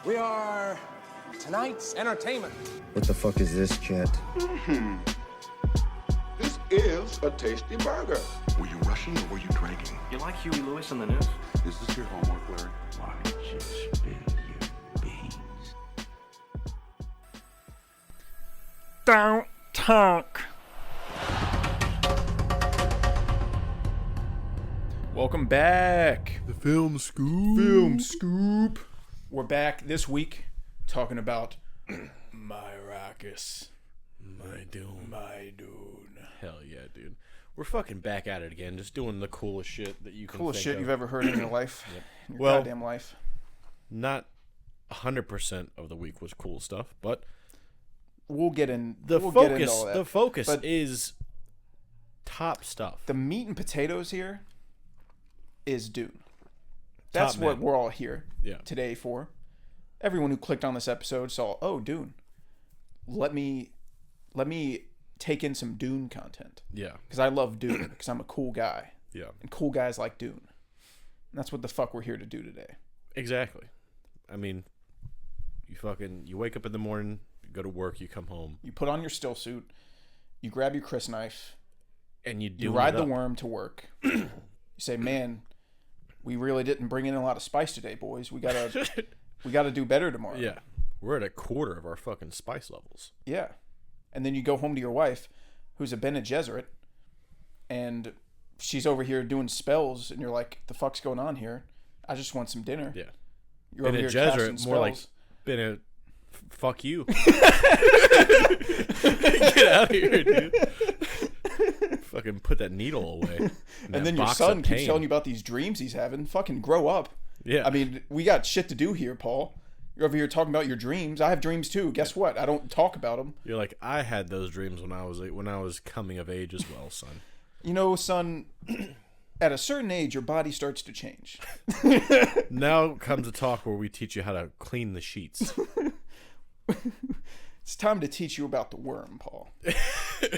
We are tonight's entertainment. What the fuck is this, Chet? This is a tasty burger. Were you rushing or were you dragging? You like Huey Lewis on the news? Is this your homework, Larry? Why don't you spill your beans? Don't talk. Welcome back. The Film Scoop. We're back this week talking about my Oracus. My Dune. My Dune. Hell yeah, dude. We're fucking back at it again, just doing the coolest shit that you can Coolest think shit of. you've ever heard in your life. Yep. In your Well, goddamn life. Not 100% of the week was cool stuff, but We'll get in. the we'll get into focus all that. the focus But is top stuff. the meat and potatoes here is Dune. That's Top what man. we're all here Yeah. today for. Everyone who clicked on this episode saw, oh, Dune. Let me take in some Dune content. Yeah. Because I love Dune. Because I'm a cool guy. Yeah. And cool guys like Dune. And that's what the fuck we're here to do today. Exactly. I mean, you wake up in the morning, you go to work, you come home, You put on your still suit. You grab your Chris knife. and you You ride the worm to work. You say, man, we really didn't bring in a lot of spice today, boys. We gotta do better tomorrow. Yeah. We're at a quarter of our fucking spice levels. Yeah. And then you go home to your wife, who's a Bene Gesserit, and she's over here doing spells, and you're like, the fuck's going on here? I just want some dinner. Yeah. You're over Bene here casting Gesserit, more like spells. fuck you. Get out of here, dude. Fucking put that needle away. And then your son keeps telling you about these dreams he's having. Fucking grow up. Yeah. I mean, we got shit to do here, Paul. You're over here talking about your dreams. I have dreams too. Guess what? I don't talk about them. You're like, I had those dreams when I was coming of age as well, son. You know, son, at a certain age, your body starts to change. Now comes a talk where we teach you how to clean the sheets. It's time to teach you about the worm, Paul.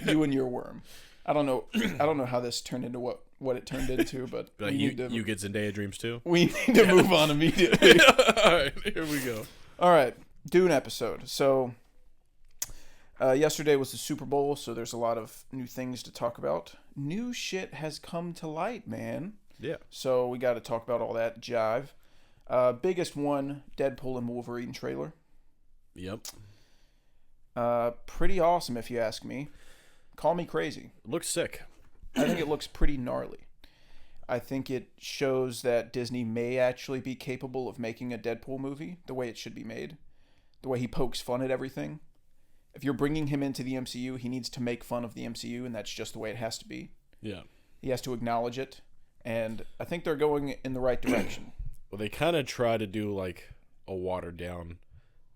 You and your worm. I don't know how this turned into what it turned into, but Like you get Zendaya dreams too? we need to move on immediately. All right, here we go. All right, Dune episode. So yesterday was the Super Bowl, so there's a lot of new things to talk about. New shit has come to light, man. Yeah. So we got to talk about all that jive. Biggest one, Deadpool and Wolverine trailer. Yep. Pretty awesome, if you ask me. Call me crazy. Looks sick. I think it looks pretty gnarly. I think it shows that Disney may actually be capable of making a Deadpool movie the way it should be made. The way he pokes fun at everything. If you're bringing him into the MCU, he needs to make fun of the MCU, and that's just the way it has to be. Yeah. He has to acknowledge it, and I think they're going in the right direction. Well, they kind of try to do like a watered down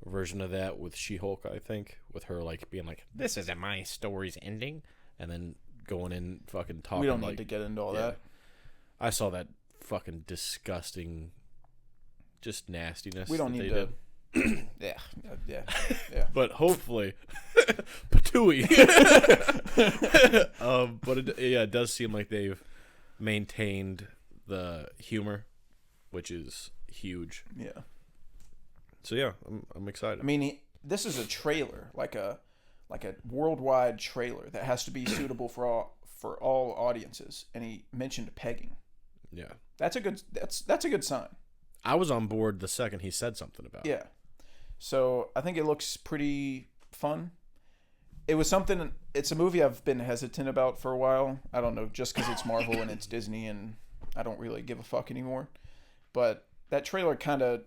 version of that with She-Hulk, I think, with her like being like, "This isn't my story's ending," and then going in fucking talking. We don't like, need to get into all that. I saw that fucking disgusting, just nastiness. We don't that need they to. did. Yeah. But hopefully, patooey. But it does seem like they've maintained the humor, which is huge. Yeah. So yeah, I'm excited. I mean, this is a trailer, like a worldwide trailer that has to be suitable for all audiences. And he mentioned pegging. Yeah, That's a good sign. I was on board the second he said something about it. Yeah. So I think it looks pretty fun. It's a movie I've been hesitant about for a while. I don't know, just because it's Marvel and it's Disney and I don't really give a fuck anymore. But that trailer kind of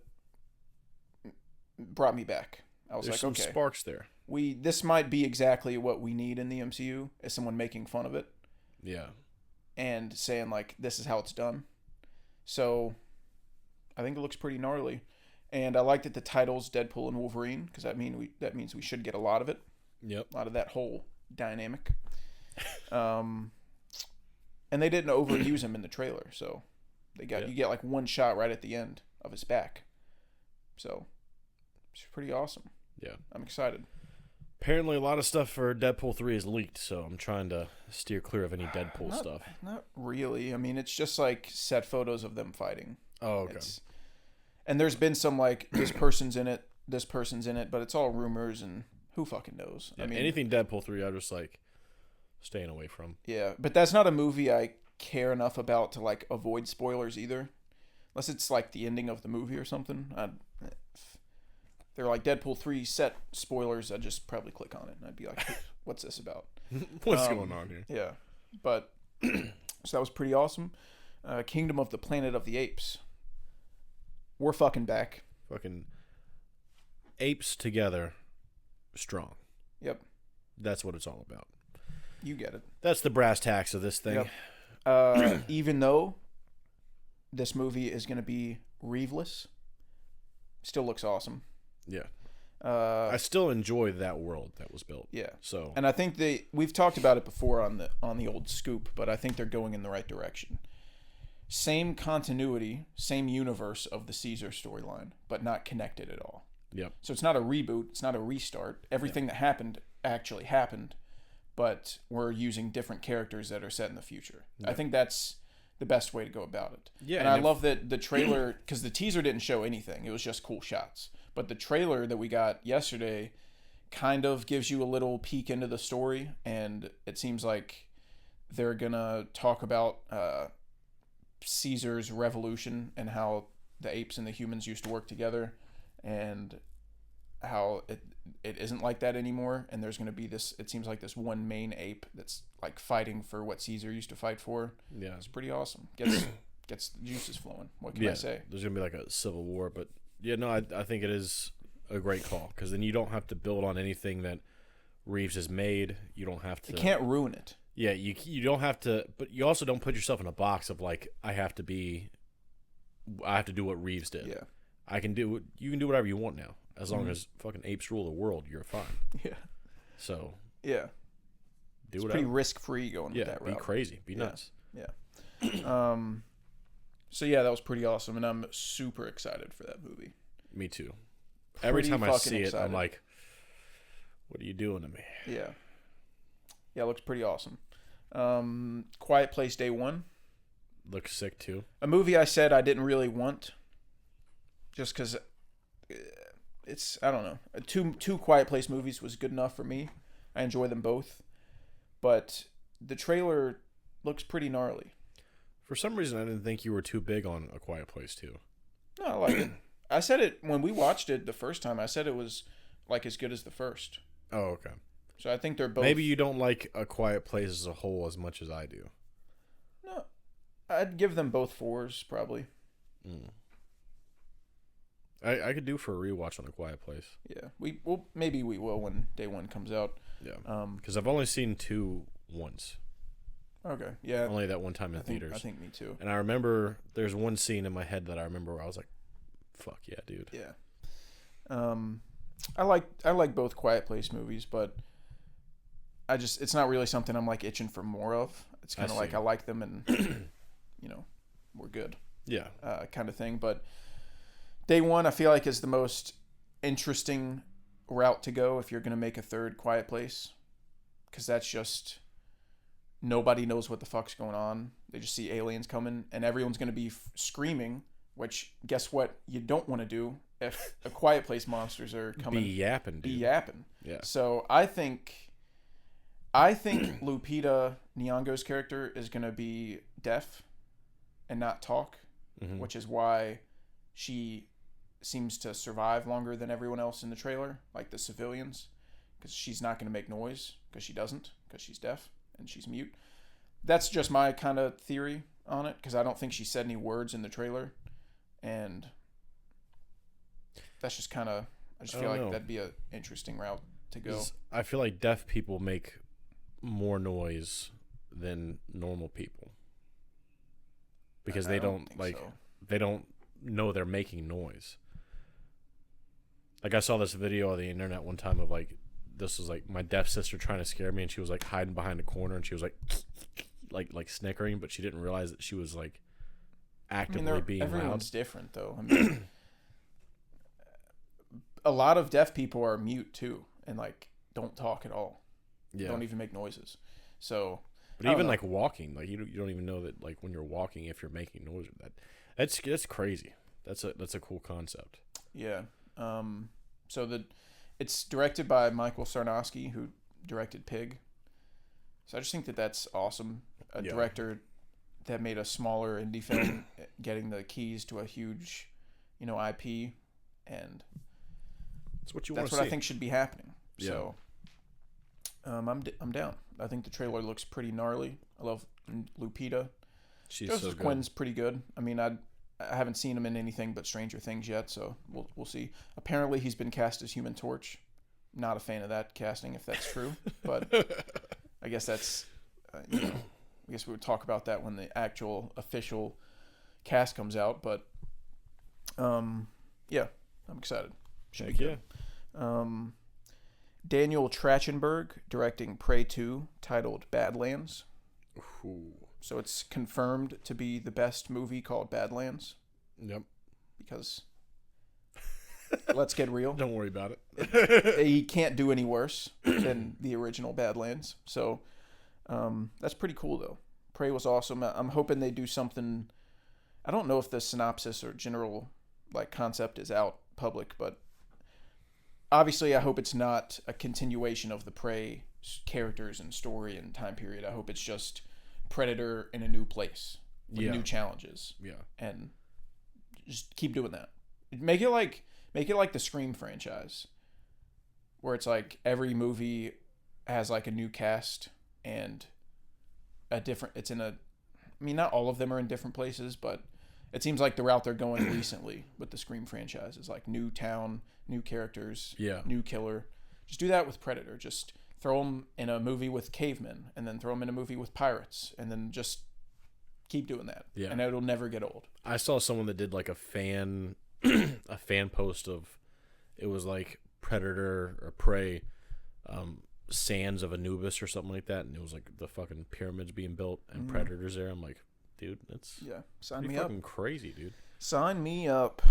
brought me back. I was There's like, some okay, sparks there. this might be exactly what we need in the MCU, is someone making fun of it Yeah, and saying like, this is how it's done. So I think it looks pretty gnarly. And I like that the title's Deadpool and Wolverine, because that means we should get a lot of it. yep. A lot of that whole dynamic. And they didn't overuse him in the trailer, so you get like one shot right at the end of his back. So it's pretty awesome. Yeah, I'm excited. Apparently, a lot of stuff for Deadpool 3 is leaked, so I'm trying to steer clear of any Deadpool stuff. Not really. I mean, it's just like set photos of them fighting. Oh, okay. And there's been some like this person's in it, but it's all rumors and who fucking knows. Yeah, I mean, anything Deadpool 3, I'm just like staying away from. Yeah, but that's not a movie I care enough about to like avoid spoilers either, unless it's like the ending of the movie or something. They're like Deadpool 3 set spoilers. I'd just probably click on it and I'd be like, "What's this about? What's going on here?" Yeah, but so that was pretty awesome. Kingdom of the Planet of the Apes. We're fucking back. Fucking apes together, strong. Yep. That's what it's all about. You get it. That's the brass tacks of this thing. Yep. Even though this movie is going to be Reeveless, still looks awesome. Yeah. I still enjoy that world that was built. Yeah. So. And I think we've talked about it before on the old Scoop, but I think they're going in the right direction. Same continuity, same universe of the Caesar storyline, but not connected at all. Yep. So it's not a reboot, it's not a restart. Everything that happened actually happened, but we're using different characters that are set in the future. Yep. I think that's the best way to go about it. Yeah. And I love that the trailer, because the teaser didn't show anything, it was just cool shots. But the trailer that we got yesterday kind of gives you a little peek into the story, and it seems like they're gonna talk about Caesar's revolution and how the apes and the humans used to work together, and how it isn't like that anymore. And there's going to be this, it seems like this one main ape that's like fighting for what Caesar used to fight for. Yeah, it's pretty awesome. Gets the juices flowing. What can I say? There's gonna be like a civil war, but yeah, no, I think it is a great call, because then you don't have to build on anything that Reeves has made. You don't have to. It can't ruin it. Yeah, you don't have to, but you also don't put yourself in a box of like I have to do what Reeves did. Yeah, you can do whatever you want now, as long as fucking apes rule the world. You're fine. Yeah. So. Yeah. Do it's whatever. pretty risk free going with that route. Be crazy. Be nuts. Yeah. So yeah, that was pretty awesome, and I'm super excited for that movie. Me too. Every time I see it, I'm like, "What are you doing to me?" Yeah. Yeah, it looks pretty awesome. Quiet Place Day One. Looks sick too. A movie I said I didn't really want, just because it's, I don't know. Two Quiet Place movies was good enough for me. I enjoy them both, but the trailer looks pretty gnarly. For some reason, I didn't think you were too big on A Quiet Place 2. No, I like it. I said it when we watched it the first time. I said it was like as good as the first. Oh, okay. So I think they're both. Maybe you don't like A Quiet Place as a whole as much as I do. No, I'd give them both 4s probably. I could do for a rewatch on A Quiet Place. Yeah, maybe we will when Day One comes out. Yeah. Because I've only seen 2 once. Okay. Yeah. Only that one time in theaters. I think me too. And I remember there's one scene in my head that I remember where I was like, "Fuck yeah, dude." Yeah. I like both Quiet Place movies, but it's not really something I'm like itching for more of. It's kind of like I like them and we're good. Yeah. Kind of thing. But Day One, I feel like, is the most interesting route to go if you're going to make a third Quiet Place, because that's just nobody knows what the fuck's going on. They just see aliens coming and everyone's going to be screaming, which guess what you don't want to do if A Quiet Place monsters are coming. Be yapping, dude. Yeah. So I think Lupita Nyong'o's character is going to be deaf and not talk, which is why she seems to survive longer than everyone else in the trailer, like the civilians, because she's not going to make noise because she's deaf and she's mute. That's just my kind of theory on it, because I don't think she said any words in the trailer, and that's just kind of, I just feel like that'd be an interesting route to go. I feel like deaf people make more noise than normal people, because they don't know they're making noise. Like, I saw this video on the internet one time of like, this was like my deaf sister trying to scare me, and she was like hiding behind a corner, and she was like snickering, but she didn't realize that she was like actively being loud. Everyone's different though. I mean, a lot of deaf people are mute too, and like don't talk at all. Yeah. Don't even make noises. So, but even like walking, like you don't even know that, like when you're walking, if you're making noise, that's crazy. That's a cool concept. Yeah. So it's directed by Michael Sarnowski, who directed Pig. So I just think that that's awesome. A director that made a smaller indie film getting the keys to a huge, IP, and That's what you want that's to what see. I think should be happening. Yeah. So I'm down. I think the trailer looks pretty gnarly. I love Lupita. She's Joseph so good. Quinn's pretty good. I mean, I haven't seen him in anything but Stranger Things yet, so we'll see. Apparently, he's been cast as Human Torch. Not a fan of that casting, if that's true, but I guess that's I guess we would talk about that when the actual official cast comes out. But yeah, I'm excited. Should be good. Daniel Trachtenberg directing Prey 2, titled Badlands. Ooh. So it's confirmed to be the best movie called Badlands. Yep. Because let's get real. Don't worry about it. He can't do any worse than the original Badlands. So that's pretty cool, though. Prey was awesome. I'm hoping they do something. I don't know if the synopsis or general concept is out public, but obviously I hope it's not a continuation of the Prey characters and story and time period. I hope it's just Predator in a new place with new challenges. Yeah. And just keep doing that. Make it like the Scream franchise, where it's like every movie has like a new cast and not all of them are in different places, but it seems like the route they're going recently with the Scream franchise is like new town, new characters, new killer. Just do that with Predator. Just throw them in a movie with cavemen, and then throw them in a movie with pirates, and then just keep doing that. Yeah. And it'll never get old. I saw someone that did like a fan post of, it was like Predator or Prey, sands of Anubis or something like that, and it was like the fucking pyramids being built and Predators there. I'm like, dude, that's sign pretty me up. fucking crazy, dude. Sign me up.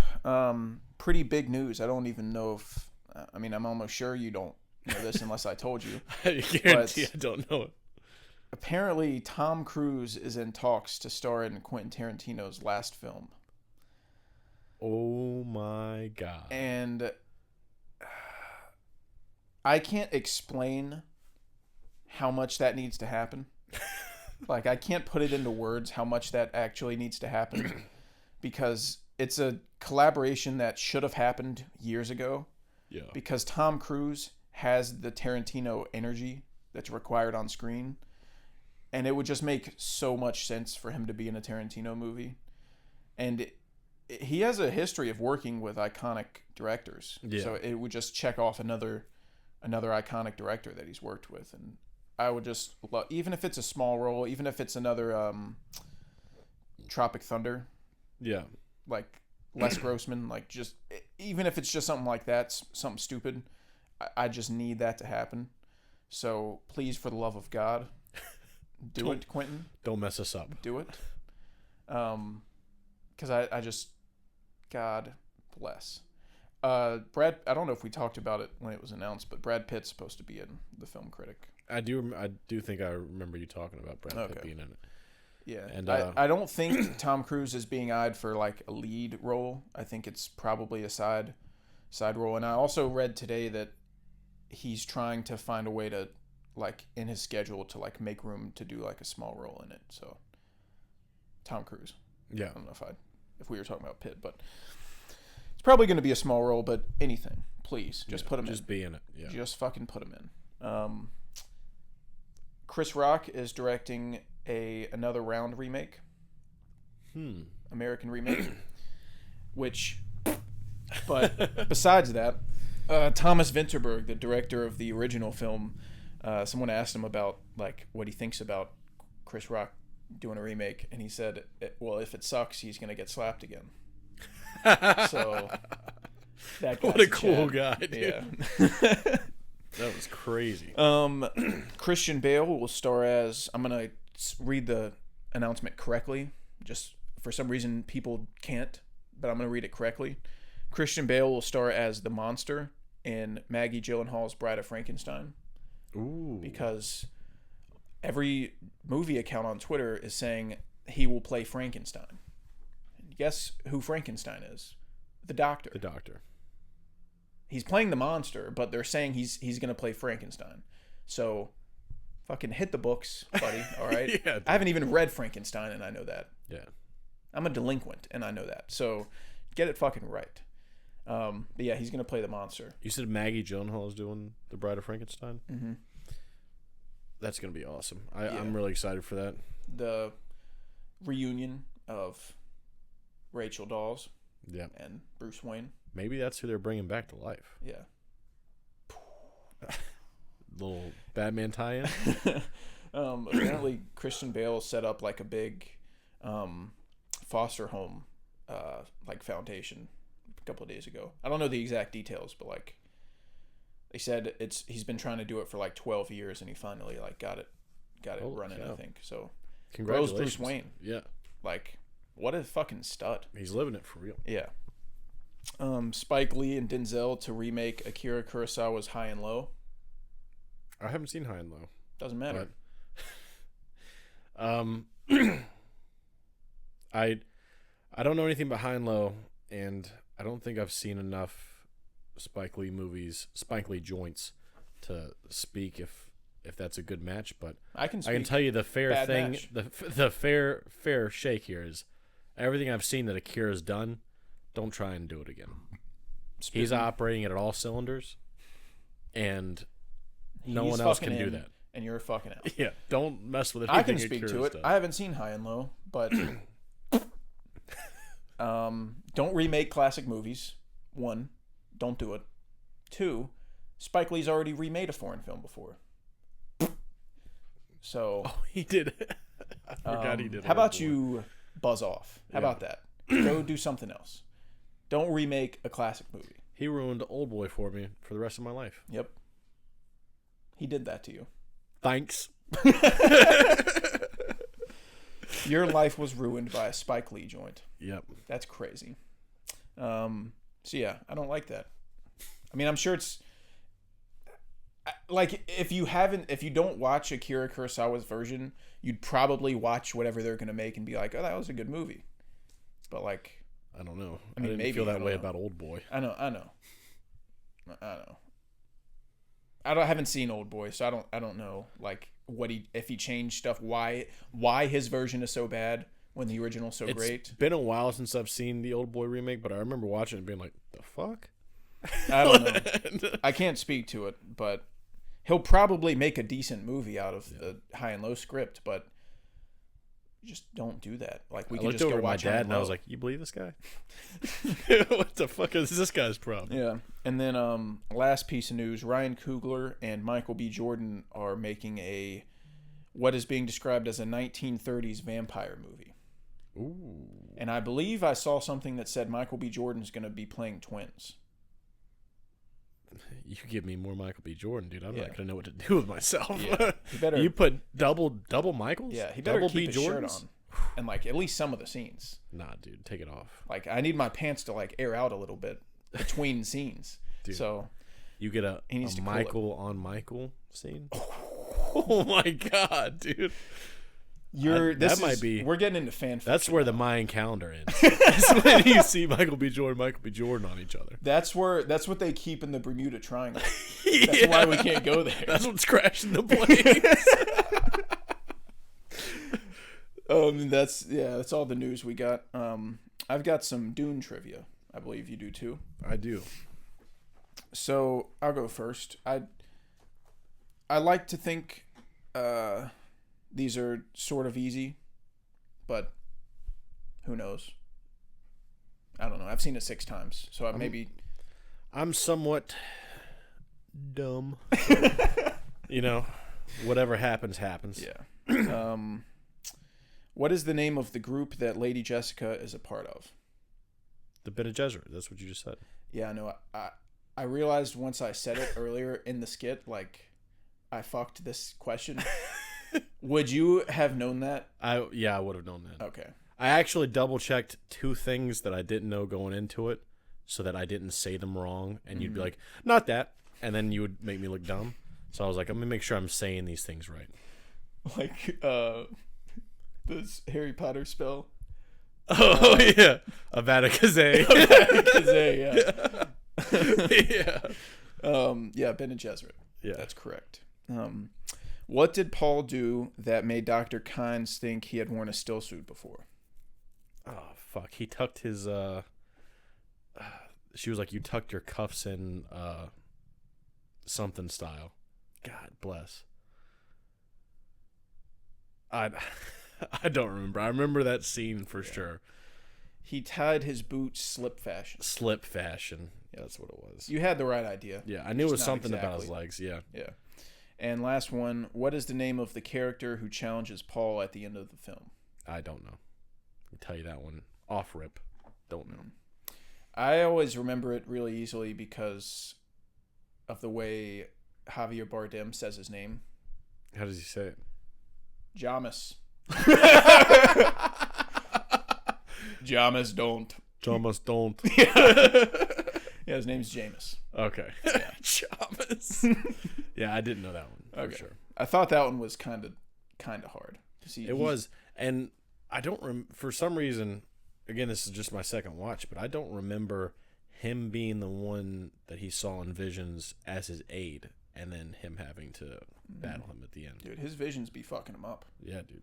Pretty big news. I don't even know if. I'm almost sure you don't know this unless I told you. I guarantee I don't know it. Apparently, Tom Cruise is in talks to star in Quentin Tarantino's last film. Oh my god. And I can't explain how much that needs to happen. I can't put it into words how much that actually needs to happen, because it's a collaboration that should have happened years ago. Yeah. Because Tom Cruise has the Tarantino energy that's required on screen, and it would just make so much sense for him to be in a Tarantino movie. And he has a history of working with iconic directors. Yeah. So it would just check off another iconic director that he's worked with. And I would just love, even if it's a small role, even if it's another Tropic Thunder. Yeah. Like Les Grossman, even if it's just something like that, something stupid, I just need that to happen. So please, for the love of God, do it, Quentin. Don't mess us up. Do it. Because I just, God bless. Brad, I don't know if we talked about it when it was announced, but Brad Pitt's supposed to be in The Film Critic. I do think I remember you talking about Brad Pitt being in it. Yeah, and I don't think Tom Cruise is being eyed for a lead role. I think it's probably a side role. And I also read today that he's trying to find a way to in his schedule to make room to do a small role in it. So Tom Cruise. Yeah. I don't know if we were talking about Pitt, but it's probably going to be a small role. But anything, please, just put him in. Just be in it. Yeah. Just fucking put him in. Chris Rock is directing another Round remake. American remake. But besides that, Thomas Vinterberg, the director of the original film, someone asked him about what he thinks about Chris Rock doing a remake, and he said, well, if it sucks, he's gonna get slapped again. So that what a cool guy, dude. Yeah. That was crazy. Christian Bale will star as, I'm gonna read the announcement correctly, just for some reason people can't, but I'm gonna read it correctly. Christian Bale will star as the monster in Maggie Gyllenhaal's Bride of Frankenstein. Ooh. Because every movie account on Twitter is saying he will play Frankenstein. Guess who Frankenstein is? The Doctor. The Doctor. He's playing the monster, but they're saying he's going to play Frankenstein. So, fucking hit the books, buddy. All right. Yeah, I haven't even read Frankenstein, and I know that. Yeah. I'm a delinquent, and I know that. So, get it fucking right. But yeah, he's going to play the monster. You said Maggie Gyllenhaal is doing The Bride of Frankenstein? Mm-hmm. That's going to be awesome. I'm really excited for that. The reunion of Rachel Dawes and Bruce Wayne. Maybe that's who they're bringing back to life. Yeah. Little Batman tie-in. Apparently, Christian Bale set up like a big foster home like foundation a couple of days ago. I don't know the exact details, but like they said he's been trying to do it for like 12 years, and he finally like got it running. Cow. I think so. Congratulations, Bruce Wayne. Yeah, like what a fucking stud. he's living it for real. Yeah. Spike Lee and Denzel to remake Akira Kurosawa's High and Low. I haven't seen High and Low. Doesn't matter. But, I don't know anything about High and Low, and I don't think I've seen enough Spike Lee joints to speak if that's a good match. But I can tell you the fair thing, match. the fair shake here is everything I've seen that Akira's done. Don't try and do it again. He's operating at all cylinders, and no one else can do that. And you're fucking out. Yeah, don't mess with it. I can speak to it. I haven't seen High and Low, but don't remake classic movies. 1, don't do it. 2, Spike Lee's already remade a foreign film before. So he did. I forgot he did. How about you buzz off? How about that? Go do something else. Don't remake a classic movie. He ruined Old Boy for me for the rest of my life. Yep. He did that to you. Thanks. Your life was ruined by a Spike Lee joint. Yep. That's crazy. So yeah, I don't like that. I mean, I'm sure it's like if you don't watch Akira Kurosawa's version, you'd probably watch whatever they're gonna make and be like, oh, that was a good movie. But like, I don't know. I mean, didn't maybe feel that way know. about Old Boy. I know. I haven't seen Old Boy, so I don't know like if he changed stuff, why his version is so bad when the original's so great. It's been a while since I've seen the Old Boy remake, but I remember watching it and being like, the fuck? I don't know. I can't speak to it, but he'll probably make a decent movie out of the High and Low script, but just don't do that. Like we can just go watch my dad and I was like, "You believe this guy? What the fuck is this guy's problem?" Yeah. And then last piece of news: Ryan Coogler and Michael B. Jordan are making what is being described as a 1930s vampire movie. Ooh. And I believe I saw something that said Michael B. Jordan's going to be playing twins. You give me more Michael B. Jordan, dude. I'm not gonna know what to do with myself. Yeah. You put double Michaels? Yeah, he better double keep B. his Jordans? shirt on, and like at least some of the scenes. Nah, dude, take it off. Like I need my pants to like air out a little bit between scenes. Dude, so you get a cool Michael on Michael scene. Oh my god, dude. We're getting into fan fiction. That's where the Mayan calendar ends. That's when you see Michael B. Jordan on each other. That's what they keep in the Bermuda Triangle. That's why we can't go there. That's what's crashing the planes. That's all the news we got. I've got some Dune trivia. I believe you do too. I do. So I'll go first. I like to think these are sort of easy, but who knows? I don't know. I've seen it 6 times, so I'm somewhat dumb. Whatever happens. Yeah. What is the name of the group that Lady Jessica is a part of? The Bene Gesserit. That's what you just said. Yeah, no. I realized once I said it earlier in the skit, like I fucked this question. Would you have known that? I would have known that. Okay. I actually double checked 2 things that I didn't know going into it, so that I didn't say them wrong, and you'd be like, "Not that," and then you would make me look dumb. So I was like, I'm gonna make sure I'm saying these things right. Like this Harry Potter spell. Oh yeah, Avada-Kedavra. Yeah, Bene Gesserit. Yeah, that's correct. What did Paul do that made Dr. Kynes think he had worn a still suit before? Oh fuck! He tucked his. She was like, "You tucked your cuffs in, something style." God bless. I don't remember. I remember that scene for sure. He tied his boots slip fashion. Slip fashion. Yeah, that's what it was. You had the right idea. Yeah, I knew it was Just something not about his exactly. legs. Yeah. Yeah. And last one, what is the name of the character who challenges Paul at the end of the film? I don't know. I'll tell you that one off rip. Don't know. I always remember it really easily because of the way Javier Bardem says his name. How does he say it? Jamis. Jamis don't. Jamis don't. Yeah, his name's Jamis. Okay. Yeah. Jamis. Yeah, I didn't know that one for sure. I thought that one was kind of hard. It was, and I don't for some reason. Again, this is just my second watch, but I don't remember him being the one that he saw in visions as his aide, and then him having to battle him at the end. Dude, his visions be fucking him up. Yeah, dude.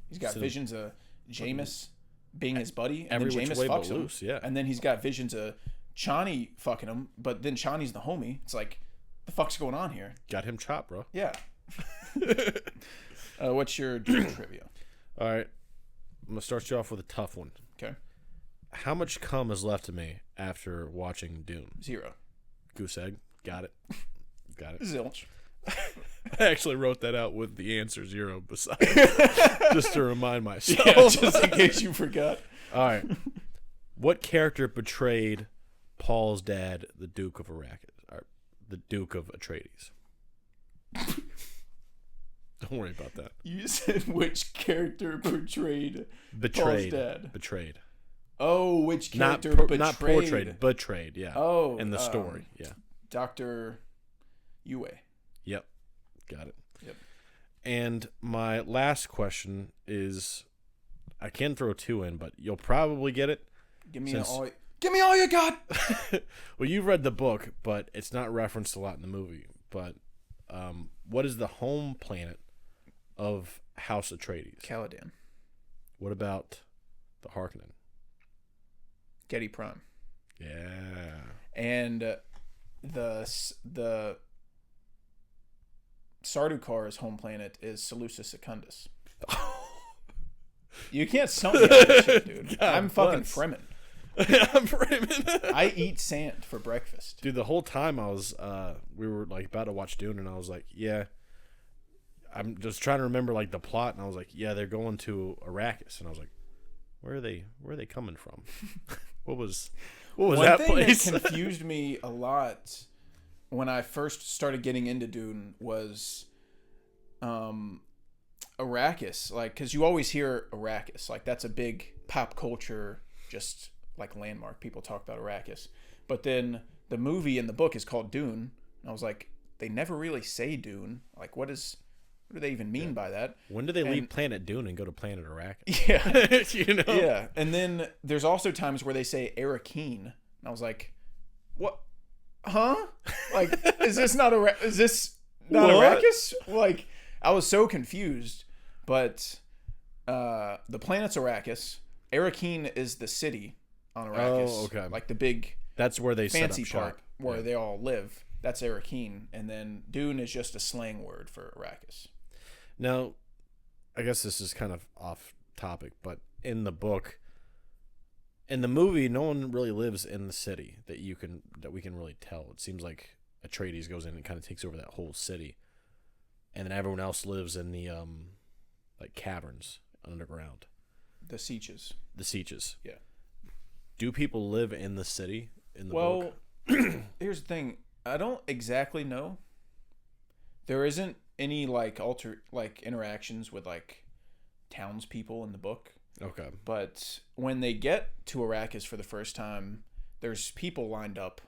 He's got visions of Jamis being his buddy, and every then which Jamis way but fucks him. loose, yeah. And then he's got visions of Chani fucking him, but then Chani's the homie. It's like, the fuck's going on here? Got him chopped, bro. Yeah. What's your Dune trivia? All right. I'm going to start you off with a tough one. Okay. How much cum is left of me after watching Dune? 0. Goose egg. Got it. Got it. Zilch. I actually wrote that out with the answer 0 beside just to remind myself. Yeah, just in case you forgot. All right. What character betrayed Paul's dad, the Duke of Arrakis, or the Duke of Atreides? Don't worry about that. You said which character betrayed Paul's dad? Betrayed. Oh, which character betrayed? Not portrayed, betrayed, yeah. Oh. in the story, yeah. Dr. Yue. Yep. Got it. Yep. And my last question is, I can throw 2 in, but you'll probably get it. Give me all you got. Well, you've read the book, but it's not referenced a lot in the movie. But what is the home planet of House Atreides? Caladan. What about the Harkonnen? Getty Prime. Yeah. And the Sardukar's home planet is Seleucus Secundus. You can't stump me on that shit, dude. God I'm fucking bless. Fremen. I'm Fremen. I eat sand for breakfast. Dude, the whole time I was, we were like about to watch Dune, and I was like, yeah. I'm just trying to remember like the plot, and I was like, yeah, they're going to Arrakis, and I was like, where are they coming from? What was One that thing place? that confused me a lot when I first started getting into Dune was Arrakis. Like, because you always hear Arrakis. Like, that's a big pop culture, just like landmark. People talk about Arrakis. But then the movie and the book is called Dune. And I was like, they never really say Dune. Like, what do they even mean by that? When do they leave Planet Dune and go to Planet Arrakis? Yeah. You know? Yeah. And then there's also times where they say Arrakeen. And I was like, what? Huh? Like, is this not Arrakis? Like, I was so confused. But the planet's Arrakis. Arrakeen is the city on Arrakis. Oh, okay. Like the big That's where they fancy set up part shop. where they all live. That's Arrakeen. And then Dune is just a slang word for Arrakis. Now, I guess this is kind of off topic, but in the book, in the movie, no one really lives in the city that we can really tell. It seems like Atreides goes in and kind of takes over that whole city, and then everyone else lives in the like caverns underground. The Sieges. The Sieges. Yeah. Do people live in the city in the book? Well, here's the thing. I don't exactly know. There isn't any like interactions with like townspeople in the book. Okay. But when they get to Arrakis for the first time, there's people lined up.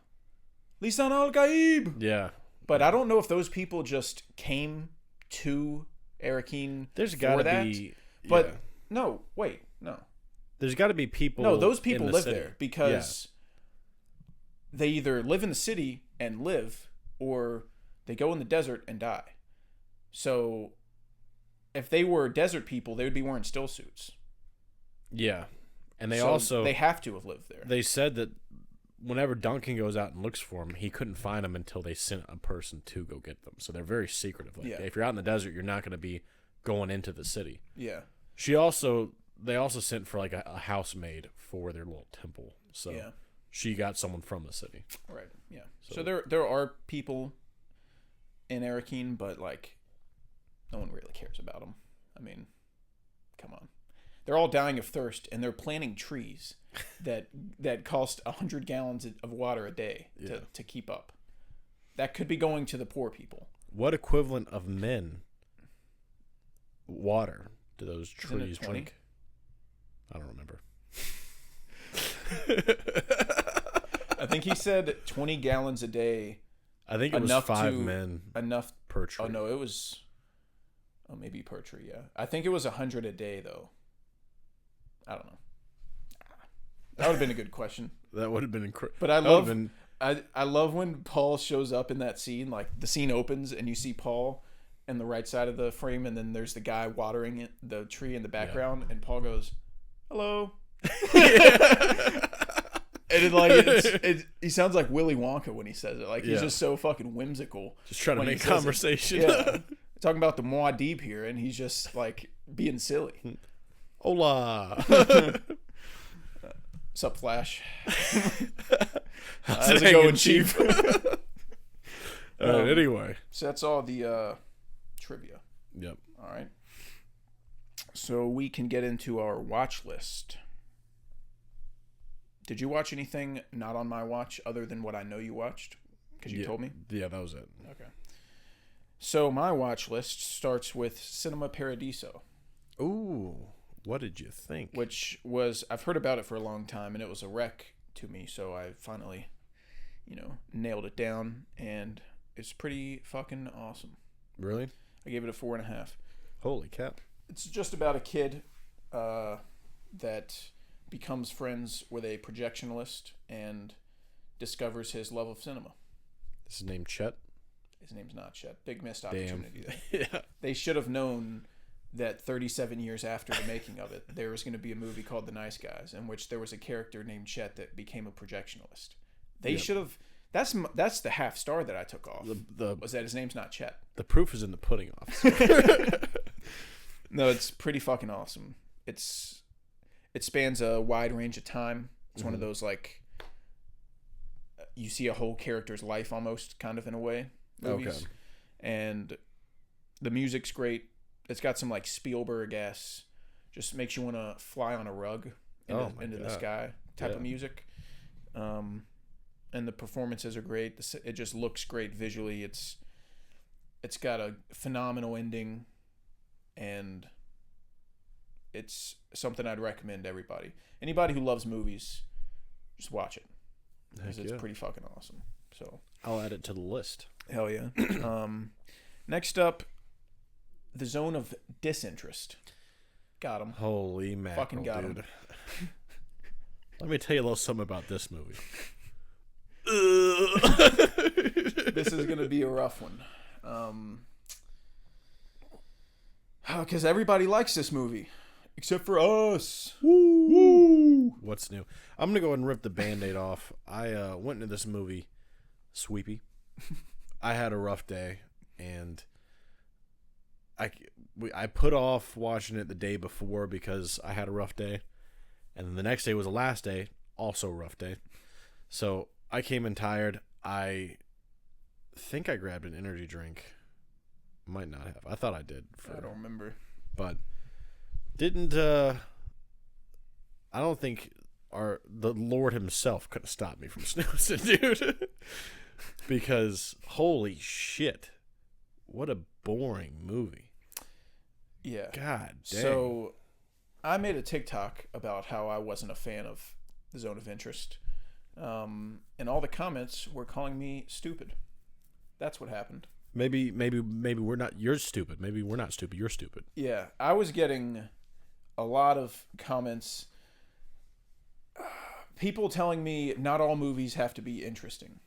Lisan al-Gaib! Yeah. But I don't know if those people just came to Arrakeen There's for gotta that. be. But yeah. no, wait, no. There's got to be people. No, those people in the live city. there because they either live in the city and live, or they go in the desert and die. So, if they were desert people, they would be wearing still suits. Yeah, and they have to have lived there. They said that whenever Duncan goes out and looks for them, he couldn't find them until they sent a person to go get them. So they're very secretive. Like, if you're out in the desert, you're not going to be going into the city. Yeah. They also sent for like a housemaid for their little temple. So she got someone from the city. Right. Yeah. So there are people in Arakeen, but like no one really cares about them. I mean, come on. They're all dying of thirst, and they're planting trees that cost 100 gallons of water a day to keep up. That could be going to the poor people. What equivalent of men water do those trees drink? I don't remember. I think he said 20 gallons a day. I think it was 5 men per tree. Oh, no, it was... Oh, maybe per tree, yeah. I think it was 100 a day, though. I don't know. That would have been a good question. That would have been incredible. But I love when Paul shows up in that scene. Like, the scene opens, and you see Paul in the right side of the frame, and then there's the guy watering the tree in the background, and Paul goes, "Hello." And he sounds like Willy Wonka when he says it. Like, he's just so fucking whimsical. Just trying to make conversation. Yeah. Talking about the Muad'Dib here, and he's just, like, being silly. Hola. Sup, Flash? How's it going, Chief? Anyway. So that's all the trivia. Yep. All right. So we can get into our watch list. Did you watch anything not on my watch other than what I know you watched? Because you told me? Yeah, that was it. Okay. So my watch list starts with Cinema Paradiso. Ooh, what did you think? Which was, I've heard about it for a long time, and it was a wreck to me, so I finally, nailed it down, and it's pretty fucking awesome. Really? I gave it a 4.5. Holy cap. It's just about a kid that becomes friends with a projectionist and discovers his love of cinema. Is his name Chet? His name's not Chet. Big missed opportunity there. Yeah. They should have known that 37 years after the making of it, there was going to be a movie called The Nice Guys, in which there was a character named Chet that became a projectionist. They should have... That's the half star that I took off. Was that his name's not Chet. The proof is in the pudding, officer. No, it's pretty fucking awesome. It spans a wide range of time. It's one of those, like, you see a whole character's life almost, kind of, in a way, movies. Okay. And the music's great. It's got some, like, Spielberg-esque, just makes you want to fly on a rug into the sky type of music. And the performances are great. It just looks great visually. It's got a phenomenal ending, and it's something I'd recommend to everybody. Anybody who loves movies, just watch it, because it's pretty fucking awesome. So I'll add it to the list. Hell yeah. Next up, The Zone of Disinterest. Got him. Holy mackerel, fucking got him. Let me tell you a little something about this movie. This is gonna be a rough one, because everybody likes this movie except for us. Woo! What's new? I'm gonna go ahead and rip the Band-Aid off. I went into this movie sweepy. I had a rough day, and I put off watching it the day before because I had a rough day, and then the next day was the last day, also a rough day. So I came in tired. I think I grabbed an energy drink. Might not have. I thought I did. I don't remember. But didn't. I don't think the Lord himself could have stopped me from snoozing, dude. Because holy shit, what a boring movie. Yeah. God dang. So I made a TikTok about how I wasn't a fan of The Zone of Interest. And all the comments were calling me stupid. That's what happened. Maybe we're not. You're stupid. Maybe we're not stupid. You're stupid. Yeah, I was getting a lot of comments people telling me not all movies have to be interesting.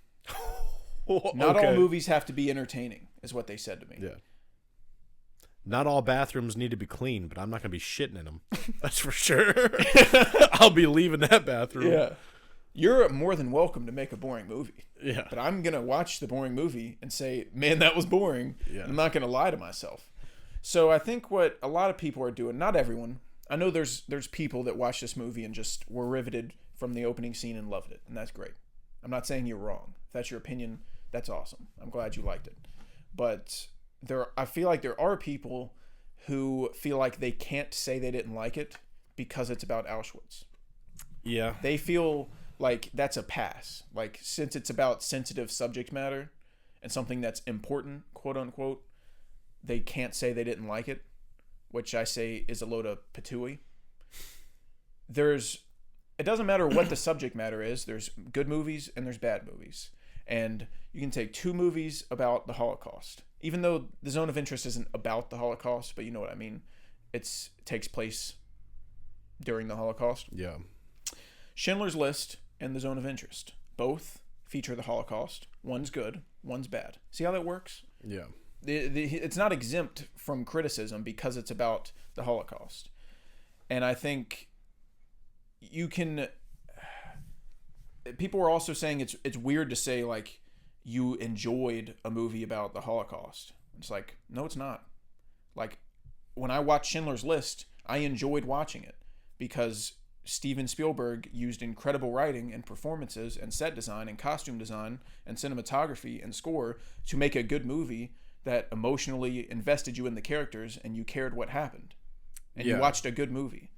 Not Not all movies have to be entertaining, is what they said to me. Yeah. Not all bathrooms need to be clean, but I'm not going to be shitting in them. That's for sure. I'll be leaving that bathroom. Yeah. You're more than welcome to make a boring movie. Yeah. But I'm going to watch the boring movie and say, man, that was boring. Yeah. I'm not going to lie to myself. So I think what a lot of people are doing, not everyone, I know there's people that watch this movie and just were riveted from the opening scene and loved it, and that's great. I'm not saying you're wrong. If that's your opinion, that's awesome. I'm glad you liked it. But I feel like there are people who feel like they can't say they didn't like it because it's about Auschwitz. Yeah. They feel like that's a pass. Like, since it's about sensitive subject matter and something that's important, quote unquote, they can't say they didn't like it, which I say is a load of patooey. It doesn't matter what the subject matter is. There's good movies and there's bad movies. And you can take 2 movies about the Holocaust. Even though The Zone of Interest isn't about the Holocaust, but you know what I mean. It takes place during the Holocaust. Yeah. Schindler's List and The Zone of Interest. Both feature the Holocaust. One's good, one's bad. See how that works? Yeah. It's not exempt from criticism because it's about the Holocaust. And I think you can... People are also saying it's weird to say, like, you enjoyed a movie about the Holocaust. It's like, no, it's not. Like, when I watched Schindler's List, I enjoyed watching it because Steven Spielberg used incredible writing and performances and set design and costume design and cinematography and score to make a good movie that emotionally invested you in the characters and you cared what happened. And you watched a good movie.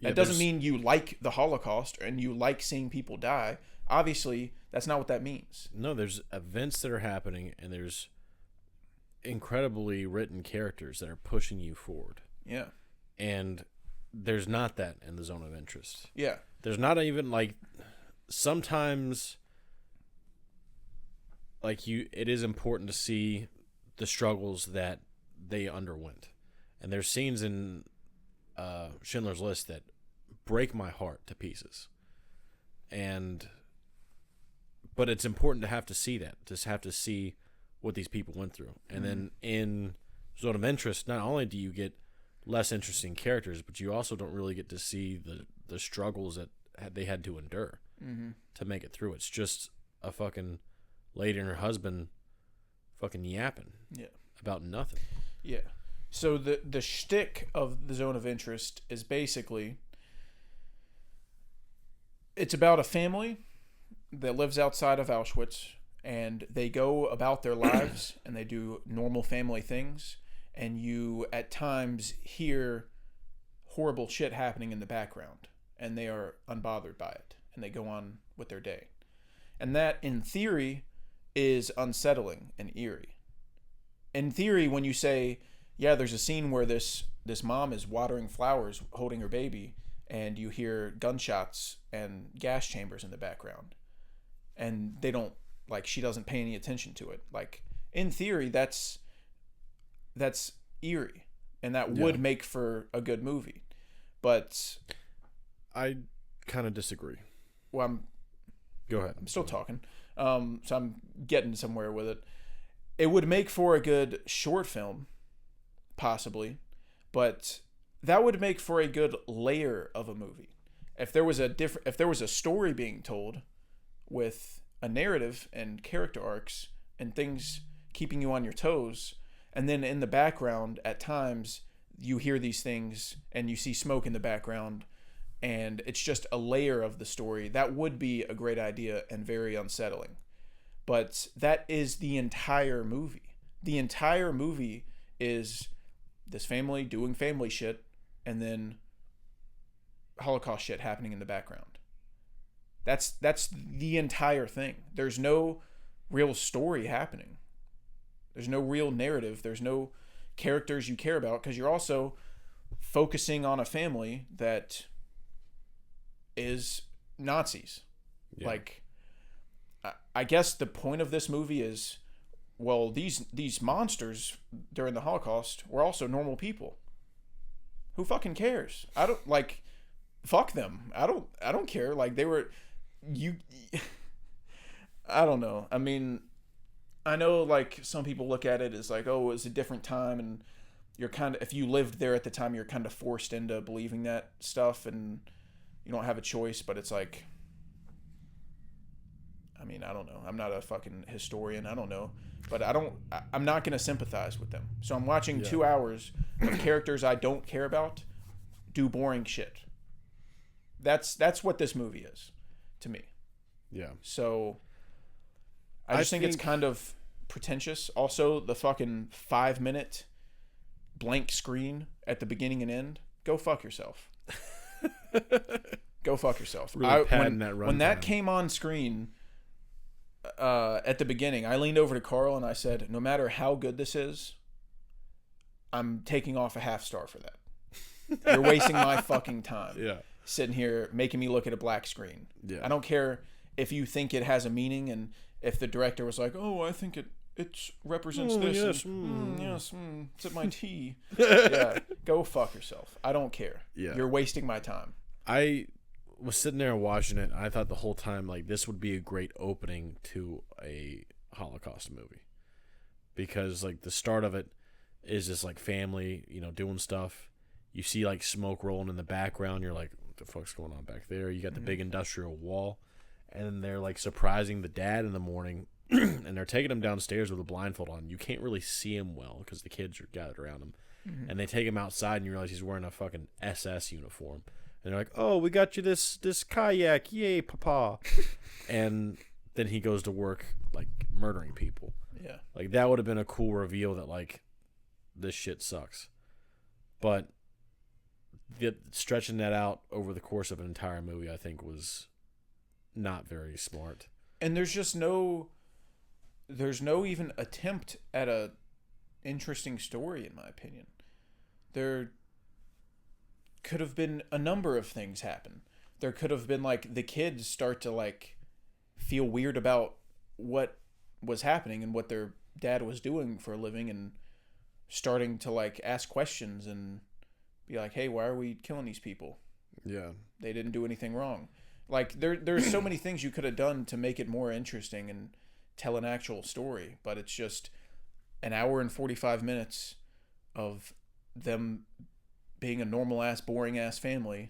That doesn't mean you like the Holocaust and you like seeing people die. Obviously, that's not what that means. No, there's events that are happening, and there's incredibly written characters that are pushing you forward. Yeah. And there's not that in The Zone of Interest. Yeah. There's not even, like, sometimes, like, it is important to see the struggles that they underwent. And there's scenes in Schindler's List that break my heart to pieces. But it's important to have to see that, to have to see what these people went through. And then in Zone of Interest, not only do you get less interesting characters, but you also don't really get to see the struggles that they had to endure to make it through. It's just a fucking lady and her husband fucking yapping about nothing. Yeah. So the shtick of The Zone of Interest is basically, it's about a family that lives outside of Auschwitz, and they go about their lives and they do normal family things, and you at times hear horrible shit happening in the background, and they are unbothered by it, and they go on with their day. And that, in theory, is unsettling and eerie. In theory, when you say, yeah, there's a scene where this mom is watering flowers holding her baby, and you hear gunshots and gas chambers in the background, and they don't, like, she doesn't pay any attention to it. Like, in theory, that's eerie, and that would make for a good movie. But I kind of disagree. Well, Go ahead. I'm still talking. So I'm getting somewhere with it. It would make for a good short film, possibly, but that would make for a good layer of a movie. If there was a story being told with a narrative and character arcs and things keeping you on your toes, and then in the background at times you hear these things and you see smoke in the background, and it's just a layer of the story, that would be a great idea and very unsettling. But that is the entire movie. The entire movie is this family doing family shit and then Holocaust shit happening in the background. That's the entire thing. There's no real story happening. There's no real narrative. There's no characters you care about, because you're also focusing on a family that is Nazis. Yeah. Like, I guess the point of this movie is, well, these monsters during the Holocaust were also normal people. Who fucking cares? I don't, like, fuck them. I don't care. Like, I don't know. I mean, I know like some people look at it as like, oh, it was a different time, and you're kind of, if you lived there at the time, you're kind of forced into believing that stuff, and you don't have a choice. But it's like, I mean, I don't know. I'm not a fucking historian. I don't know. But I'm not going to sympathize with them. So I'm watching 2 hours of characters I don't care about do boring shit. That's what this movie is to me. Yeah. So I just think it's kind of pretentious. Also, the fucking 5-minute blank screen at the beginning and end. Go fuck yourself. Go fuck yourself. Really when that came on screen at the beginning, I leaned over to Carl and I said, no matter how good this is, I'm taking off a 0.5 star for that. You're wasting my fucking time. Yeah. Sitting here making me look at a black screen. Yeah. I don't care if you think it has a meaning, and if the director was like, oh, I think it represents this. Yes. Yes. It's at my tea. Yeah. Go fuck yourself. I don't care. Yeah. You're wasting my time. I was sitting there watching it. I thought the whole time, like, this would be a great opening to a Holocaust movie, because like the start of it is just like family, doing stuff. You see like smoke rolling in the background. You're like, what the fuck's going on back there? You got the big industrial wall, and they're like surprising the dad in the morning, and they're taking him downstairs with a blindfold on. You can't really see him well because the kids are gathered around him, and they take him outside, and you realize he's wearing a fucking SS uniform. And they're like, oh, we got you this kayak. Yay, papa. And then he goes to work, like, murdering people. Yeah. Like, that would have been a cool reveal that, like, this shit sucks. But stretching that out over the course of an entire movie, I think, was not very smart. And there's no even attempt at a interesting story, in my opinion. There could have been a number of things happen. There could have been like the kids start to like feel weird about what was happening and what their dad was doing for a living, and starting to like ask questions and be like, hey, why are we killing these people? Yeah. They didn't do anything wrong. Like there's so many things you could have done to make it more interesting and tell an actual story, but it's just an hour and 45 minutes of them being a normal ass, boring ass family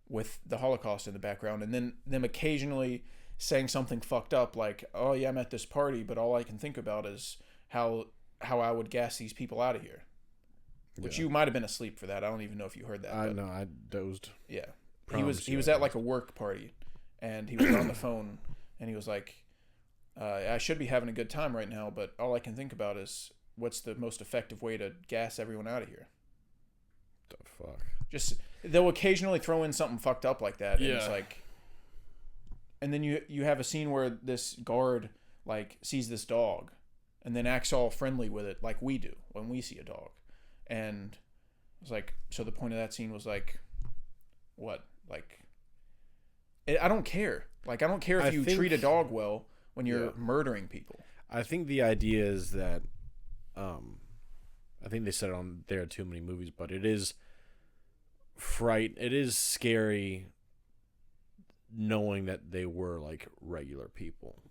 with the Holocaust in the background, and then them occasionally saying something fucked up like, oh yeah, I'm at this party, but all I can think about is how I would gas these people out of here. Which you might have been asleep for that. I don't even know if you heard that. I know, I dozed. Yeah. He was at like a work party, and he was on the phone, and he was like, I should be having a good time right now, but all I can think about is what's the most effective way to gas everyone out of here. The fuck? Just, they'll occasionally throw in something fucked up like that, and it's like, and then you have a scene where this guard like sees this dog, and then acts all friendly with it like we do when we see a dog, and it's like, so the point of that scene was like, what? Like, I don't care. Like, I don't care if you treat a dog well when you're murdering people. I think the idea is that, I think they said it on There Are Too Many Movies, but it is it is scary knowing that they were like regular people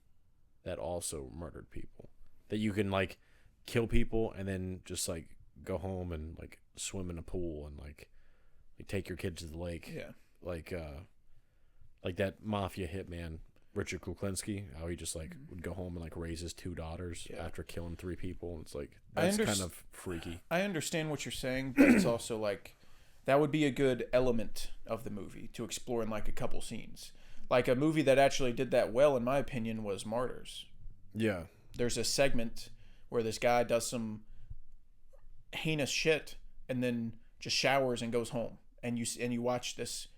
that also murdered people. That you can like kill people and then just like go home and like swim in a pool and like take your kids to the lake. Yeah. Like that mafia hitman Richard Kuklinski, how he just like would go home and like raise his 2 daughters after killing 3 people. It's like, that's kind of freaky. I understand what you're saying, but it's also like, that would be a good element of the movie to explore in like a couple scenes. Like a movie that actually did that well, in my opinion, was Martyrs. Yeah. There's a segment where this guy does some heinous shit and then just showers and goes home, and you watch this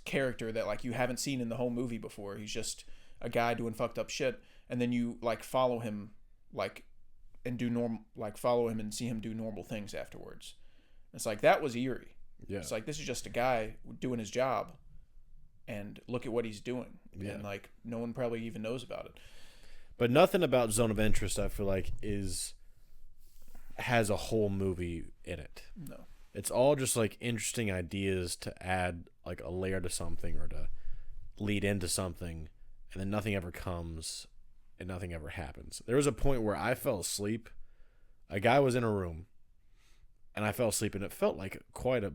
character that like you haven't seen in the whole movie before. He's just a guy doing fucked up shit, and then you like follow him like and follow him and see him do normal things afterwards. It's like, that was eerie. Yeah. It's like, this is just a guy doing his job, and look at what he's doing. Yeah. And like, no one probably even knows about it. But nothing about Zone of Interest, I feel like, has a whole movie in it. No. It's all just like interesting ideas to add like a layer to something, or to lead into something, and then nothing ever comes, and nothing ever happens. There was a point where I fell asleep. A guy was in a room, and I fell asleep, and it felt like quite a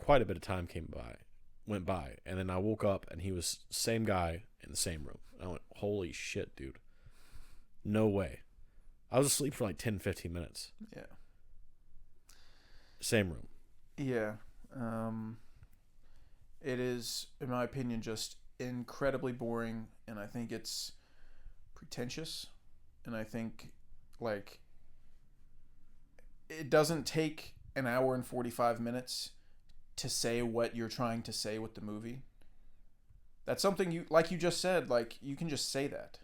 bit of time went by, and then I woke up, and he was same guy in the same room. I went, holy shit, dude. No way. I was asleep for like 10, 15 minutes. Yeah. Same room. Yeah. It is, in my opinion, just incredibly boring, and I think it's pretentious, and I think, like, it doesn't take an hour and 45 minutes to say what you're trying to say with the movie. That's something you, like you just said, like, you can just say that.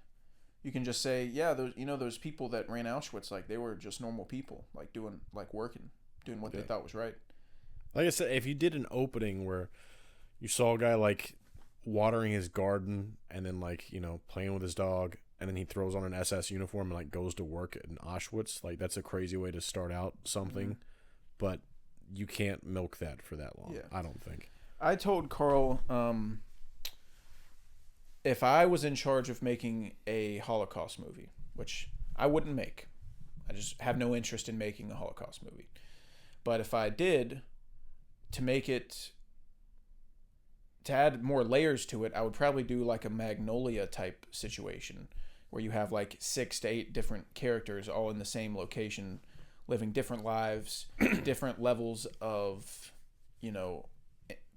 You can just say, yeah, those people that ran Auschwitz, like, they were just normal people, like, doing what they thought was right. Like I said, if you did an opening where you saw a guy, like, watering his garden and then, like, playing with his dog, and then he throws on an SS uniform and, like, goes to work in Auschwitz, like, that's a crazy way to start out something. Mm-hmm. But you can't milk that for that long, I don't think. I told Carl, if I was in charge of making a Holocaust movie, which I wouldn't make, I just have no interest in making a Holocaust movie. But if I did, to add more layers to it, I would probably do like a Magnolia type situation where you have like 6 to 8 different characters all in the same location, living different lives, different levels of,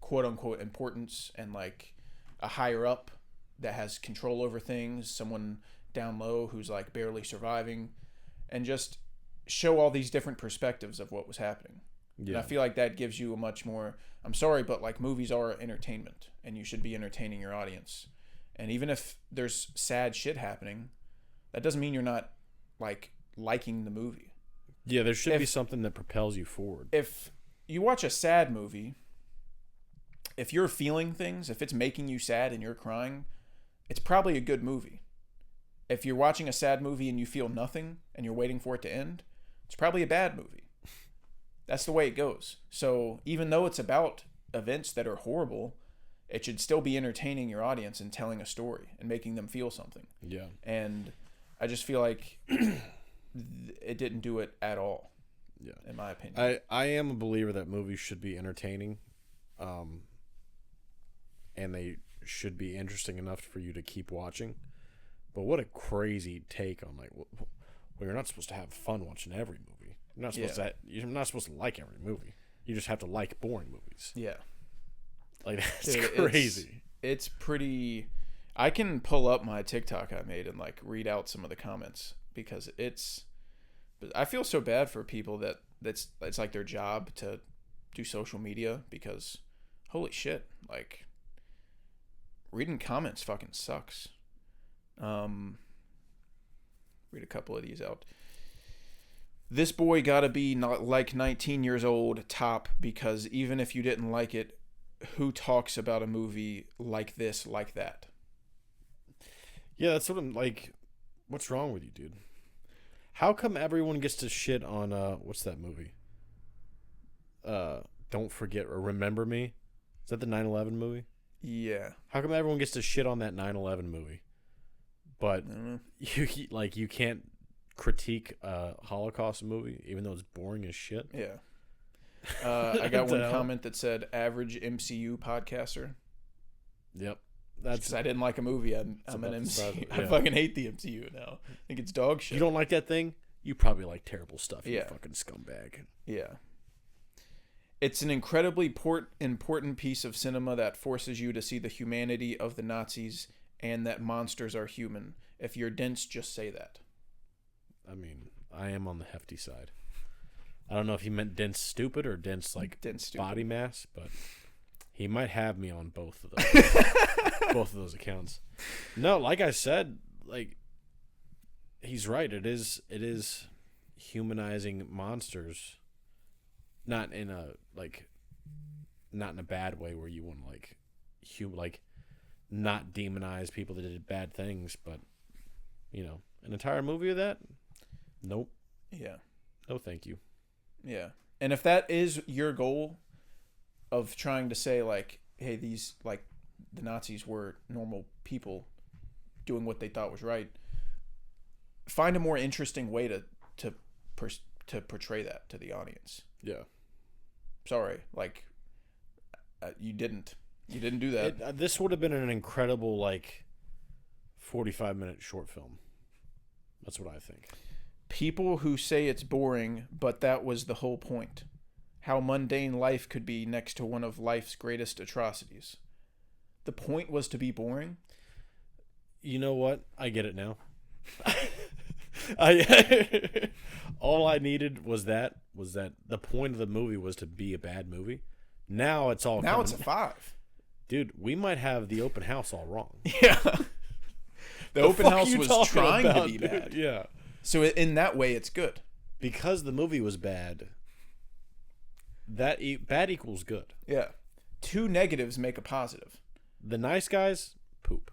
quote unquote importance, and like a higher up that has control over things, someone down low who's like barely surviving, and just show all these different perspectives of what was happening. Yeah. And I feel like that gives you a much more, I'm sorry, but like movies are entertainment, and you should be entertaining your audience. And even if there's sad shit happening, that doesn't mean you're not like liking the movie. Yeah, there should be something that propels you forward. If you watch a sad movie, if you're feeling things, if it's making you sad and you're crying, it's probably a good movie. If you're watching a sad movie and you feel nothing and you're waiting for it to end, it's probably a bad movie. That's the way it goes. So even though it's about events that are horrible, it should still be entertaining your audience and telling a story and making them feel something. Yeah. And I just feel like it didn't do it at all. Yeah. In my opinion. I am a believer that movies should be entertaining. And they should be interesting enough for you to keep watching. But what a crazy take on like, well, you're not supposed to have fun watching every movie. You're not supposed to like every movie. You just have to like boring movies. Yeah. Like, that's crazy. It's pretty. I can pull up my TikTok I made and like read out some of the comments, because I feel so bad for people that's like their job to do social media, because holy shit, like reading comments fucking sucks. Read a couple of these out. This boy gotta be not like 19 years old top, because even if you didn't like it, who talks about a movie like this, like that? Yeah, that's what I'm like. What's wrong with you, dude? How come everyone gets to shit on what's that movie? Don't Forget or Remember Me? Is that the 9/11 movie? Yeah. How come everyone gets to shit on that 9/11 movie? But you can't critique a Holocaust movie even though it's boring as shit? Yeah. I got one comment that said average MCU podcaster. Yep. That's because I didn't like a movie. I'm an MCU. I fucking hate the MCU now. I think it's dog shit. You don't like that thing? You probably like terrible stuff. You fucking scumbag. Yeah. It's an incredibly important piece of cinema that forces you to see the humanity of the Nazis and that monsters are human. If you're dense, just say that. I mean, I am on the hefty side. I don't know if he meant dense stupid or dense like dense body mass, but he might have me on both of those. Both of those accounts. No, like I said, like he's right. It is humanizing monsters, not in a bad way where you want to like not demonize people that did bad things, but an entire movie of that? Nope. Yeah. No, thank you. Yeah. And if that is your goal of trying to say like, hey, these like the Nazis were normal people doing what they thought was right. Find a more interesting way to portray that to the audience. Yeah. Sorry, like you didn't do that. This would have been an incredible 45-minute short film. That's what I think. People who say it's boring, but that was the whole point. How mundane life could be next to one of life's greatest atrocities. The point was to be boring. You know what? I get it now. All I needed was that the point of the movie was to be a bad movie. Now it's all now it's a 5. Dude, we might have the open house all wrong. Yeah. The open house was trying to be bad. Yeah. So in that way, it's good. Because the movie was bad, bad equals good. Yeah. 2 negatives make a positive. The nice guys, poop.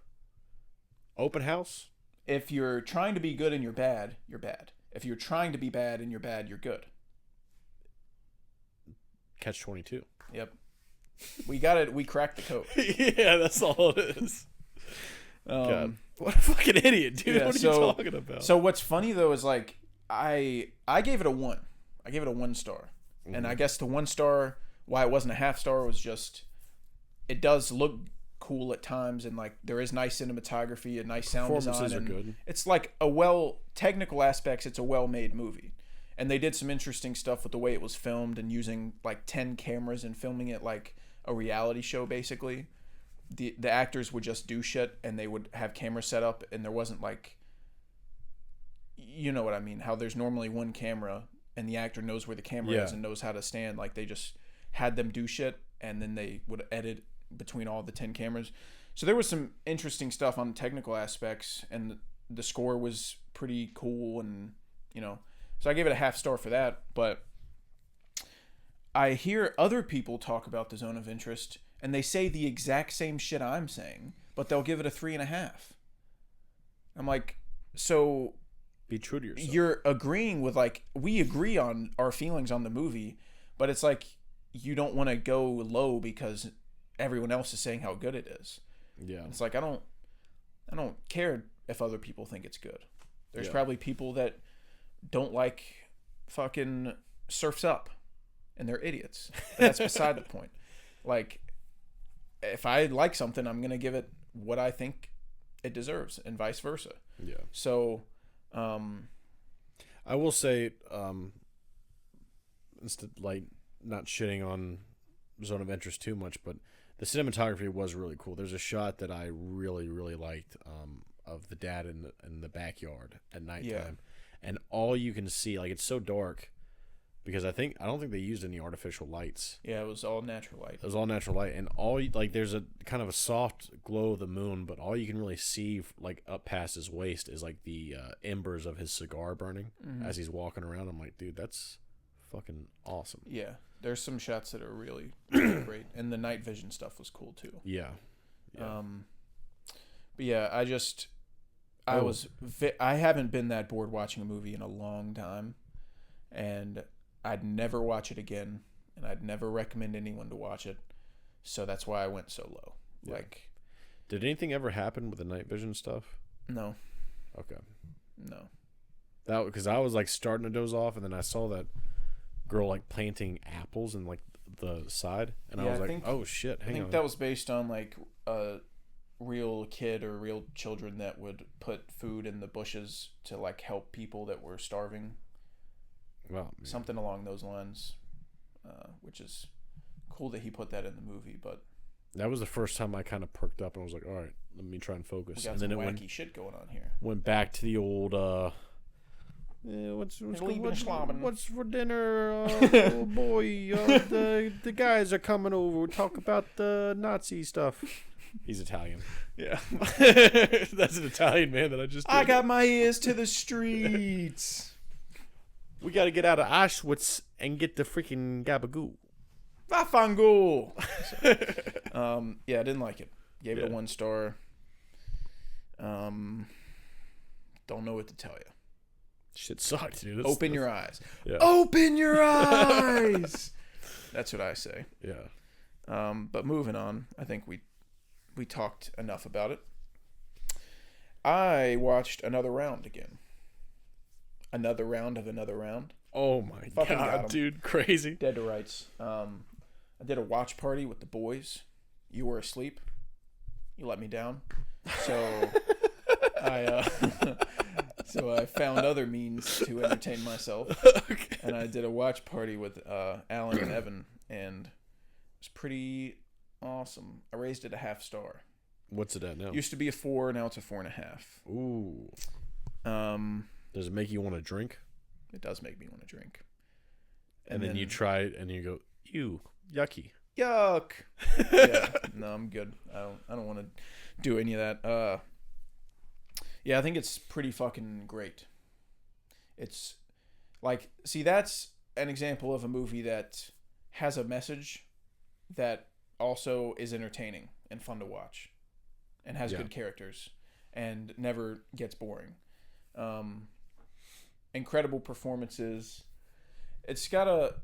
Open house? If you're trying to be good and you're bad, you're bad. If you're trying to be bad and you're bad, you're good. Catch 22. Yep. We got it. We cracked the code. Yeah, that's all it is. God. What a fucking idiot, dude. Yeah, what are you talking about? So what's funny, though, is I gave it a 1. I gave it a 1 star. Mm-hmm. And I guess the 1 star, why it wasn't a half star, was just it does look cool at times, and there is nice cinematography and nice sound design. Performances and are good. It's technical aspects, it's a well-made movie. And they did some interesting stuff with the way it was filmed and using 10 cameras and filming it like a reality show, basically. The actors would just do shit, and they would have cameras set up, and there wasn't you know what I mean, how there's normally one camera and the actor knows where the camera is and knows how to stand. They just had them do shit, and then they would edit between all the 10 cameras. So there was some interesting stuff on the technical aspects, and the score was pretty cool, and so I gave it a half star for that. But I hear other people talk about the Zone of Interest, and they say the exact same shit I'm saying, but they'll give it a 3.5. I'm like, so be true to yourself. You're agreeing with we agree on our feelings on the movie, but it's you don't want to go low because everyone else is saying how good it is. Yeah. It's I don't care if other people think it's good. There's probably people that don't like fucking Surf's Up, and they're idiots. But that's beside the point. If I like something, I'm gonna give it what I think it deserves, and vice versa. Yeah. So, I will say, instead not shitting on Zone of Interest too much, but the cinematography was really cool. There's a shot that I really, really liked of the dad in the backyard at nighttime, and all you can see, it's so dark, because I don't think they used any artificial lights. Yeah, it was all natural light. It was all natural light, and there's a kind of a soft glow of the moon, but all you can really see up past his waist is the embers of his cigar burning as he's walking around. I'm like, dude, that's fucking awesome. Yeah, there's some shots that are really, really great, and the night vision stuff was cool too. Yeah. But yeah, I haven't been that bored watching a movie in a long time, and I'd never watch it again, and I'd never recommend anyone to watch it. So that's why I went so low. Yeah. Did anything ever happen with the night vision stuff? No. Okay. No. That because I was starting to doze off, and then I saw that girl planting apples in the side, and I was oh shit, hang on. I think that was based on a real kid or real children that would put food in the bushes to help people that were starving. Well, something along those lines, which is cool that he put that in the movie. But that was the first time I kind of perked up and was like, all right, let me try and focus. We got and some then wacky shit going on here. Went back to the old what's for dinner? Oh boy, the guys are coming over. Talk about the Nazi stuff. He's Italian. Yeah. That's an Italian man that I just did. I got my ears to the streets. We got to get out of Auschwitz and get the freaking gabagoo. Vafango. Yeah, I didn't like it. Gave it a 1 star. Don't know what to tell you. Shit sucked, dude. Open your eyes. Yeah. Open your eyes. That's what I say. Yeah. But moving on, I think we we talked enough about it. I watched Another Round again. Another round of another round. Oh my Fucking got 'em. god, dude, crazy. Dead to rights. I did a watch party with the boys. You were asleep. You let me down. So I found other means to entertain myself. Okay. And I did a watch party with Alan and Evan, and it was pretty awesome. I raised it a 0.5 star. What's it at now? Used to be a 4, now it's a 4.5. Ooh. Does it make you want to drink? It does make me want to drink. And then you try it and you go, ew, yucky. Yuck. Yeah, no, I'm good. I don't want to do any of that. Yeah, I think it's pretty fucking great. It's like, see, that's an example of a movie that has a message that also is entertaining and fun to watch, and has good characters, and never gets boring. Incredible performances. It's got a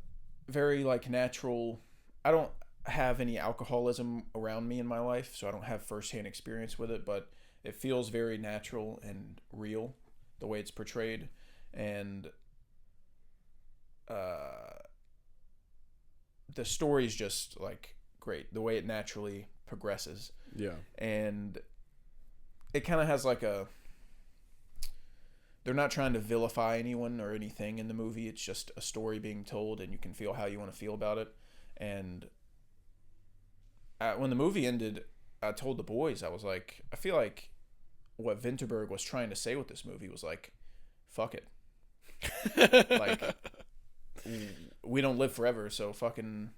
very like natural. I don't have any alcoholism around me in my life, so I don't have firsthand experience with it, but it feels very natural and real the way it's portrayed, and the story's just like great the way it naturally progresses. Yeah. And it kind of has like a, they're not trying to vilify anyone or anything in the movie. It's just a story being told, and you can feel how you want to feel about it. And when the movie ended, I told the boys, I was like, I feel like what Vinterberg was trying to say with this movie was like, fuck it. Like, we don't live forever, so fucking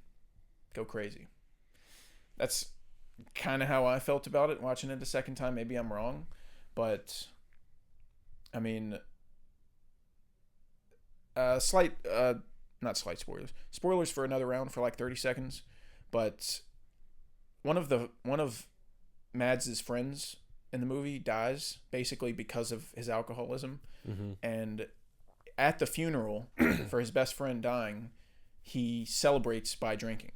go crazy. That's kind of how I felt about it watching it the second time. Maybe I'm wrong, but I mean, not slight spoilers for Another Round for like 30 seconds, but one of Mads' friends in the movie dies basically because of his alcoholism. Mm-hmm. And at the funeral for his best friend dying, he celebrates by drinking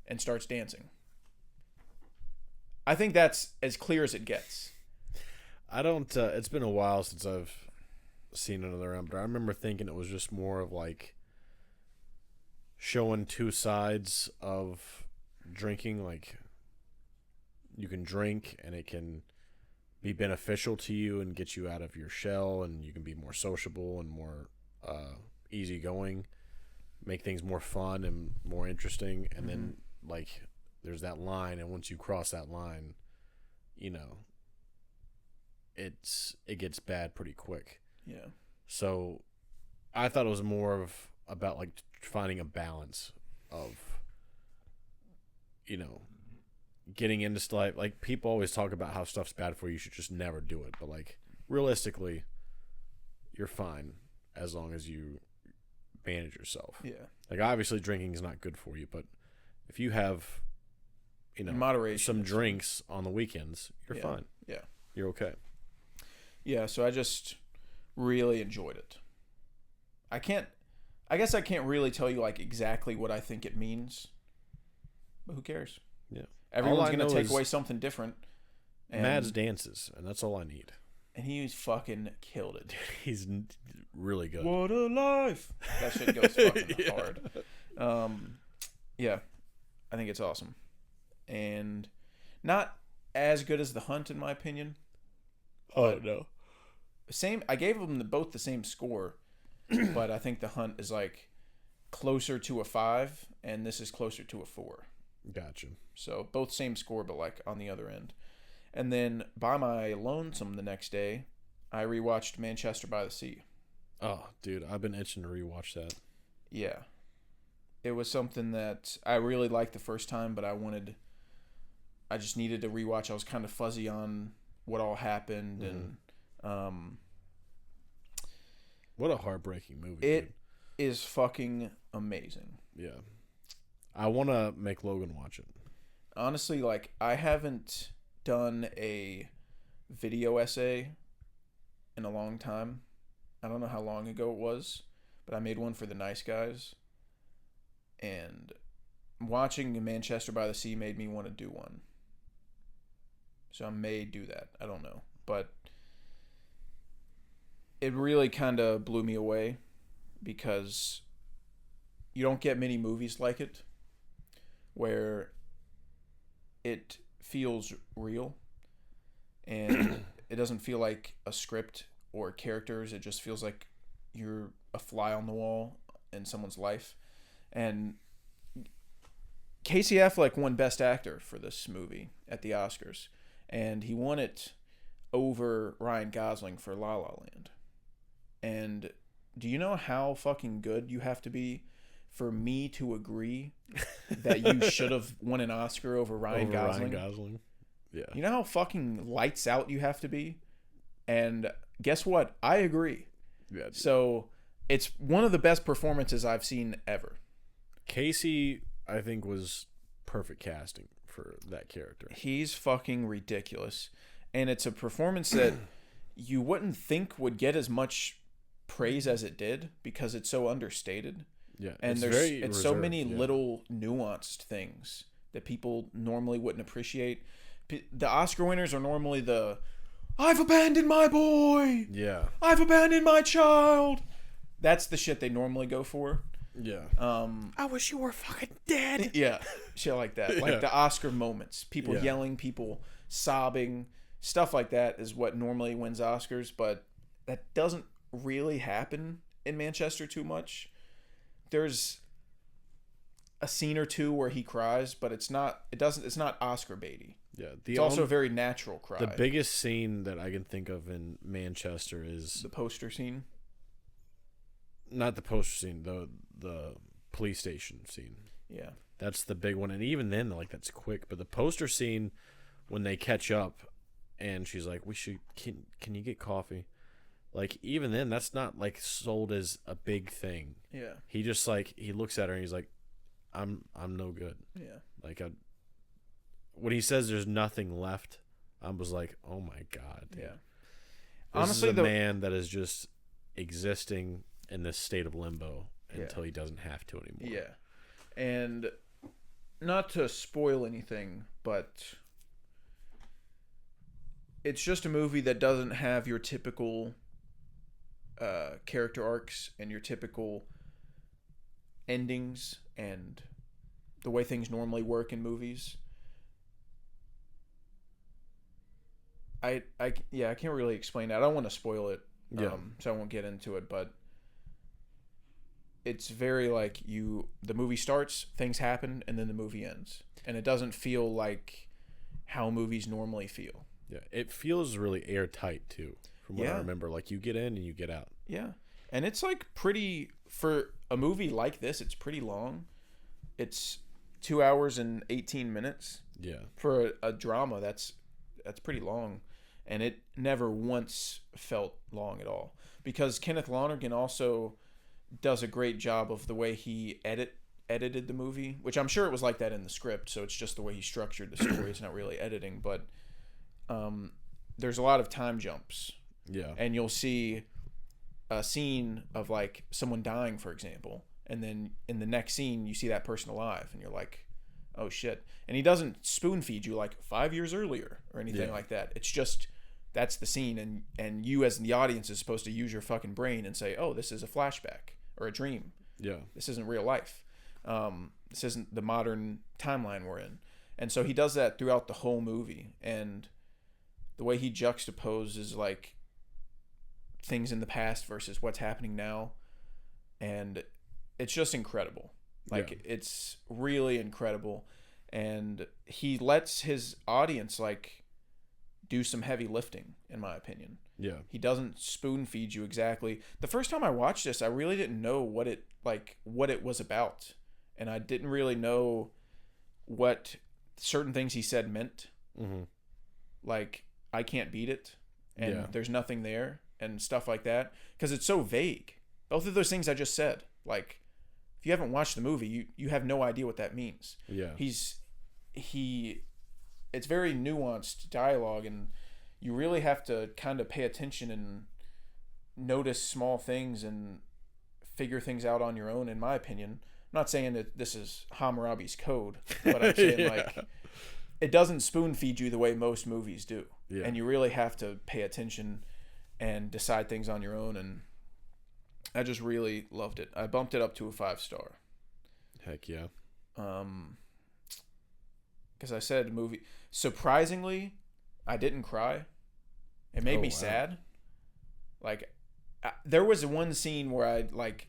and starts dancing. I think that's as clear as it gets. I don't, it's been a while since I've seen Another Round, but I remember thinking it was just more of like showing two sides of drinking. Like, you can drink and it can be beneficial to you and get you out of your shell, and you can be more sociable and more easygoing, make things more fun and more interesting. And then like there's that line, and once you cross that line, you know, it gets bad pretty quick. Yeah. So I thought it was more of about like finding a balance of, you know, getting into stuff. Like, people always talk about how stuff's bad for you, you should just never do it. But like, realistically, you're fine as long as you manage yourself. Yeah. Like, obviously drinking is not good for you, but if you have, you know, In moderation, some drinks on the weekends, you're fine. Yeah. You're okay. Yeah, so I just really enjoyed it. I guess I can't really tell you like exactly what I think it means, but who cares? Yeah. Everyone's going to take away something different. And Mads dances, and that's all I need. And he fucking killed it. He's really good. What a life! That shit goes fucking hard. Yeah, I think it's awesome, and not as good as The Hunt in my opinion. Oh no. I gave them both the same score, but I think The Hunt is like closer to a 5, and this is closer to a 4. Gotcha. So both same score, but like on the other end. And then by my lonesome the next day, I rewatched Manchester by the Sea. Oh, dude, I've been itching to rewatch that. Yeah. It was something that I really liked the first time, but I just needed to rewatch. I was kind of fuzzy on what all happened, and what a heartbreaking movie. It is fucking amazing. Yeah. I want to make Logan watch it. Honestly, like, I haven't done a video essay in a long time. I don't know how long ago it was, but I made one for the Nice Guys. And watching Manchester by the Sea made me want to do one. So I may do that. I don't know. But it really kind of blew me away because you don't get many movies like it where it feels real and it doesn't feel like a script or characters. It just feels like you're a fly on the wall in someone's life. And Casey Affleck won Best Actor for this movie at the Oscars, and he won it over Ryan Gosling for La La Land. And do you know how fucking good you have to be for me to agree that you should have won an Oscar over Ryan Gosling? Yeah. You know how fucking lights out you have to be? And guess what? I agree. Yeah. So it's one of the best performances I've seen ever. Casey, I think, was perfect casting for that character. He's fucking ridiculous. And it's a performance that you wouldn't think would get as much praise as it did because it's so understated. Yeah. And it's there's so many little nuanced things that people normally wouldn't appreciate. The Oscar winners are normally the, I've abandoned my boy. Yeah. I've abandoned my child. That's the shit they normally go for. Yeah. I wish you were fucking dead. Yeah. Shit like that. Like the Oscar moments. People yelling, people sobbing, stuff like that is what normally wins Oscars, but that doesn't really happen in Manchester too much. There's a scene or two where he cries, but it's not Oscar baity. Yeah. It's also a very natural cry. The biggest scene that I can think of in Manchester is the poster scene. Not the poster scene, the police station scene. Yeah. That's the big one. And even then, like, that's quick. But the poster scene, when they catch up and she's like, can you get coffee? Like, even then, that's not, like, sold as a big thing. Yeah. He just, like, he looks at her and he's like, I'm no good. Yeah. Like, when he says there's nothing left, I was like, oh, my God. Dude. Yeah. This Honestly, is a man that is just existing in this state of limbo until he doesn't have to anymore. Yeah. And not to spoil anything, but it's just a movie that doesn't have your typical character arcs and your typical endings and the way things normally work in movies. I can't really explain that. I don't want to spoil it, so I won't get into it, but it's very like the movie starts, things happen, and then the movie ends. And it doesn't feel like how movies normally feel. Yeah, it feels really airtight too, from what I remember. Like, you get in and you get out. Yeah. And it's like pretty, for a movie like this, it's pretty long. It's 2 hours and 18 minutes. Yeah. For a drama, that's pretty long. And it never once felt long at all. Because Kenneth Lonergan also does a great job of the way he edited the movie, which I'm sure it was like that in the script, so it's just the way he structured the story. It's not really editing, but there's a lot of time jumps. Yeah. And you'll see a scene of like someone dying, for example, and then in the next scene you see that person alive and you're like, oh shit. And he doesn't spoon feed you like 5 years earlier or anything like that. It's just that's the scene, and you as the audience is supposed to use your fucking brain and say, oh, this is a flashback or a dream. Yeah. This isn't real life. This isn't the modern timeline we're in. And so he does that throughout the whole movie. And the way he juxtaposes like things in the past versus what's happening now. And it's just incredible. Like, it's really incredible. And he lets his audience like do some heavy lifting, in my opinion. Yeah. He doesn't spoon feed you exactly. The first time I watched this, I really didn't know what it was about. And I didn't really know what certain things he said meant. Mm-hmm. Like, I can't beat it. And there's nothing there and stuff like that. Because it's so vague. Both of those things I just said. Like, if you haven't watched the movie, you have no idea what that means. Yeah. It's very nuanced dialogue, and you really have to kind of pay attention and notice small things and figure things out on your own, in my opinion. I'm not saying that this is Hammurabi's code, but I'm saying like it doesn't spoon feed you the way most movies do. Yeah. And you really have to pay attention and decide things on your own. And I just really loved it. I bumped it up to a 5-star. Heck yeah. Because I said movie. Surprisingly, I didn't cry. It made me sad. Like, there was one scene where I like,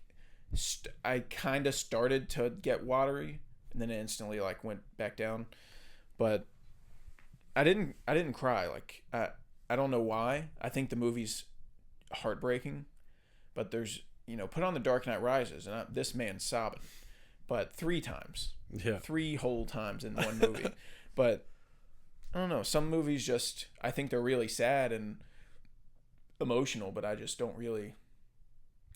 I kind of started to get watery, and then it instantly like went back down. But I didn't cry. Like, I don't know why. I think the movie's heartbreaking, but there's, put on The Dark Knight Rises, and this man's sobbing, but 3 times. Yeah. 3 whole times in one movie. But I don't know. Some movies just, I think they're really sad and emotional, but I just don't really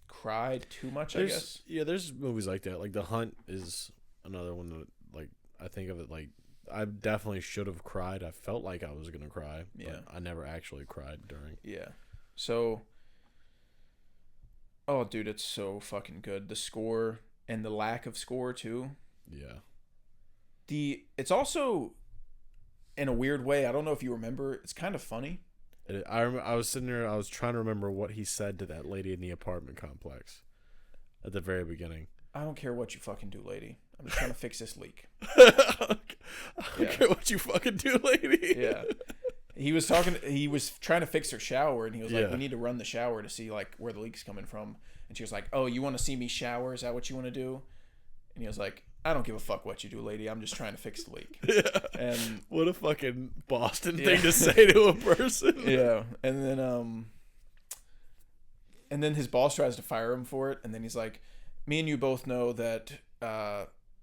cry too much, I guess. Yeah, there's movies like that. Like The Hunt is another one that, like, I think of it like, I definitely should have cried. I felt like I was going to cry, but I never actually cried during. Yeah. So, oh, dude, it's so fucking good. The score and the lack of score, too. Yeah. It's also, in a weird way, I don't know if you remember, it's kind of funny. I was sitting there, I was trying to remember what he said to that lady in the apartment complex at the very beginning. I don't care what you fucking do, lady. I'm just trying to fix this leak. I don't care what you fucking do, lady. Yeah. He was trying to fix her shower, and he was like, we need to run the shower to see like where the leak's coming from. And she was like, oh, you want to see me shower? Is that what you want to do? And he was like, I don't give a fuck what you do, lady. I'm just trying to fix the leak. Yeah. And what a fucking Boston thing to say to a person. Yeah. And then his boss tries to fire him for it, and then he's like, me and you both know that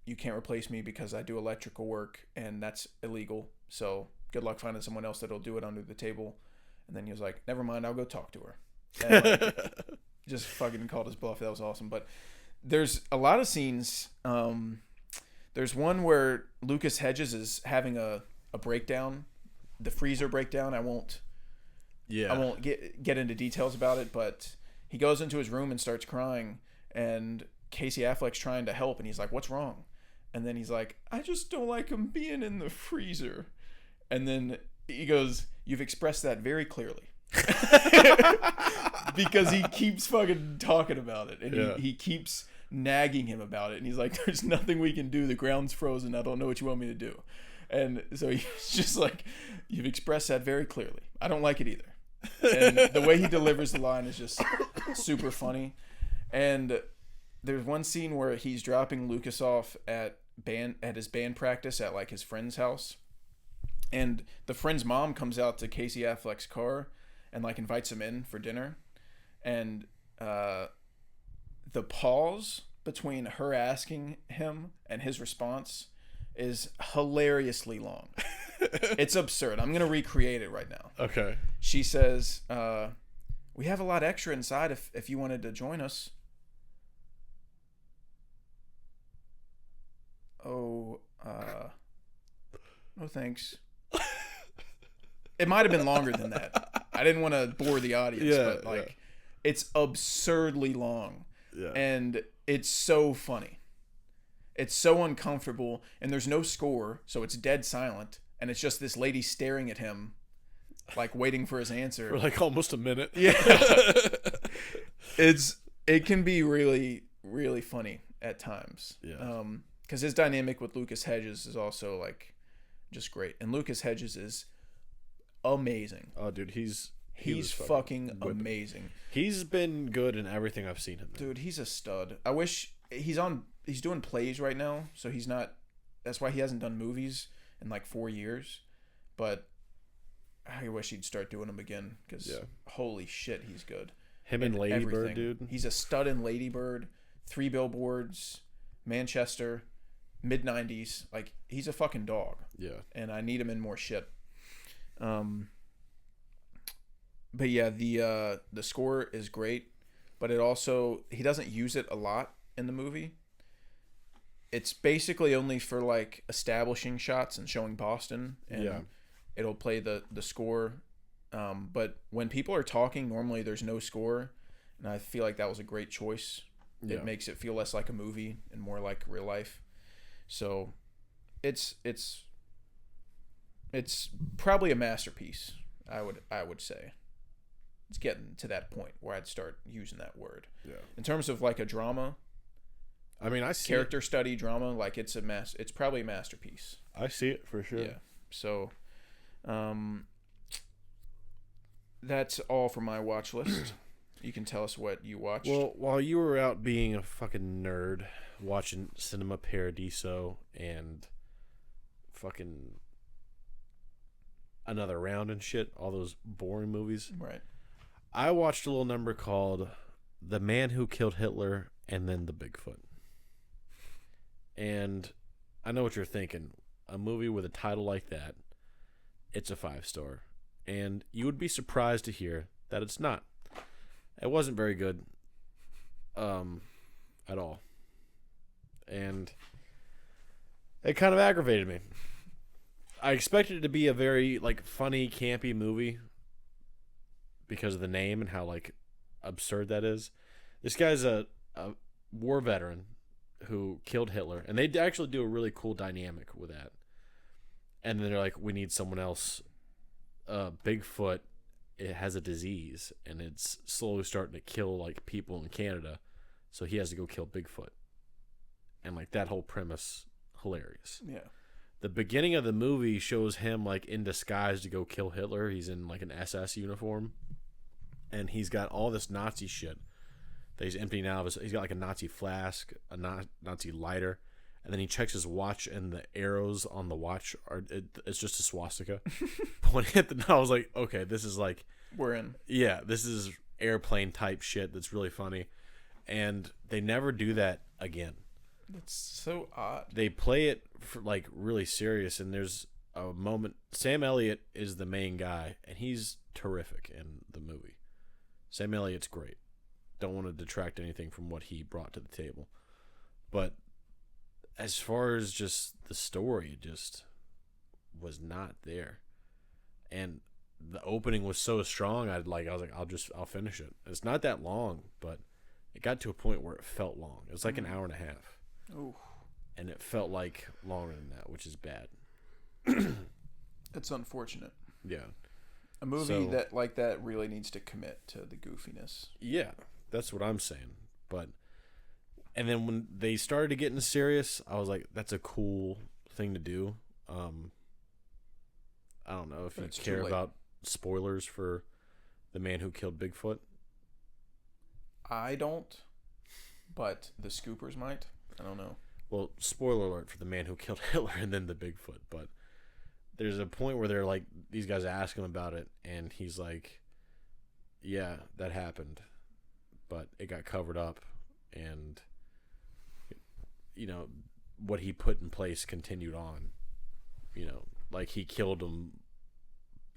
you can't replace me because I do electrical work, and that's illegal. So good luck finding someone else that'll do it under the table. And then he was like, never mind, I'll go talk to her. And like, just fucking called his bluff. That was awesome. But there's a lot of scenes. There's one where Lucas Hedges is having a breakdown, the freezer breakdown. I won't get into details about it, but he goes into his room and starts crying, and Casey Affleck's trying to help, and he's like, what's wrong? And then he's like, I just don't like him being in the freezer. And then he goes, you've expressed that very clearly. Because he keeps fucking talking about it, and he keeps nagging him about it, and he's like, there's nothing we can do, the ground's frozen, I don't know what you want me to do. And so he's just like, you've expressed that very clearly, I don't like it either. And the way he delivers the line is just super funny. And there's one scene where he's dropping Lucas off at his band practice at like his friend's house, and the friend's mom comes out to Casey Affleck's car and like invites him in for dinner, and the pause between her asking him and his response is hilariously long. It's absurd. I'm gonna recreate it right now. Okay. She says, we have a lot extra inside if you wanted to join us. Oh, no thanks. It might have been longer than that. I didn't want to bore the audience, but like, it's absurdly long. Yeah. And it's so funny. It's so uncomfortable, and there's no score, so it's dead silent, and it's just this lady staring at him, like waiting for his answer. For like almost a minute. Yeah. It can be really, really funny at times. Yeah. Because his dynamic with Lucas Hedges is also like just great, and Lucas Hedges is amazing. Oh, dude, he's fucking amazing. He's been good in everything I've seen him in. Dude, he's a stud. I wish he's doing plays right now, so he's not. That's why he hasn't done movies in like 4 years. But I wish he'd start doing them again, because holy shit, he's good. Him and Lady Bird, dude. He's a stud in Lady Bird, 3 Billboards, Manchester, mid-90s. Like, he's a fucking dog. Yeah. And I need him in more shit. But yeah, the score is great, but it also, he doesn't use it a lot in the movie. It's basically only for like establishing shots and showing Boston, and it'll play the score. But when people are talking, normally there's no score, and I feel like that was a great choice. Yeah. It makes it feel less like a movie and more like real life. So it's It's probably a masterpiece. I would say. It's getting to that point where I'd start using that word. Yeah. In terms of like a drama, I mean, I see character study drama, like it's probably a masterpiece. I see it for sure. Yeah. So, that's all for my watch list. You can tell us what you watched. Well, while you were out being a fucking nerd, watching Cinema Paradiso and fucking Another Round and shit, all those boring movies. Right. I watched a little number called The Man Who Killed Hitler and Then the Bigfoot. And I know what you're thinking. A movie with a title like that, it's a 5-star. And you would be surprised to hear that it's not. It wasn't very good at all. And it kind of aggravated me. I expected it to be a very like funny, campy movie because of the name and how like absurd that is. This guy's a war veteran who killed Hitler, and they actually do a really cool dynamic with that. And then they're like, we need someone else. Bigfoot, it has a disease, and it's slowly starting to kill like people in Canada, so he has to go kill Bigfoot. And like that whole premise, hilarious. Yeah. The beginning of the movie shows him like in disguise to go kill Hitler. He's in like an SS uniform, and he's got all this Nazi shit that he's emptying out of his. He's got like a Nazi flask, a Nazi lighter, and then he checks his watch, and the arrows on the watch it's just a swastika. Pointing at the. I was like, okay, this is like we're in. Yeah, this is airplane type shit. That's really funny, and they never do that again. That's so odd. They play it for like really serious, and there's a moment. Sam Elliott is the main guy, and he's terrific in the movie. Sam Elliott's great. Don't want to detract anything from what he brought to the table, but as far as just the story, it just was not there. And the opening was so strong. I was like, I'll finish it. It's not that long, but it got to a point where it felt long. It was like an hour and a half. Ooh. And it felt like longer than that, which is bad. It's unfortunate. Yeah. A movie that really needs to commit to the goofiness. Yeah, that's what I'm saying. And then when they started getting serious, I was like, that's a cool thing to do. I don't know if you care about spoilers for The Man Who Killed Bigfoot. I don't, but the scoopers might. I don't know. Well, spoiler alert for The Man Who Killed Hitler and Then the Bigfoot, but there's a point where they're like, these guys ask him about it, and he's like, yeah, that happened, but it got covered up, and you know, what he put in place continued on. You know, like he killed him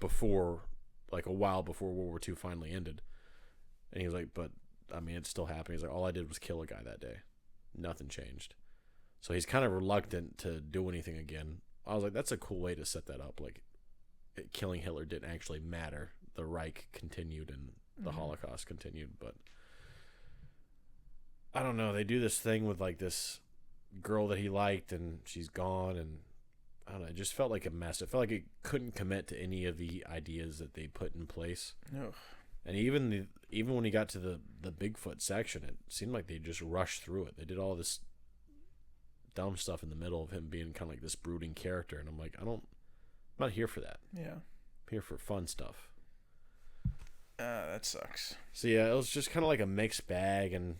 before, like a while before World War II finally ended. And he was like, but I mean, it's still happening. He's like, all I did was kill a guy that day. Nothing changed. So he's kind of reluctant to do anything again. I was like, that's a cool way to set that up. Like, killing Hitler didn't actually matter. The Reich continued and the Holocaust continued. But I don't know. They do this thing with like this girl that he liked, and she's gone, and I don't know. It just felt like a mess. It felt like it couldn't commit to any of the ideas that they put in place. Ugh. And even when he got to the Bigfoot section, it seemed like they just rushed through it. They did all this dumb stuff in the middle of him being kind of like this brooding character, and I'm like, I'm not here for that. Yeah. I'm here for fun stuff. That sucks. So yeah, it was just kind of like a mixed bag, and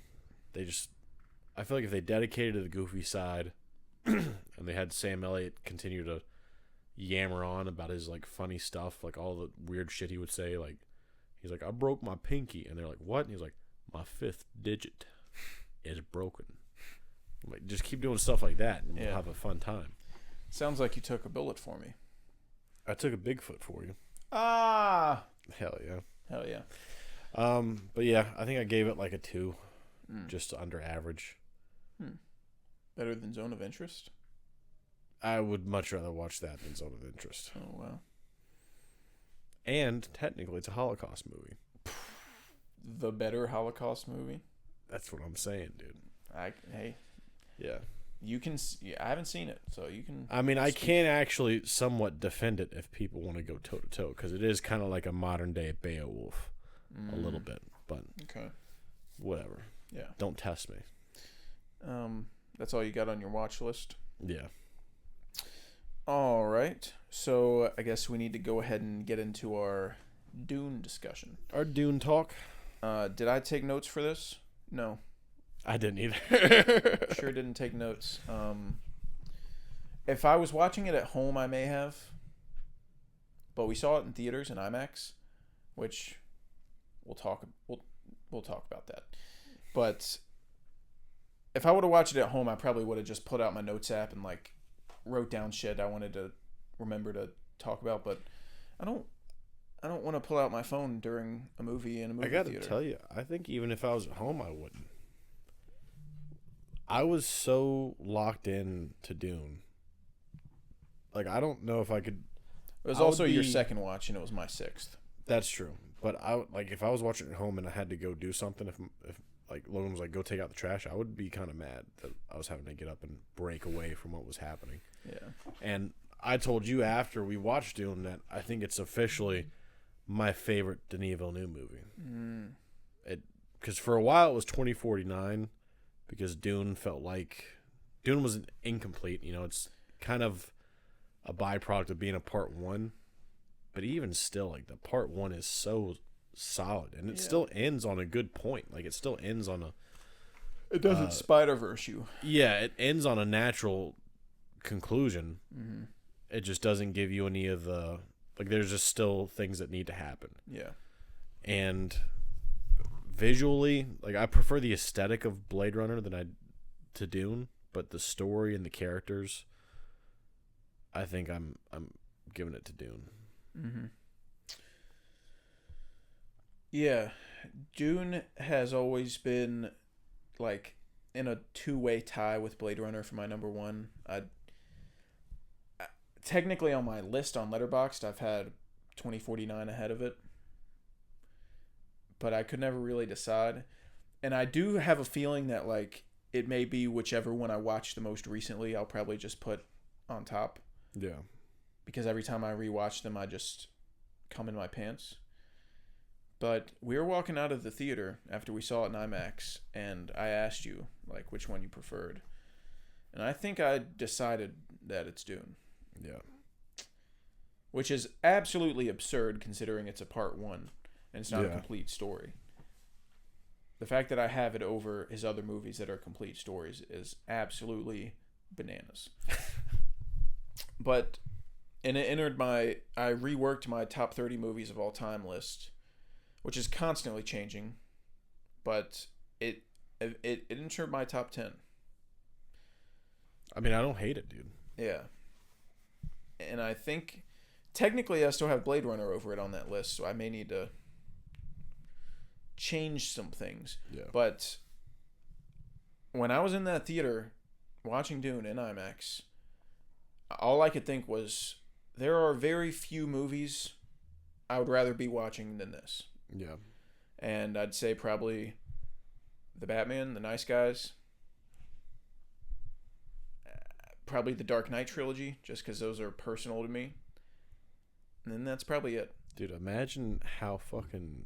I feel like if they dedicated to the goofy side, and they had Sam Elliott continue to yammer on about his like funny stuff, like all the weird shit he would say, like he's like, I broke my pinky, and they're like, what? And he's like, my 5th digit is broken. I'm like, just keep doing stuff like that, and we'll have a fun time. Sounds like you took a bullet for me. I took a Bigfoot for you. Ah, Hell yeah. hell yeah. But yeah, I think I gave it like a 2, just under average. Better than Zone of Interest? I would much rather watch that than Zone of Interest. Oh, wow. And technically, it's a Holocaust movie. The better Holocaust movie? That's what I'm saying, dude. Hey. Yeah. I haven't seen it, so you can. I mean, I can actually somewhat defend it if people want to go toe to toe, because it is kind of like a modern day Beowulf, a little bit. But okay, whatever. Yeah. Don't test me. That's all you got on your watch list? Yeah. All right. So I guess we need to go ahead and get into our Dune discussion. Our Dune talk. Did I take notes for this? No. I didn't either. Sure didn't take notes. If I was watching it at home, I may have. But we saw it in theaters in IMAX, which we'll talk about that. But if I would have watched it at home, I probably would have just put out my notes app and like wrote down shit I wanted to remember to talk about. But I don't want to pull out my phone during a movie in a movie theater. I gotta tell you, I think even if I was at home, I wouldn't. I was so locked in to Dune. Like, I don't know if I could. It was also your second watch, and it was my sixth. That's true. But if I was watching at home and I had to go do something, if like Logan was like, go take out the trash, I would be kind of mad that I was having to get up and break away from what was happening. Yeah. And I told you after we watched Dune that I think it's officially my favorite Denis Villeneuve movie. Because for a while it was 2049, because Dune felt like Dune was incomplete. You know, it's kind of a byproduct of being a part one, but even still, like, the part one is so solid, and it still ends on a good point. Like, it still ends on a. It doesn't Spider-Verse you. Yeah, it ends on a natural conclusion. Mm-hmm. It just doesn't give you any of the, like, there's just still things that need to happen. Yeah. And visually, like, I prefer the aesthetic of Blade Runner to Dune, but the story and the characters, I think I'm giving it to Dune. Mm-hmm. Yeah, Dune has always been like in a two-way tie with Blade Runner for my number one. Technically on my list on Letterboxd, I've had 2049 ahead of it, but I could never really decide. And I do have a feeling that like it may be whichever one I watched the most recently, I'll probably just put on top. Yeah. Because every time I rewatch them, I just come in my pants. But we were walking out of the theater after we saw it in IMAX, and I asked you, like, which one you preferred. And I think I decided that it's Dune. Yeah. Which is absolutely absurd considering it's a part one, and it's not a complete story. The fact that I have it over his other movies that are complete stories is absolutely bananas. But, and it entered I reworked my top 30 movies of all time list, which is constantly changing, but it entered my top 10. I mean, I don't hate it, dude. Yeah. And I think, technically, I still have Blade Runner over it on that list, so I may need to change some things. Yeah. But when I was in that theater watching Dune in IMAX, all I could think was, there are very few movies I would rather be watching than this. Yeah. And I'd say probably The Batman, The Nice Guys, probably the Dark Knight trilogy, just because those are personal to me. And then that's probably it. Dude, imagine how fucking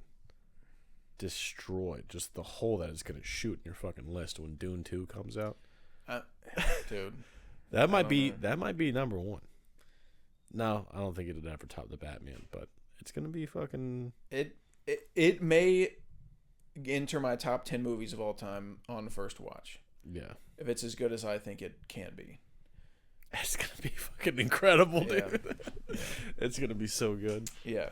destroyed just the hole that it's going to shoot in your fucking list when Dune 2 comes out. Dude. That might be number one. No, I don't think it'd ever top the Batman, but it's going to be fucking... It may enter my top 10 movies of all time on first watch. Yeah. If it's as good as I think it can be. It's going to be fucking incredible, dude. Yeah. It's going to be so good. Yeah.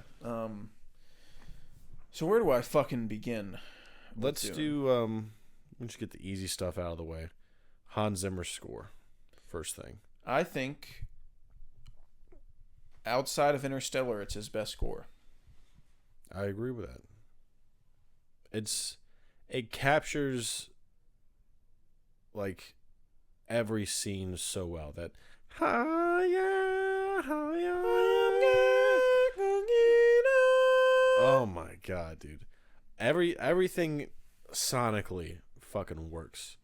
So where do I fucking begin? Let's get the easy stuff out of the way. Hans Zimmer's score. First thing. I think outside of Interstellar, it's his best score. I agree with that. It captures like every scene so well that oh my god, dude. Everything sonically fucking works.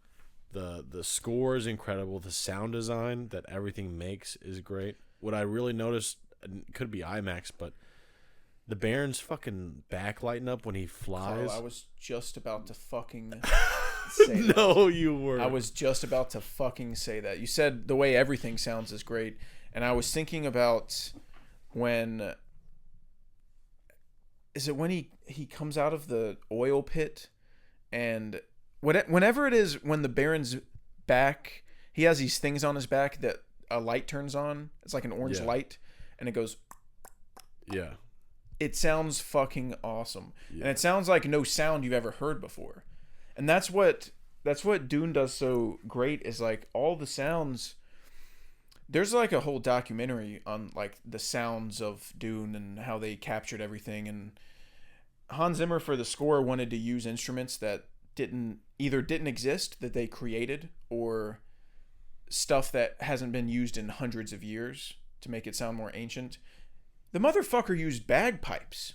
The score is incredible. The sound design that everything makes is great. What I really noticed, it could be IMAX, but the Baron's fucking back lighting up when he flies. Carl, I was just about to fucking say that. No, you were. I was just about to fucking say that. You said the way everything sounds is great, and I was thinking about when... Is it when he comes out of the oil pit, and whenever it is when the Baron's back, he has these things on his back that a light turns on. It's like an orange light, and it goes... Yeah. It sounds fucking awesome. Yeah. And it sounds like no sound you've ever heard before. And that's what Dune does so great, is like all the sounds. There's like a whole documentary on like the sounds of Dune and how they captured everything. And Hans Zimmer for the score wanted to use instruments that didn't exist, that they created, or stuff that hasn't been used in hundreds of years to make it sound more ancient. The motherfucker used bagpipes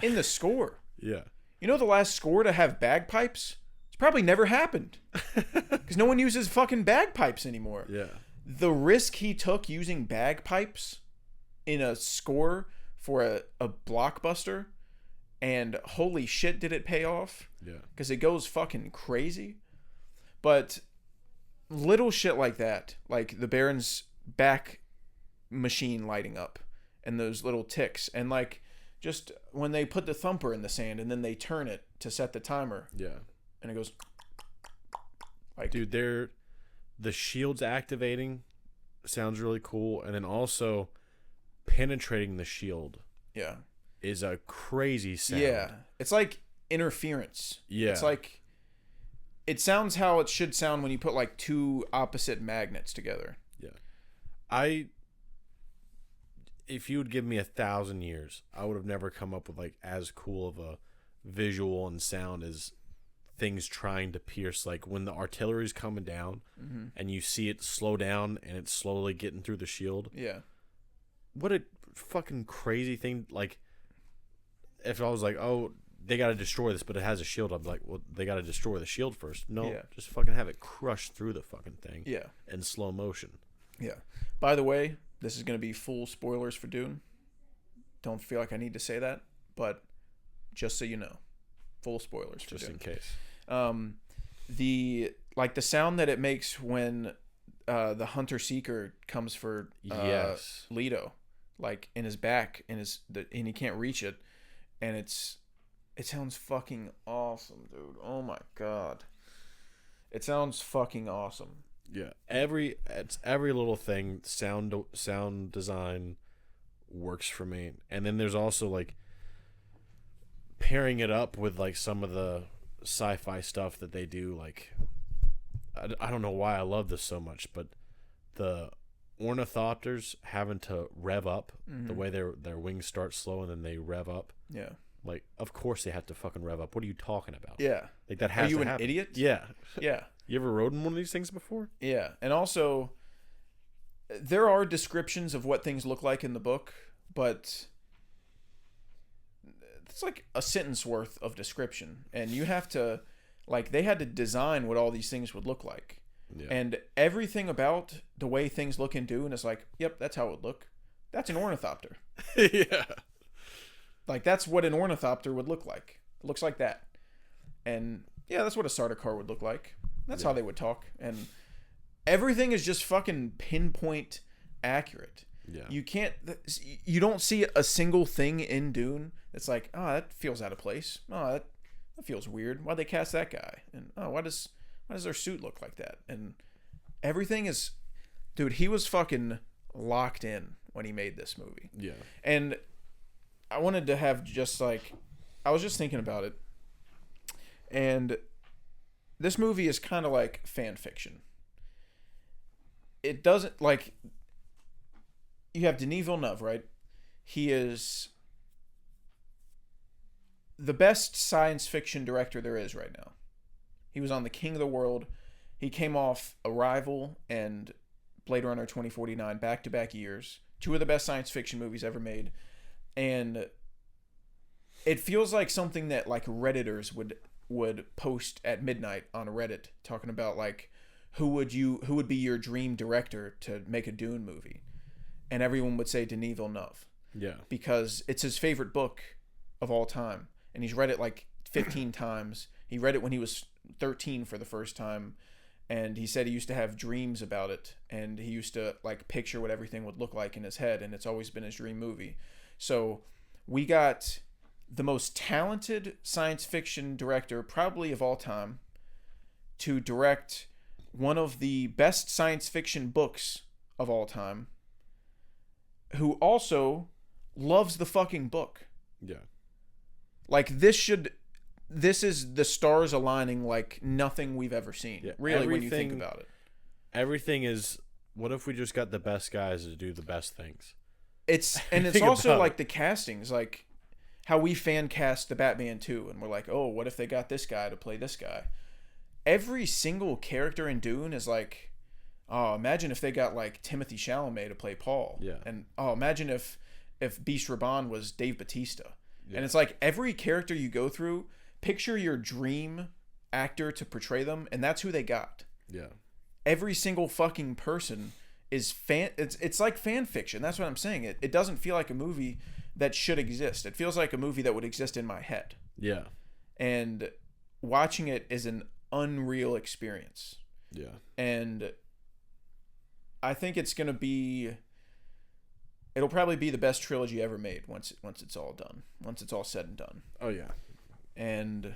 in the score. Yeah. You know the last score to have bagpipes? It's probably never happened. Because no one uses fucking bagpipes anymore. Yeah. The risk he took using bagpipes in a score for a blockbuster, and holy shit did it pay off. Yeah. Because it goes fucking crazy. But little shit like that, like the Baron's back machine lighting up, and those little ticks, and like just when they put the thumper in the sand and then they turn it to set the timer. Yeah. And it goes like, dude, the shields activating sounds really cool, and then also penetrating the shield. Yeah. Is a crazy sound. Yeah. It's like interference. Yeah. It's like it sounds how it should sound when you put like two opposite magnets together. Yeah. If you would give me 1,000 years, I would have never come up with like as cool of a visual and sound as things trying to pierce, like when the artillery's coming down and you see it slow down and it's slowly getting through the shield. Yeah. What a fucking crazy thing. Like, if I was like, oh, they got to destroy this, but it has a shield, I'd be like, well, they got to destroy the shield first. No, just fucking have it crush through the fucking thing. Yeah. In slow motion. Yeah. By the way, this is going to be full spoilers for Dune. Don't feel like I need to say that, but just so you know, full spoilers for Just Dune. in case. The sound that it makes when the hunter seeker comes for Yes. Leto, like in his back, and he can't reach it, and it sounds fucking awesome, dude. Oh my god, it sounds fucking awesome. Yeah, every little thing, sound design works for me. And then there's also like pairing it up with like some of the sci-fi stuff that they do. Like, I don't know why I love this so much, but the ornithopters having to rev up, the way their wings start slow and then they rev up. Yeah. Like, of course they have to fucking rev up. What are you talking about? Yeah. Like, that has to happen. Are you an idiot? Yeah. Yeah. You ever rode in one of these things before? Yeah. And also, there are descriptions of what things look like in the book, but it's like a sentence worth of description. And you have to, like, they had to design what all these things would look like. Yeah. And everything about the way things look in Dune is like, yep, that's how it would look. That's an ornithopter. Yeah. Like, that's what an ornithopter would look like. It looks like that. And, yeah, that's what a Sardaukar would look like. That's how they would talk. And everything is just fucking pinpoint accurate. Yeah. You don't see a single thing in Dune that's like, oh, that feels out of place. Oh, that feels weird. Why'd they cast that guy? And, oh, why does their suit look like that? And everything is... Dude, he was fucking locked in when he made this movie. Yeah. And I wanted to have just like... I was just thinking about it. And this movie is kind of like fan fiction. It doesn't... Like... You have Denis Villeneuve, right? He is the best science fiction director there is right now. He was on The King of the World. He came off Arrival and Blade Runner 2049 back-to-back years. Two of the best science fiction movies ever made. And it feels like something that like Redditors would post at midnight on Reddit, talking about like, who would be your dream director to make a Dune movie? And everyone would say Denis Villeneuve. Yeah. Because it's his favorite book of all time. And he's read it like 15 times. He read it when he was 13 for the first time. And he said he used to have dreams about it. And he used to like picture what everything would look like in his head. And it's always been his dream movie. So we got the most talented science fiction director probably of all time to direct one of the best science fiction books of all time, who also loves the fucking book. Yeah. Like this is the stars aligning like nothing we've ever seen. Yeah, really, when you think about it. Everything is, what if we just got the best guys to do the best things? It's also like the castings, like how we fan cast the Batman 2, and we're like, oh, what if they got this guy to play this guy? Every single character in Dune is like, oh, imagine if they got like Timothée Chalamet to play Paul. Yeah. And oh, imagine if Beast Raban was Dave Bautista. Yeah. And it's like every character you go through, picture your dream actor to portray them, and that's who they got. Yeah. Every single fucking person is it's like fan fiction. That's what I'm saying. It doesn't feel like a movie that should exist. It feels like a movie that would exist in my head. Yeah. And watching it is an unreal experience. Yeah. And I think it'll probably be the best trilogy ever made once it's all done. Once it's all said and done. Oh yeah. And I'm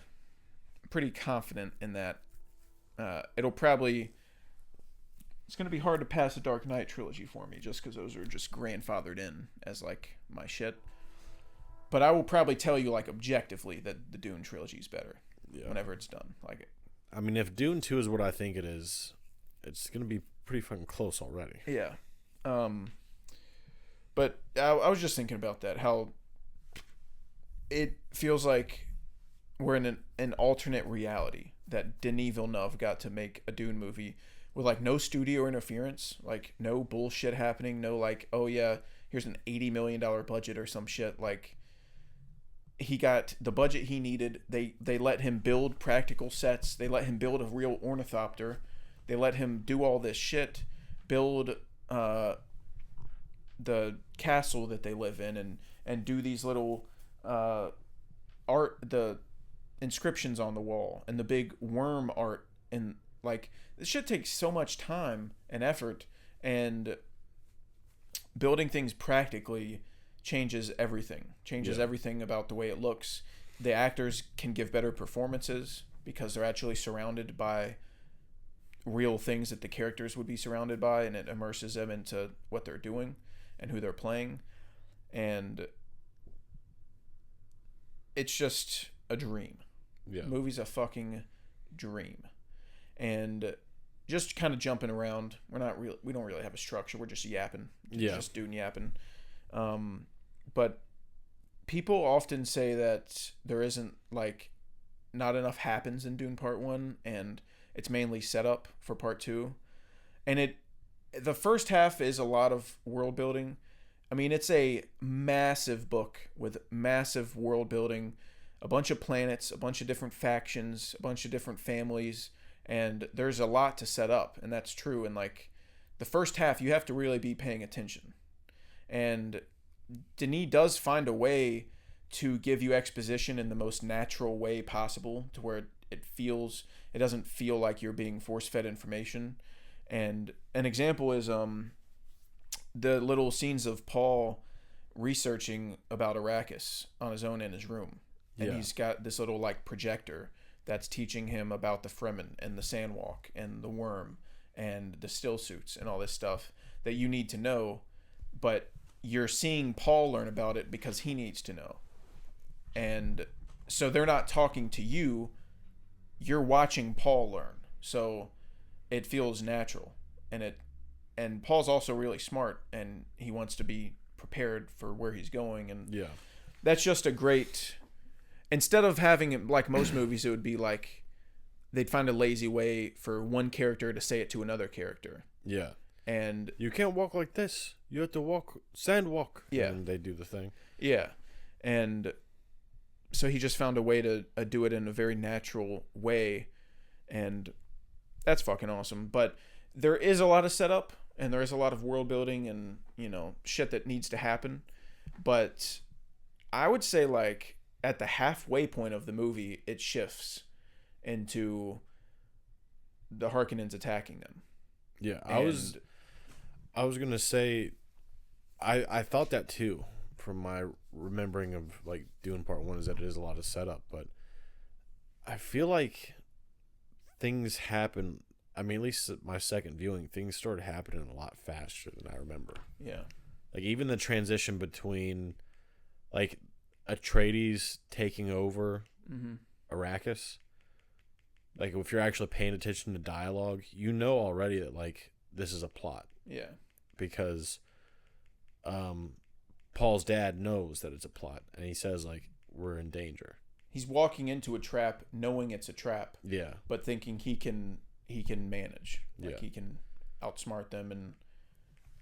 pretty confident in that. It's going to be hard to pass a Dark Knight trilogy for me just because those are just grandfathered in as like my shit. But I will probably tell you like objectively that the Dune trilogy is better whenever it's done. Like, I mean, if Dune 2 is what I think it is, it's going to be pretty fucking close already. Yeah. But I was just thinking about that, how it feels like we're in an alternate reality, that Denis Villeneuve got to make a Dune movie with like no studio interference, like no bullshit happening, no like, oh yeah, here's an $80 million budget or some shit. Like, he got the budget he needed. They let him build practical sets. They let him build a real ornithopter. They let him do all this shit, build the castle that they live in, and do these little art, the inscriptions on the wall, and the big worm art. And like, this shit takes so much time and effort, and building things practically changes everything. Everything about the way it looks. The actors can give better performances because they're actually surrounded by real things that the characters would be surrounded by, and it immerses them into what they're doing and who they're playing. And it's just a dream. Yeah. The movie's a fucking dream. And just kind of jumping around. We don't really have a structure. We're just yapping. Yeah. Just doing yapping. But people often say that there isn't like not enough happens in Dune Part 1, and it's mainly set up for Part 2. And the first half is a lot of world building. I mean, it's a massive book with massive world building, a bunch of planets, a bunch of different factions, a bunch of different families, and there's a lot to set up, and that's true. And like the first half, you have to really be paying attention. And Denis does find a way to give you exposition in the most natural way possible, to where it doesn't feel like you're being force-fed information. And an example is the little scenes of Paul researching about Oracus on his own in his room. And he's got this little like projector that's teaching him about the Fremen and the Sandwalk and the worm and the still suits and all this stuff that you need to know, but you're seeing Paul learn about it because he needs to know. And so they're not talking to you, you're watching Paul learn. So it feels natural. And Paul's also really smart, and he wants to be prepared for where he's going. And that's just a great, instead of having it like most movies, it would be like they'd find a lazy way for one character to say it to another character. Yeah. And you can't walk like this. You have to walk sand walk. Yeah. And they do the thing. Yeah. And so he just found a way to do it in a very natural way. And That's fucking awesome. But there is a lot of setup, and there is a lot of world building and, shit that needs to happen. But I would say, like, at the halfway point of the movie, it shifts into the Harkonnens attacking them. Yeah, I was gonna say, I thought that too, from my remembering of like Dune Part 1, is that it is a lot of setup, but I feel like things happen. I mean, at least my second viewing, things started happening a lot faster than I remember. Yeah. Like, even the transition between, like, Atreides taking over Arrakis. Like, if you're actually paying attention to dialogue, you know already that, like, this is a plot. Yeah. Because Paul's dad knows that it's a plot, and he says, like, we're in danger. He's walking into a trap knowing it's a trap. Yeah. But thinking he can manage. Like, yeah. he can outsmart them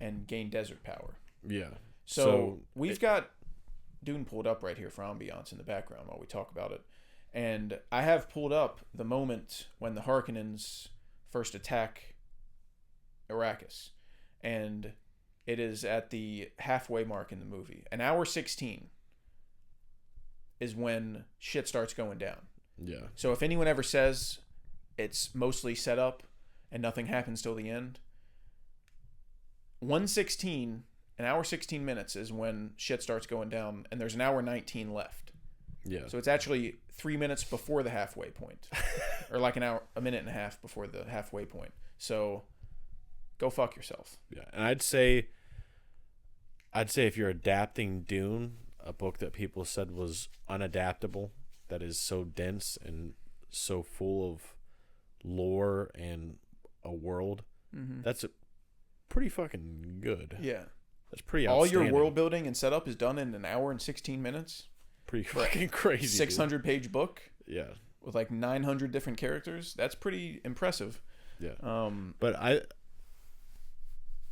and gain desert power. Yeah. So we've got Dune pulled up right here for ambiance in the background while we talk about it. And I have pulled up the moment when the Harkonnens first attack Arrakis. And it is at the halfway mark in the movie. An hour 16 is when shit starts going down. Yeah. So if anyone ever says it's mostly set up and nothing happens till the end, 1:16, an hour 16 minutes is when shit starts going down, and there's an hour 19 left. Yeah. So it's actually 3 minutes before the halfway point, or like a minute and a half before the halfway point. So go fuck yourself. Yeah, and I'd say if you're adapting Dune, a book that people said was unadaptable, that is so dense and so full of lore and a world, that's pretty fucking good. Yeah. That's pretty All outstanding. your world building and setup is done in an hour and 16 minutes. Pretty fucking crazy. 600-page book. Yeah. With like 900 different characters. That's pretty impressive. Yeah. But I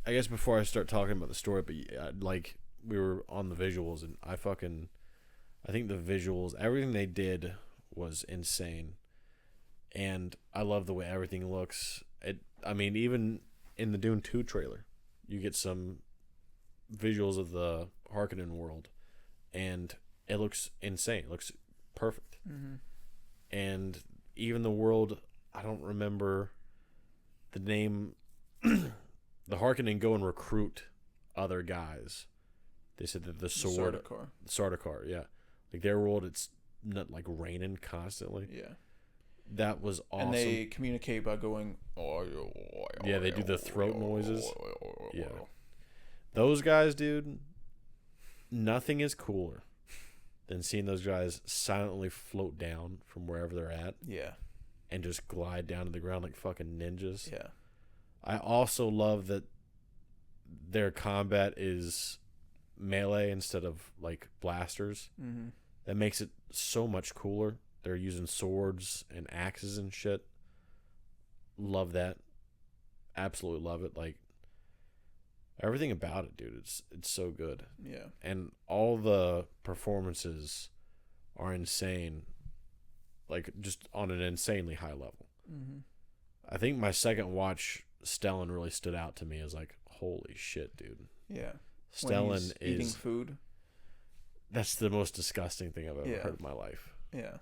guess before I start talking about the story, but like we were on the visuals, and I think the visuals, everything they did was insane. And I love the way everything looks. I mean, even in the Dune 2 trailer, you get some visuals of the Harkonnen world, and it looks insane. It looks perfect. And even the world, I don't remember the name. The Harkonnen go and recruit other guys. They said that the sword, Sardaukar, yeah, like their world, it's not like raining constantly. Yeah, that was awesome. And they communicate by going. Yeah, they do the throat noises. Yeah, those guys, dude. Nothing is cooler than seeing those guys silently float down from wherever they're at. Yeah, and just glide down to the ground like fucking ninjas. Yeah. I also love that their combat is melee instead of like blasters. That makes it so much cooler. They're using swords and axes and shit. Love that. Absolutely love it. Like, everything about it, dude. It's so good. Yeah. And all the performances are insane. Like, just on an insanely high level. I think my second watch, Stellan really stood out to me as like, holy shit, dude. Yeah. Stellan is eating food. That's the most disgusting thing I've ever heard in my life. Yeah.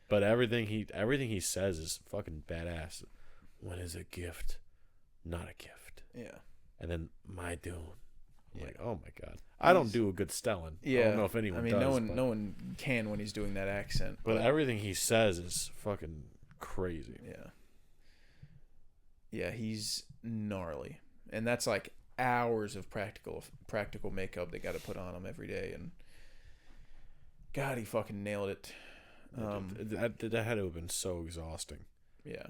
But everything he says is fucking badass. When is a gift not a gift? Yeah. And then my Dune. I'm like, oh my god. I don't do a good Stellan. Yeah. I don't know if anyone does. No one can when he's doing that accent. But everything he says is fucking crazy. Yeah. Yeah, he's gnarly. And that's like hours of practical makeup they got to put on him every day, and God, he fucking nailed it. That had to have been so exhausting. Yeah.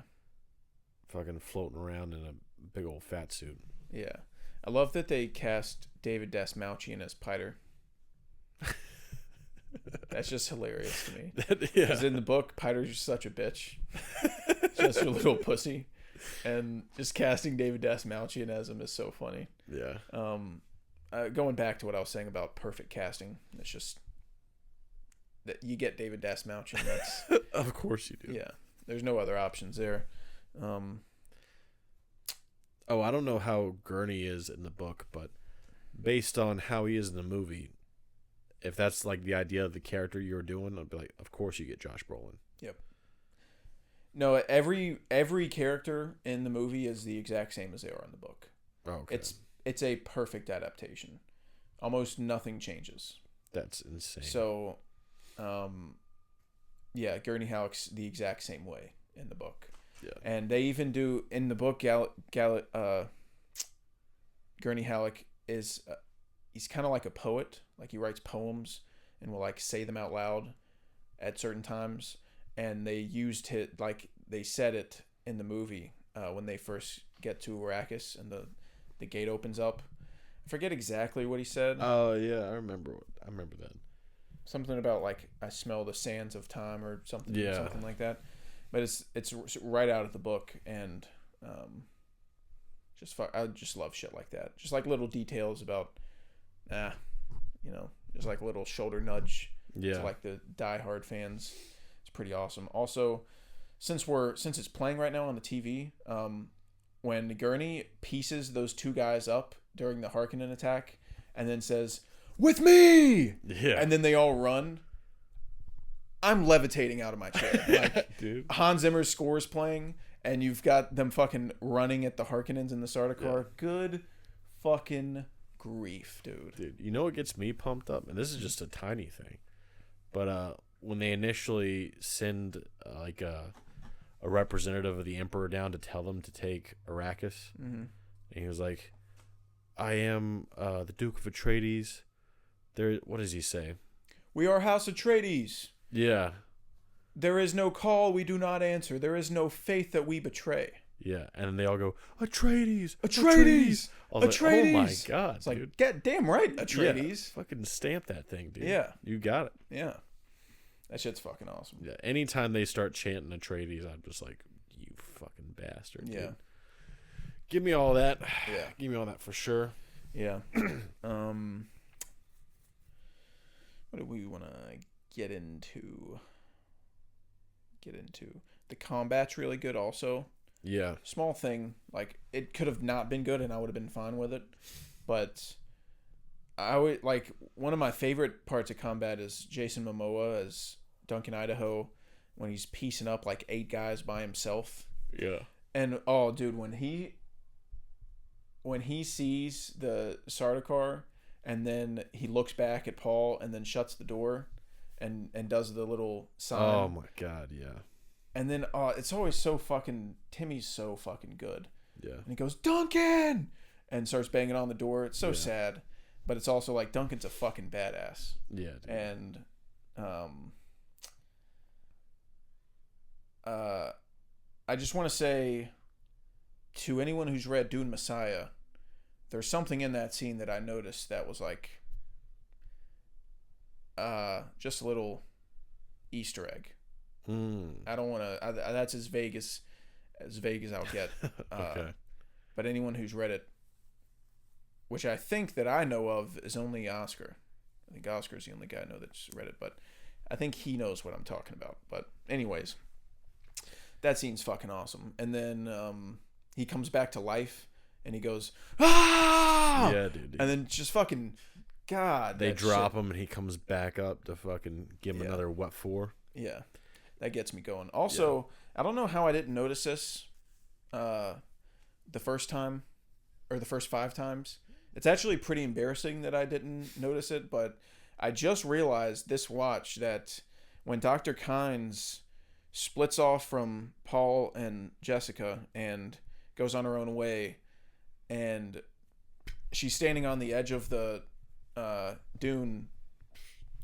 Fucking floating around in a big old fat suit. Yeah. I love that they cast David Dasmalchian as Piter. That's just hilarious to me. Because in the book, Piter's just such a bitch. Just a little pussy. And just casting David Dasmalchian as him is so funny. Yeah. Going back to what I was saying about perfect casting, it's just that you get David Dasmalchian. That's of course you do. Yeah. There's no other options there. Oh, I don't know how Gurney is in the book, but based on how he is in the movie, if that's like the idea of the character you're doing, I'd be like, of course you get Josh Brolin. Yep. No, every character in the movie is the exact same as they are in the book. Oh, okay. It's a perfect adaptation. Almost nothing changes. That's insane. So, yeah, Gurney Halleck's the exact same way in the book. Yeah. And they even do in the book. Gurney Halleck is he's kind of like a poet. Like he writes poems and will like say them out loud at certain times. And they used it like they said it in the movie when they first get to Oracus and the gate opens up. I forget exactly what he said. Oh yeah, I remember that. Something about like I smell the sands of time or something. Yeah. Something like that. But it's right out of the book, and I just love shit like that. Just like little details about, just like a little shoulder nudge to like the diehard fans. It's pretty awesome. Also, since it's playing right now on the TV, when Gurney pieces those two guys up during the Harkonnen attack, and then says, "With me!" Yeah, and then they all run. I'm levitating out of my chair. Like, dude. Hans Zimmer's score is playing, and you've got them fucking running at the Harkonnens in the Sardaukar. Yeah. Good fucking grief, dude. Dude, you know what gets me pumped up? And this is just a tiny thing. But when they initially send a representative of the Emperor down to tell them to take Arrakis, and he was like, I am the Duke of Atreides. What does he say? We are House Atreides. Yeah. There is no call we do not answer. There is no faith that we betray. Yeah, and then they all go, Atreides! Atreides! I was Atreides! like, oh my god, it's dude. Like, get damn right, Atreides. Yeah, fucking stamp that thing, dude. Yeah. You got it. Yeah. That shit's fucking awesome. Yeah, anytime they start chanting Atreides, I'm just like, you fucking bastard, dude. Yeah. Give me all that. Yeah. Give me all that for sure. Yeah. What do we want to get into? The combat's really good also. Yeah. Small thing. Like, it could have not been good and I would have been fine with it. But I would, like, one of my favorite parts of combat is Jason Momoa as Duncan Idaho when he's piecing up, like, 8 guys by himself. Yeah. And, oh, dude, when he sees the Sardaukar and then he looks back at Paul and then shuts the door and does the little sign. Oh my god, yeah. And then it's always so fucking Timmy's so fucking good. Yeah. And he goes, Duncan, and starts banging on the door. It's so sad, but it's also like Duncan's a fucking badass. Yeah. Dude. And I just want to say to anyone who's read Dune Messiah, there's something in that scene that I noticed that was like just a little Easter egg. I don't want to. That's as vague as I'll get. Okay. But anyone who's read it, which I think that I know of, is only Oscar. I think Oscar's the only guy I know that's read it, but I think he knows what I'm talking about. But anyways, that scene's fucking awesome. And then he comes back to life, and he goes, ah! Yeah, dude. And then just fucking, God. They drop him, and he comes back up to fucking give him another what for. Yeah. That gets me going. Also, I don't know how I didn't notice this the first time or the first 5 times. It's actually pretty embarrassing that I didn't notice it, but I just realized this watch that when Dr. Kynes splits off from Paul and Jessica and goes on her own way, and she's standing on the edge of the dune,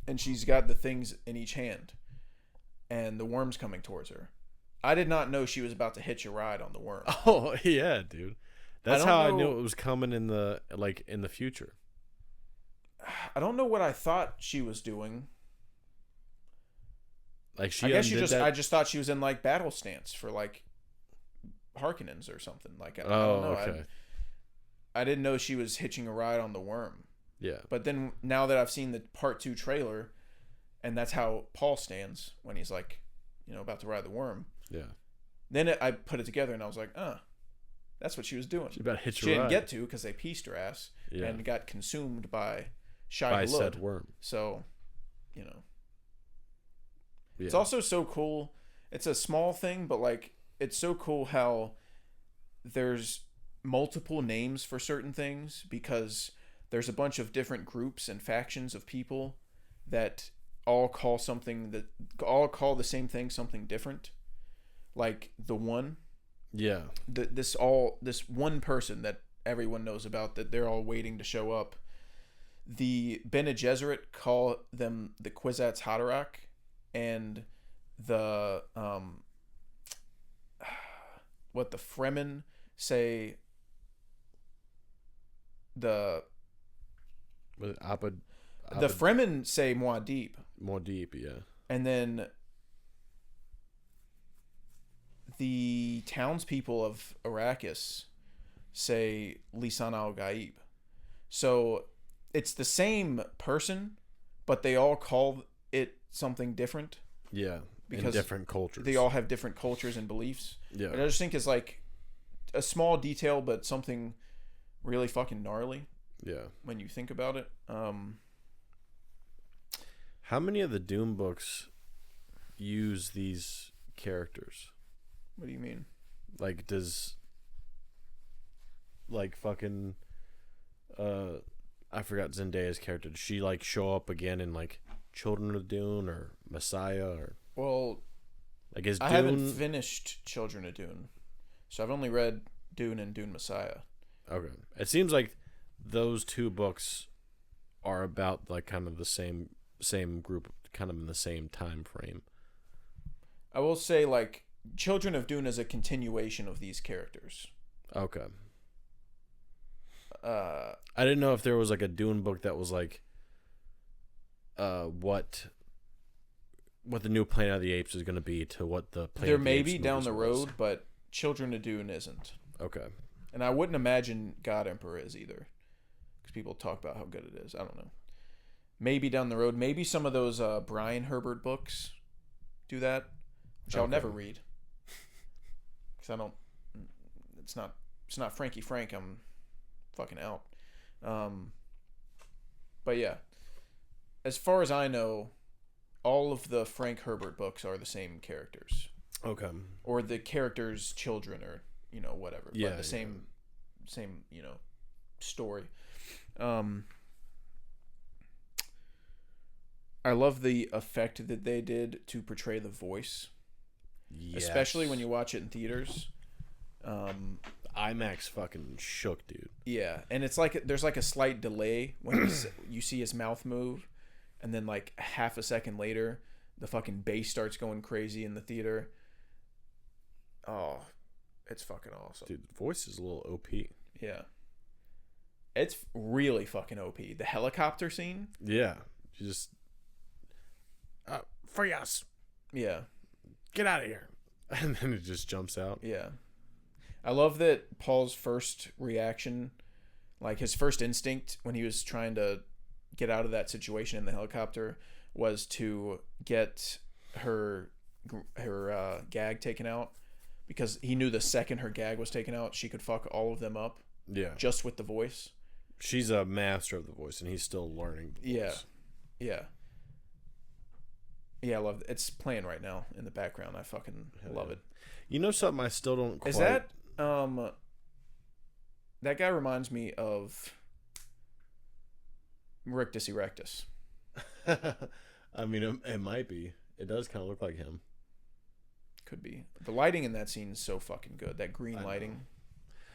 and she's got the things in each hand. And the worm's coming towards her. I did not know she was about to hitch a ride on the worm. Oh yeah, dude. That's how I knew know. it was coming in the future. I don't know what I thought she was doing. Like she I guess undid I just thought she was in like battle stance for like Harkonnens or something. Like I don't know. Okay. I didn't know she was hitching a ride on the worm. Yeah. But then now that I've seen the part 2 trailer, and that's how Paul stands when he's like, about to ride the worm. Yeah. Then I put it together and I was like, That's what she was doing. She about hit She your didn't ride. get to because they pieced her ass and got consumed by By Shai said Hulud. worm. So, Yeah. Yeah. It's also so cool. It's a small thing, but like it's so cool how there's multiple names for certain things because there's a bunch of different groups and factions of people that all call the same thing something different. Like the One. Yeah. This one person that everyone knows about that they're all waiting to show up. The Bene Gesserit call them the Kwisatz Haderach, and the what the Fremen say the Fremen say Muad'Dib. Muad'Dib, yeah. And then the townspeople of Arrakis say Lisan al-Gaib. So it's the same person, but they all call it something different. Yeah, because in different cultures. They all have different cultures and beliefs. Yeah. And I just think it's like a small detail, but something really fucking gnarly. Yeah. When you think about it. How many of the Dune books use these characters? What do you mean? Like, does... Like, fucking... I forgot Zendaya's character. Does she, like, show up again in, like, Children of Dune or Messiah? Or well, like, is Dune... I haven't finished Children of Dune. So I've only read Dune and Dune Messiah. Okay. It seems like those two books are about, like, kind of the same group, kind of in the same time frame. I will say, like, Children of Dune is a continuation of these characters. Okay. I didn't know if there was, like, a Dune book that was, like, what the new Planet of the Apes is going to be to what the Planet there of the may Apes be down the movies was. road, but Children of Dune isn't. Okay. And I wouldn't imagine God Emperor is either, because people talk about how good it is. I don't know. Maybe down the road, maybe some of those Brian Herbert books do that, which I'll never read, because I don't. It's not Frankie Frank. I'm fucking out. But yeah, as far as I know, all of the Frank Herbert books are the same characters. Okay. Or the characters' children, or whatever. Yeah. But the same story. I love the effect that they did to portray the voice, especially when you watch it in theaters. IMAX fucking shook, dude. Yeah, and it's like there's like a slight delay when you see his mouth move, and then like half a second later, the fucking bass starts going crazy in the theater. Oh, it's fucking awesome. Dude, the voice is a little OP. Yeah. It's really fucking OP. The helicopter scene. Yeah. You just... free us. Yeah. Get out of here. And then it just jumps out. Yeah. I love that Paul's first reaction, like his first instinct when he was trying to get out of that situation in the helicopter, was to get her gag taken out, because he knew the second her gag was taken out, she could fuck all of them up. Yeah. Just with the voice. She's a master of the voice, and he's still learning the voice. Yeah. Yeah, I love it. It's playing right now in the background. I fucking love it. You know something I still don't quite... Is that... that guy reminds me of Rictus Erectus. I mean, it might be. It does kind of look like him. Could be. The lighting in that scene is so fucking good. That green lighting.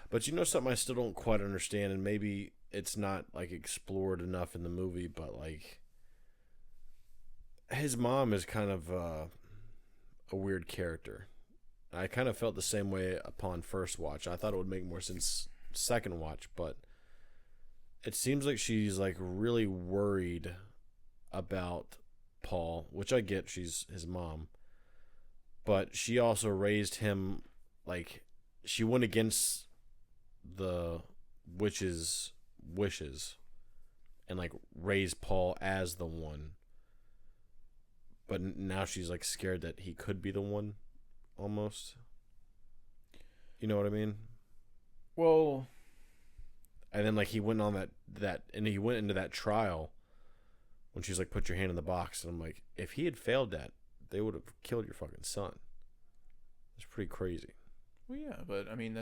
But you know something I still don't quite understand, and maybe it's not like explored enough in the movie, but like his mom is kind of a weird character. I kind of felt the same way upon first watch. I thought it would make more sense second watch, but it seems like she's like really worried about Paul, which I get, she's his mom. But she also raised him, like, she went against the witch's wishes and like raised Paul as the one. But now she's like scared that he could be the one, almost. You know what I mean? Well, and then like he went on he went into that trial when she's like, put your hand in the box, and I'm like, if he had failed that, they would have killed your fucking son. It's pretty crazy. Well, yeah, but I mean,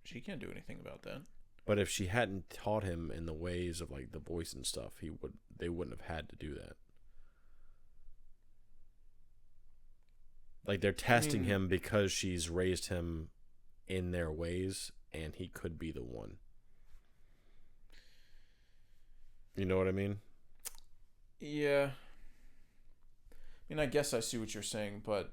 she can't do anything about that. But if she hadn't taught him in the ways of like the voice and stuff, they wouldn't have had to do that. Like they're testing him because she's raised him in their ways, and he could be the one. You know what I mean? Yeah. I mean, I guess I see what you're saying, but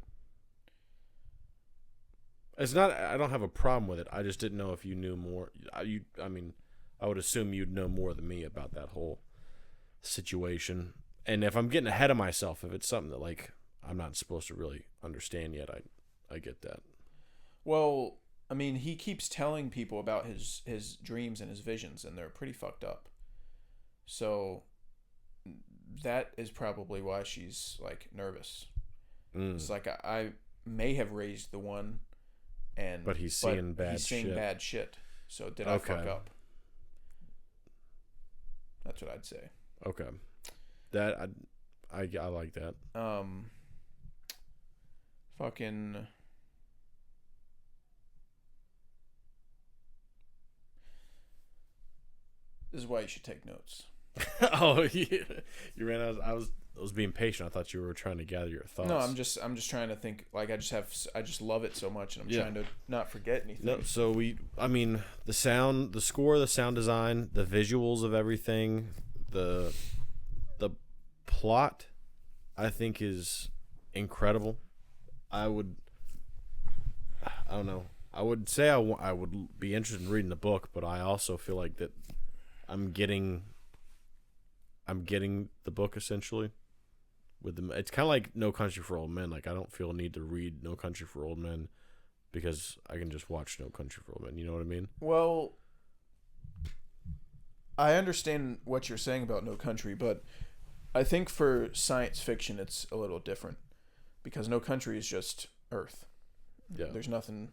it's not. I don't have a problem with it. I just didn't know if you knew more. I mean, I would assume you'd know more than me about that whole situation. And if I'm getting ahead of myself, if it's something that like I'm not supposed to really understand yet, I get that. Well, I mean, he keeps telling people about his dreams and his visions, and they're pretty fucked up. So that is probably why she's like nervous. It's like I may have raised the one, but he's seeing bad shit. So did I fuck up? That's what I'd say. Okay, that I like that. Fucking. This is why you should take notes. Oh, yeah. You ran out. I was being patient. I thought you were trying to gather your thoughts. No, I'm just trying to think. Like I just love it so much, and I'm trying to not forget anything. No, so the sound, the score, the sound design, the visuals of everything, the plot, I think is incredible. I don't know. I would say I would be interested in reading the book, but I also feel like that I'm getting the book essentially. It's kind of like No Country for Old Men. Like I don't feel a need to read No Country for Old Men because I can just watch No Country for Old Men. You know what I mean? Well, I understand what you're saying about No Country, but I think for science fiction it's a little different because No Country is just Earth. Yeah. There's nothing,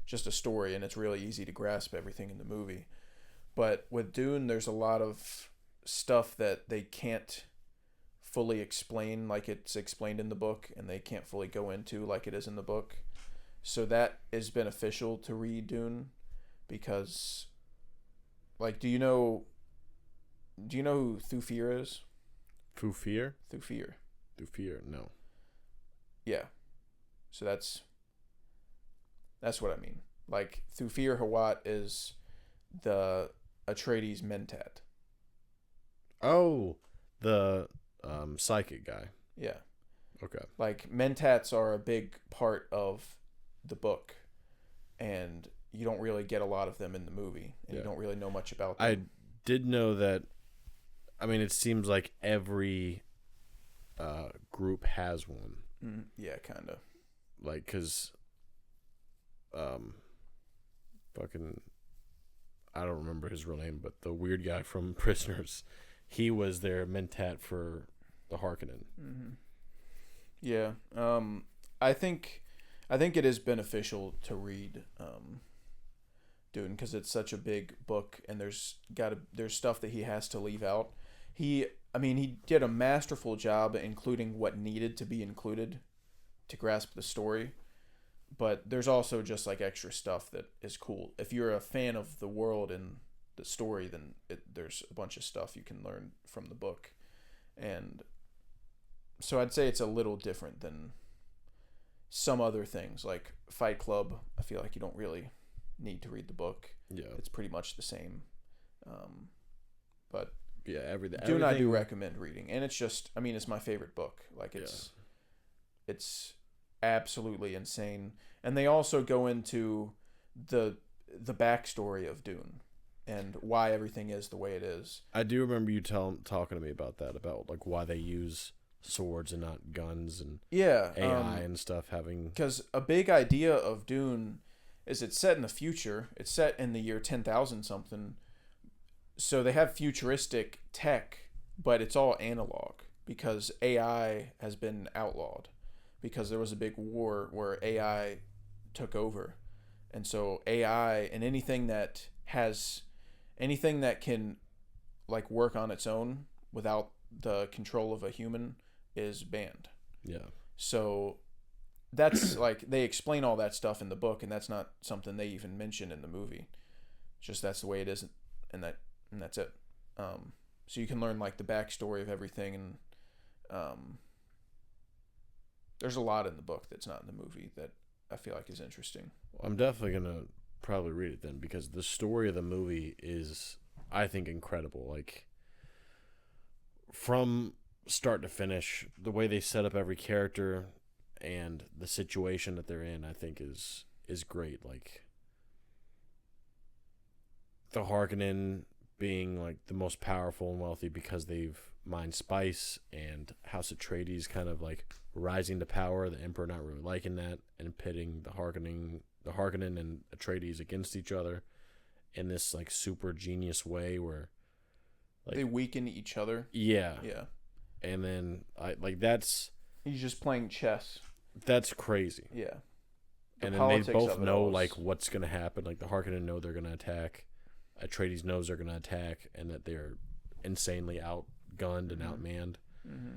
just a story, and it's really easy to grasp everything in the movie. But with Dune, there's a lot of stuff that they can't fully explain like it's explained in the book, and they can't fully go into like it is in the book. So that is beneficial to read Dune because, like, do you know who Thufir is? Thufir? Thufir, no. Yeah. So that's what I mean. Like, Thufir Hawat is the Atreides Mentat. Oh, the psychic guy. Yeah. Okay. Like, Mentats are a big part of the book, and you don't really get a lot of them in the movie, and you don't really know much about them. I did know that. I mean, it seems like every group has one. Yeah, kind of. Like, because fucking, I don't remember his real name, but the weird guy from Prisoners, he was their mentat for the Harkonnen. Mm-hmm. Yeah. I think it is beneficial to read Dune because it's such a big book, and there's stuff that he has to leave out. He did a masterful job including what needed to be included to grasp the story. But there's also just like extra stuff that is cool. If you're a fan of the world and the story, then there's a bunch of stuff you can learn from the book. And so I'd say it's a little different than some other things. Like Fight Club, I feel like you don't really need to read the book. Yeah. It's pretty much the same. But yeah, everything. Dune I do recommend reading. And it's just, I mean, it's my favorite book. Like it's absolutely insane. And they also go into the backstory of Dune and why everything is the way it is. I do remember you talking to me about that, about like why they use swords and not guns and AI and stuff having... Because a big idea of Dune is it's set in the future. It's set in the year 10,000 something. So they have futuristic tech, but it's all analog because AI has been outlawed. Because there was a big war where AI took over, And so AI and anything that can like work on its own without the control of a human is banned. Yeah. So that's like they explain all that stuff in the book, and that's not something they even mention in the movie. It's just that's the way it is, and that's it. So you can learn like the backstory of everything, and there's a lot in the book that's not in the movie that I feel like is interesting. I'm definitely gonna probably read it then, because the story of the movie is, I think, incredible. Like, from start to finish, the way they set up every character and the situation that they're in, I think is great. Like, the Harkonnen being like the most powerful and wealthy because they've mined spice, and House Atreides kind of like rising to power, the Emperor not really liking that, and pitting the Harkonnen and Atreides against each other in this like super genius way where like they weaken each other. Yeah. Yeah. And then that's he's just playing chess. That's crazy. Yeah. And then they both know like what's gonna happen. Like the Harkonnen know they're gonna attack. Atreides knows they're gonna attack, and that they're insanely outgunned and outmanned. Mm-hmm.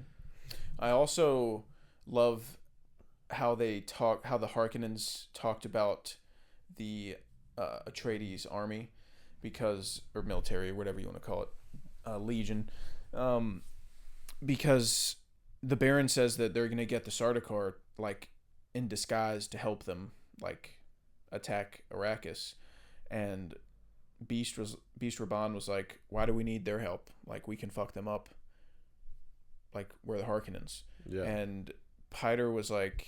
I also love how the Harkonnens talked about the Atreides army, or military, or whatever you want to call it, legion, because the Baron says that they're gonna get the Sardaukar like in disguise to help them like attack Arrakis, and Beast Raban was like, why do we need their help? Like, we can fuck them up. Like, we're the Harkonnens. Yeah. And Piter was like,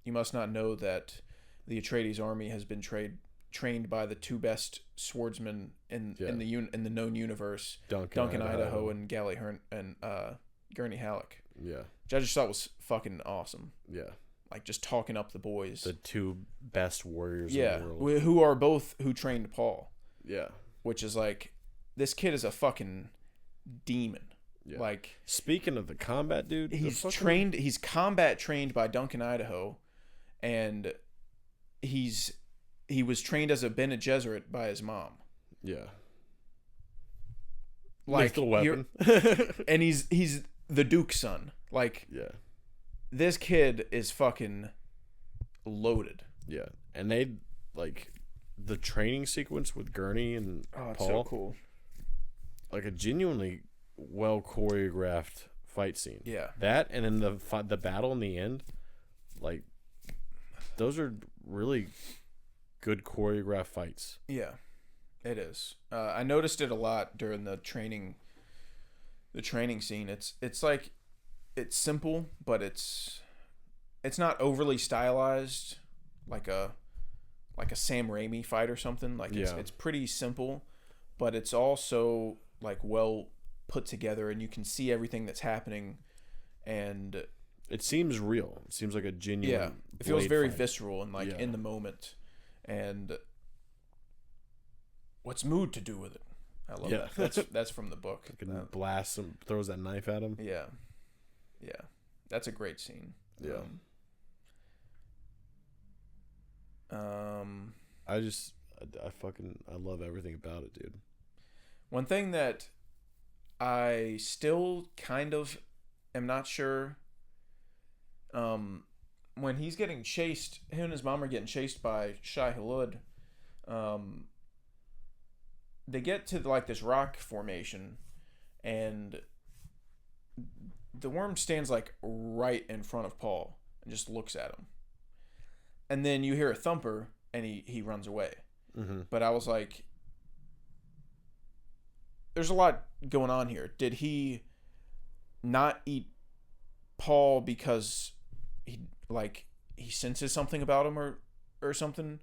you must not know that the Atreides army has been trained by the two best swordsmen in the known universe, Duncan Idaho and Gally and Gurney Halleck. Yeah. Which I just thought was fucking awesome. Yeah. Like, just talking up the boys. The two best warriors in the world. Who trained Paul. Yeah. Which is like, this kid is a fucking demon. Yeah. Like, speaking of the combat, dude, he's combat trained by Duncan Idaho, and he was trained as a Bene Gesserit by his mom. Yeah. Like, lethal weapon. And he's the Duke's son. Like, yeah. This kid is fucking loaded. Yeah. And they, like, the training sequence with Gurney and Paul. It's so cool. Like, a genuinely well choreographed fight scene. Yeah. That, and then the battle in the end, like, those are really good choreographed fights. Yeah, it is. I noticed it a lot during the training scene. It's like, it's simple, but it's not overly stylized like a Sam Raimi fight or something. Like, it's pretty simple, but it's also like well put together, and you can see everything that's happening, and it seems real. It seems like a genuine. Yeah, it feels very fight. visceral and like in the moment. And what's mood to do with it? I love that. That's from the book. Blasts him, throws that knife at him. Yeah. Yeah. That's a great scene. Yeah. I love everything about it, dude. One thing that I still kind of am not sure, when he's getting chased, him and his mom are getting chased by Shai Hulud, they get to like this rock formation, and the worm stands like right in front of Paul and just looks at him. And then you hear a thumper, and he runs away. Mm-hmm. But I was like, there's a lot going on here. Did he not eat Paul because he senses something about him or something?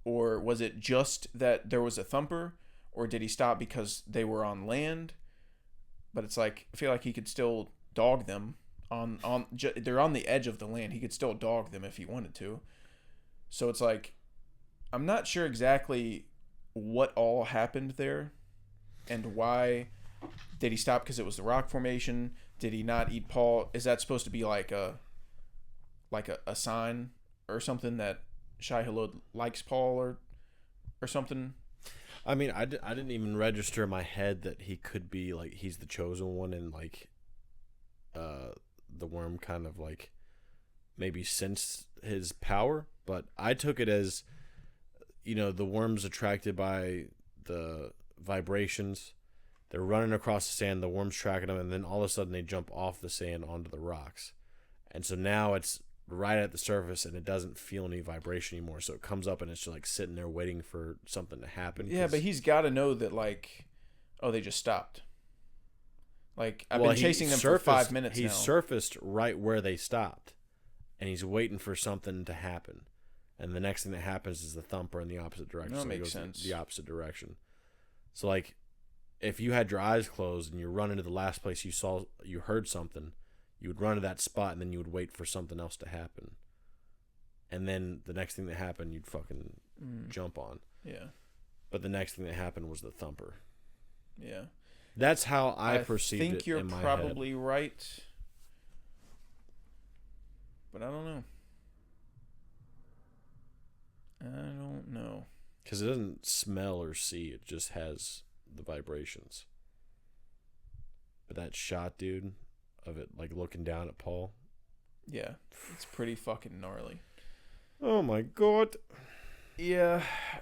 Or was it just that there was a thumper? Or did he stop because they were on land? But it's like, I feel like he could still dog them they're on the edge of the land. He could still dog them if he wanted to. So it's like, I'm not sure exactly what all happened there, and why. Did he stop because it was the rock formation? Did he not eat Paul? Is that supposed to be like a sign or something that Shai Hulud likes Paul or something. I mean, I didn't even register in my head that he could be like he's the chosen one, and like the worm kind of like maybe sensed his power, but I took it as, you know, the worm's attracted by the vibrations. They're running across the sand, the worm's tracking them, and then all of a sudden they jump off the sand onto the rocks. And so now it's right at the surface and it doesn't feel any vibration anymore. So it comes up and it's just like sitting there waiting for something to happen. Yeah, but he's got to know that, like, oh, they just stopped. Like, I've been chasing them for 5 minutes now. He surfaced right where they stopped, and he's waiting for something to happen. And the next thing that happens is the thumper in the opposite direction. That so makes it goes sense. The opposite direction. So, like, if you had your eyes closed and you run into the last place you heard something, you would run to that spot and then you would wait for something else to happen. And then the next thing that happened, you'd fucking jump on. Yeah. But the next thing that happened was the thumper. Yeah. That's how I perceived it in my head. I think you're probably right. But I don't know. Because it doesn't smell or see. It just has the vibrations. But that shot, dude, of it like looking down at Paul. Yeah. It's pretty fucking gnarly. Oh my god. Yeah. I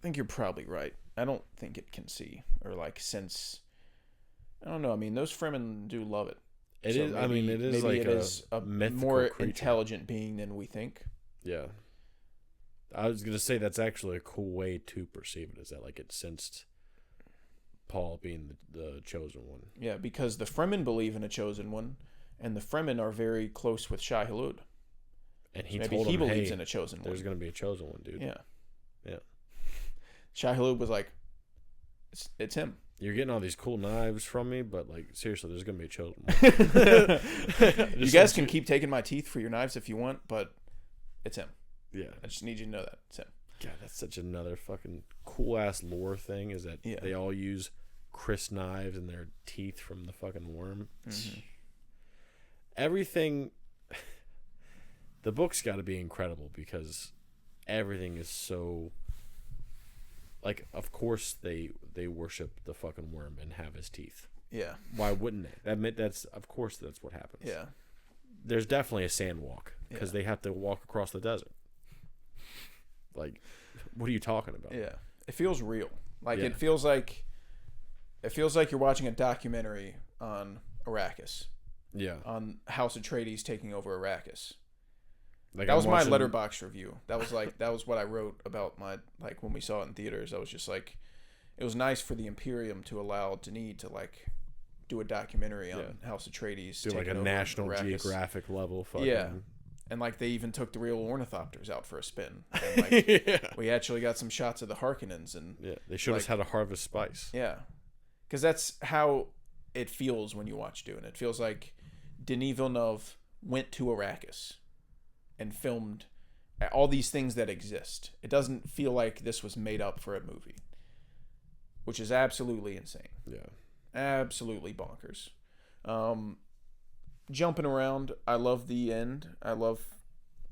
think you're probably right. I don't think it can see or like sense. I don't know. I mean, those Fremen do love it. It is. I mean, it is maybe like it is a more creature. intelligent being than we think. Yeah. I was gonna say that's actually a cool way to perceive it. Is that like it sensed Paul being the chosen one? Yeah, because the Fremen believe in a chosen one, and the Fremen are very close with Shai Hulud. And he so told maybe him, he believes hey, in a chosen one. There's gonna be a chosen one, dude. Yeah. Yeah. Shai Hulud was like, it's him. You're getting all these cool knives from me, but like seriously, there's gonna be a chosen one. You guys can keep taking my teeth for your knives if you want, but it's him. Yeah. I just need you to know that it's him. God, that's such another fucking cool ass lore thing. Is that they all use Chris knives in their teeth from the fucking worm. Mm-hmm. Everything. The book's got to be incredible because everything is so. Like, of course they worship the fucking worm and have his teeth. Yeah. Why wouldn't they? That's of course that's what happens. Yeah. There's definitely a sand walk because they have to walk across the desert. Like, what are you talking about? Yeah. It feels real. Like it feels like you're watching a documentary on Arrakis. Yeah. On House Atreides taking over Arrakis. Like that was my Letterboxd review. That was what I wrote about my, like, when we saw it in theaters. I was just like, it was nice for the Imperium to allow Denis to like do a documentary on House Atreides. Do like a National Geographic level fucking. Yeah. And like they even took the real ornithopters out for a spin. And like we actually got some shots of the Harkonnens and they showed us how to harvest spice. Yeah. Cuz that's how it feels when you watch Dune. It feels like Denis Villeneuve went to Arrakis and filmed all these things that exist. It doesn't feel like this was made up for a movie, which is absolutely insane. Yeah. Absolutely bonkers. Jumping around, I love the end. I love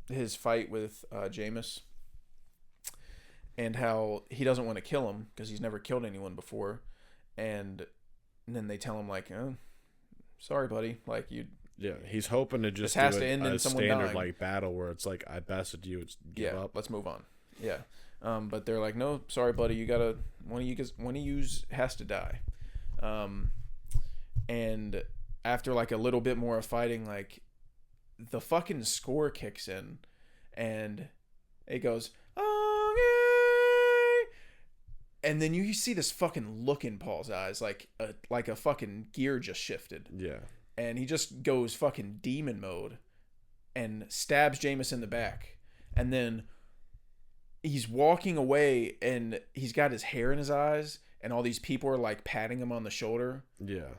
his fight with Jameis and how he doesn't want to kill him because he's never killed anyone before. And then they tell him like, oh, sorry, buddy. Like you. Yeah, he's hoping to just has do to end in someone standard dying. like battle where it's like I bested you, it's give up. Let's move on. Yeah, but they're like, no, sorry, buddy, you gotta one of you has to die. And after like a little bit more of fighting, like the fucking score kicks in, and it goes, okay. And then you see this fucking look in Paul's eyes, like a fucking gear just shifted. Yeah. And he just goes fucking demon mode and stabs Jameis in the back. And then he's walking away and he's got his hair in his eyes and all these people are like patting him on the shoulder. Yeah.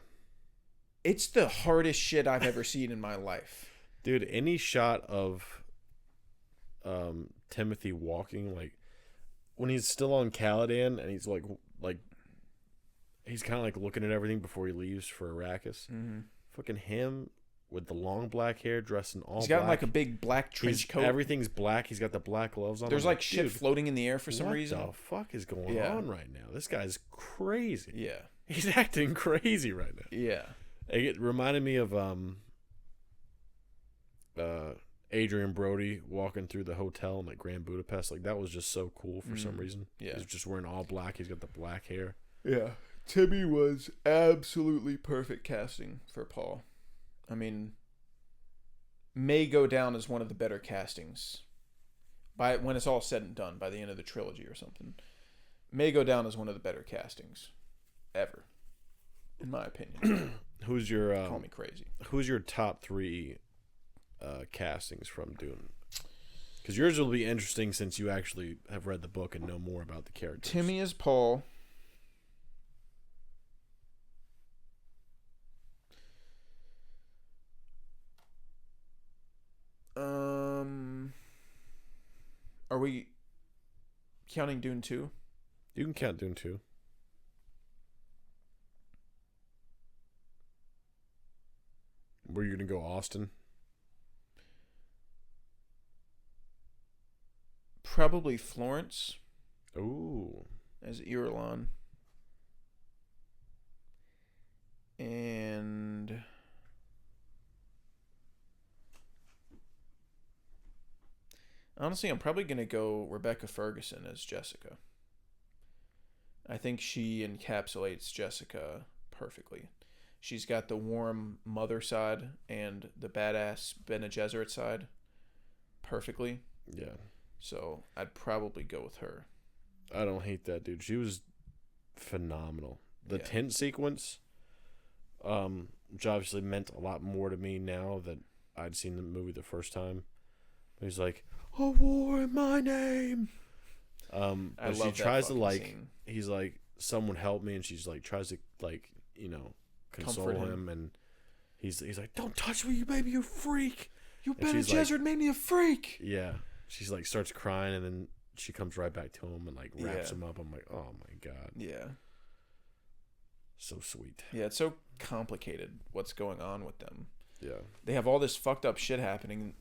It's the hardest shit I've ever seen in my life. Dude, any shot of Timothy walking, like when he's still on Caladan and he's like he's kind of like looking at everything before he leaves for Arrakis. Mm-hmm. Fucking him with the long black hair, dressed in all black. He's got like a big black trench coat. Everything's black. He's got the black gloves on. There's like shit floating in the air for some reason. What the fuck is going on right now? This guy's crazy. Yeah. He's acting crazy right now. Yeah. It reminded me of Adrian Brody walking through the hotel in like Grand Budapest. Like that was just so cool for some reason. Yeah. He's just wearing all black. He's got the black hair. Yeah. Timmy was absolutely perfect casting for Paul. I mean, may go down as one of the better castings when it's all said and done by the end of the trilogy or something. May go down as one of the better castings ever, in my opinion. Who's your call me crazy? Who's your top 3 castings from Dune? Because yours will be interesting since you actually have read the book and know more about the characters. Timmy is Paul. Are we counting Dune 2? You can count Dune 2. Were you going to go Austin? Probably Florence. Ooh. As Irulan. And honestly, I'm probably going to go Rebecca Ferguson as Jessica. I think she encapsulates Jessica perfectly. She's got the warm mother side and the badass Bene Gesserit side perfectly. Yeah. So I'd probably go with her. I don't hate that, dude. She was phenomenal. The tent sequence, which obviously meant a lot more to me now that I'd seen the movie the first time. He's like, "A war in my name." But she tries to like, scene. He's like, "Someone help me," and she's like, tries to like, console him, and he's like, "Don't touch me, you made me a freak. You Bene Gesserit made me a freak." Yeah, she's like starts crying, and then she comes right back to him and like wraps him up. I'm like, oh my god. Yeah. So sweet. Yeah, it's so complicated what's going on with them. Yeah. They have all this fucked up shit happening.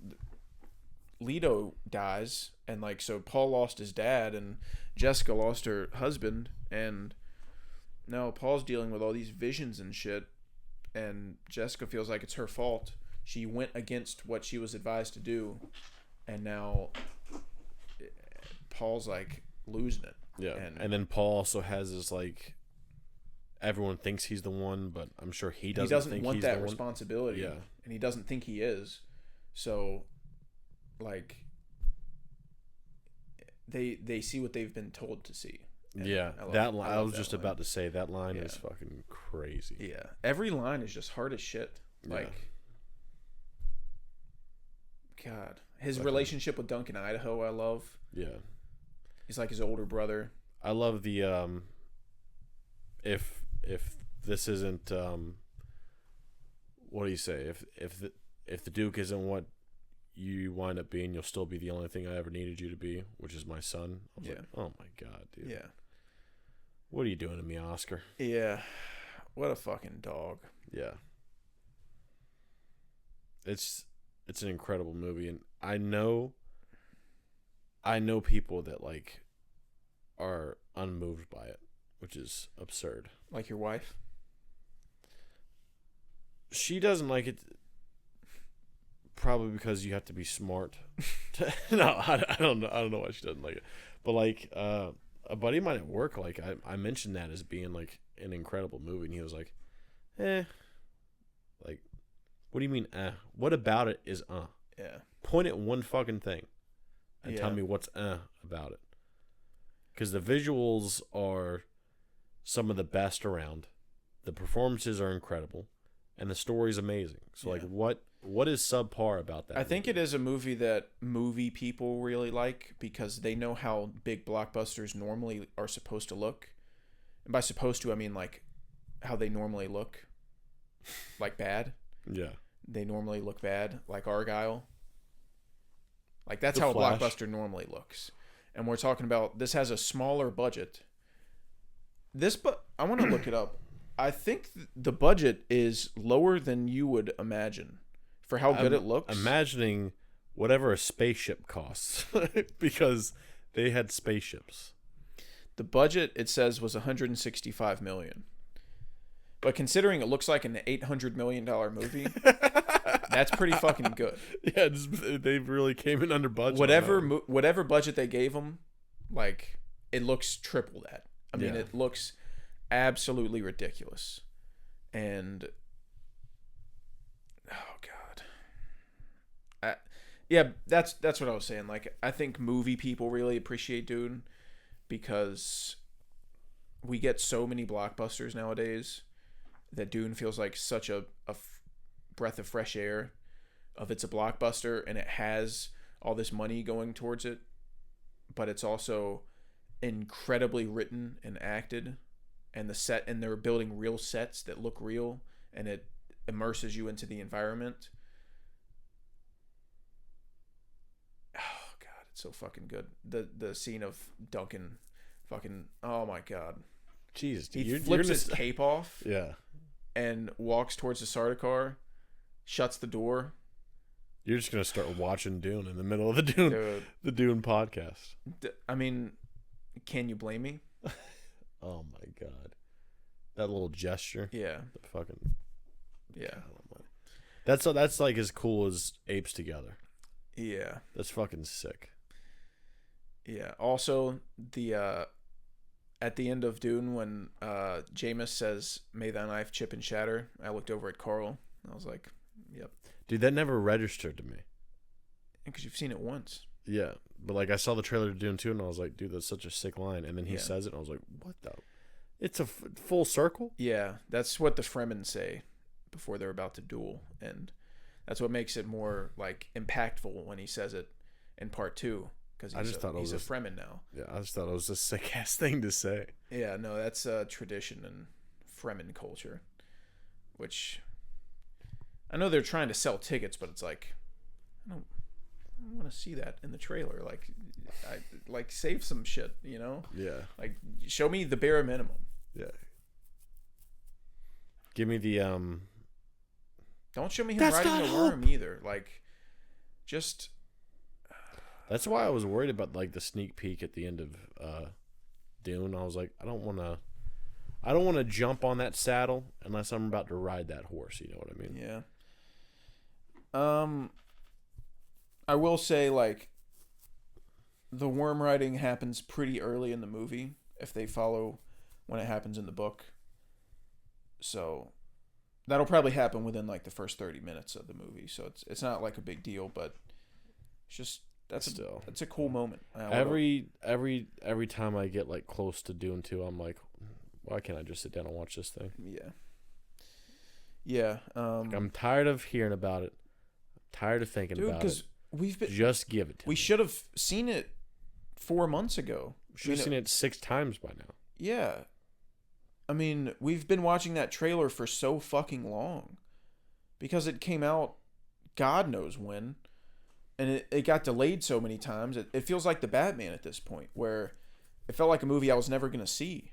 Leto dies, and like, so Paul lost his dad, and Jessica lost her husband, and now Paul's dealing with all these visions and shit, and Jessica feels like it's her fault. She went against what she was advised to do, and now Paul's like losing it. Yeah. And then Paul also has this like, everyone thinks he's the one, but I'm sure he doesn't think want he's that the responsibility. One. Yeah. And he doesn't think he is. So like they see what they've been told to see. And yeah. I was just about to say that line is fucking crazy. Yeah. Every line is just hard as shit. Like God. His relationship with Duncan Idaho I love. Yeah. He's like his older brother. I love the if this isn't what do you say? If the Duke isn't what you wind up being, you'll still be the only thing I ever needed you to be, which is my son. I was like, oh my god, dude. Yeah. What are you doing to me, Oscar? Yeah. What a fucking dog. Yeah. It's an incredible movie, and I know people that like are unmoved by it, which is absurd. Like your wife? She doesn't like it. Probably because you have to be smart. No, I don't know. I don't know why she doesn't like it. But like a buddy of mine at work, like I mentioned that as being like an incredible movie, and he was like, like, what do you mean? What about it is Yeah. Point at one fucking thing, and tell me what's about it. Because the visuals are some of the best around, the performances are incredible, and the story's amazing. So like, what is subpar about that? I think it is a movie that movie people really like because they know how big blockbusters normally are supposed to look. And by supposed to, I mean like how they normally look. Like bad. Yeah. They normally look bad. Like Argyle. Like that's how Flash. A blockbuster normally looks. And we're talking about, this has a smaller budget. I want to look it up. I think the budget is lower than you would imagine. for how good it looks. Imagining whatever a spaceship costs because they had spaceships. The budget, it says, was $165 million. But considering it looks like an $800 million movie, that's pretty fucking good. Yeah, they really came in under budget. Whatever budget they gave them, like, it looks triple that. I mean, it looks absolutely ridiculous. And oh god, that's what I was saying. Like, I think movie people really appreciate Dune because we get so many blockbusters nowadays that Dune feels like such a breath of fresh air. Of it's a blockbuster and it has all this money going towards it, but it's also incredibly written and acted, and they're building real sets that look real, and it immerses you into the environment. Oh god, it's so fucking good. The scene of Duncan fucking, oh my god. Jesus, dude, he flips his cape off. Yeah. And walks towards the Sardaukar, shuts the door. You're just gonna start watching Dune in the middle of the Dune podcast. I mean, can you blame me? Oh my god, that little gesture. Yeah. The fucking. Yeah. That's like as cool as Apes together. Yeah. That's fucking sick. Yeah. Also, the at the end of Dune, when Jameis says, "May thy knife chip and shatter," I looked over at Carl. I was like, "Yep." Dude, that never registered to me. Because you've seen it once. Yeah, but like I saw the trailer to Dune 2, and I was like, "Dude, that's such a sick line." And then he says it, and I was like, "What the? It's a full circle." Yeah, that's what the Fremen say before they're about to duel, and that's what makes it more like impactful when he says it in part 2. Because he's a Fremen now. Yeah, I just thought it was a sick ass thing to say. Yeah, no, that's a tradition in Fremen culture, which I know they're trying to sell tickets, but it's like I don't want to see that in the trailer. Like save some shit, you know? Yeah. Like show me the bare minimum. Yeah. Give me the Don't show me him riding the worm either. Like, just. That's why I was worried about like the sneak peek at the end of Dune. I was like, I don't want to jump on that saddle unless I'm about to ride that horse. You know what I mean? Yeah. I will say, like, the worm riding happens pretty early in the movie if they follow when it happens in the book. So that'll probably happen within like the first 30 minutes of the movie. So it's not like a big deal, but it's just that's a cool moment. Every time I get like close to Dune 2, I'm like, why can't I just sit down and watch this thing? Yeah. Yeah. Like, I'm tired of hearing about it. I'm tired of thinking about it. Just give it to me. We should have seen it 4 months ago. Should have seen it 6 times by now. Yeah. I mean, we've been watching that trailer for so fucking long. Because it came out God knows when. And it got delayed so many times. It feels like the Batman at this point, where it felt like a movie I was never going to see.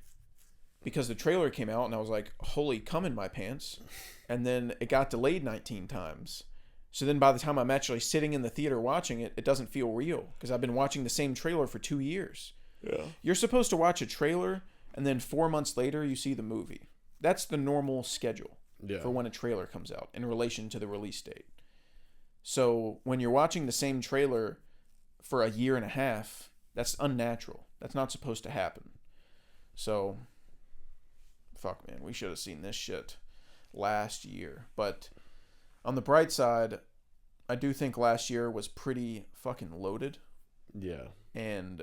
Because the trailer came out and I was like, holy cum in my pants. And then it got delayed 19 times. So then by the time I'm actually sitting in the theater watching it, it doesn't feel real. Because I've been watching the same trailer for 2 years. Yeah. You're supposed to watch a trailer and then 4 months later you see the movie. That's the normal schedule for when a trailer comes out in relation to the release date. So when you're watching the same trailer for a year and a half, that's unnatural. That's not supposed to happen. So, fuck, man, we should have seen this shit last year. But on the bright side, I do think last year was pretty fucking loaded. Yeah. And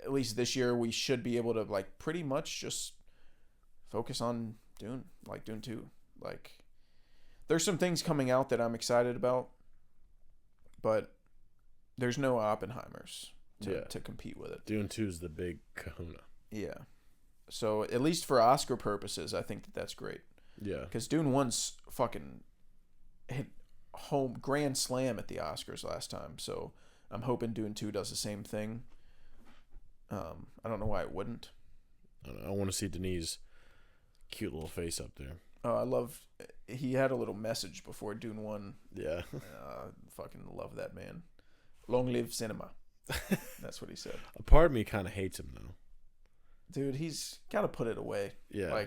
at least this year we should be able to like pretty much just focus on Dune, like Dune 2. Like, there's some things coming out that I'm excited about, but there's no Oppenheimers to compete with it. Dune 2 is the big kahuna. Yeah. So at least for Oscar purposes, I think that's great. Yeah. Because Dune 1's fucking hit home grand slam at the Oscars last time. So I'm hoping Dune 2 does the same thing. I don't know why it wouldn't. I want to see Denis' cute little face up there. Oh, I love. He had a little message before Dune 1. Yeah. Fucking love that man. Long live cinema. That's what he said. A part of me kind of hates him though. Dude, he's got to put it away. Yeah.